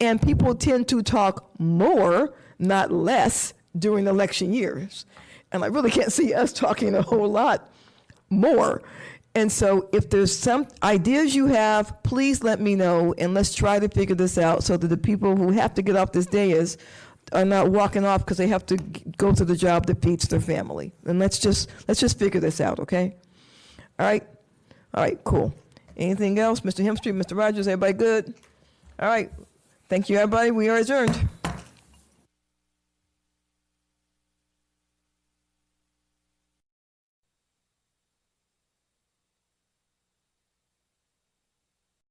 And people tend to talk more, not less, during election years. And I really can't see us talking a whole lot more. And so if there's some ideas you have, please let me know, and let's try to figure this out so that the people who have to get off this dais are not walking off because they have to go to the job that feeds their family. And let's just figure this out, okay? All right, cool. Anything else? Mr. Hemstreet, Mr. Rogers, everybody good? All right. Thank you, everybody. We are adjourned.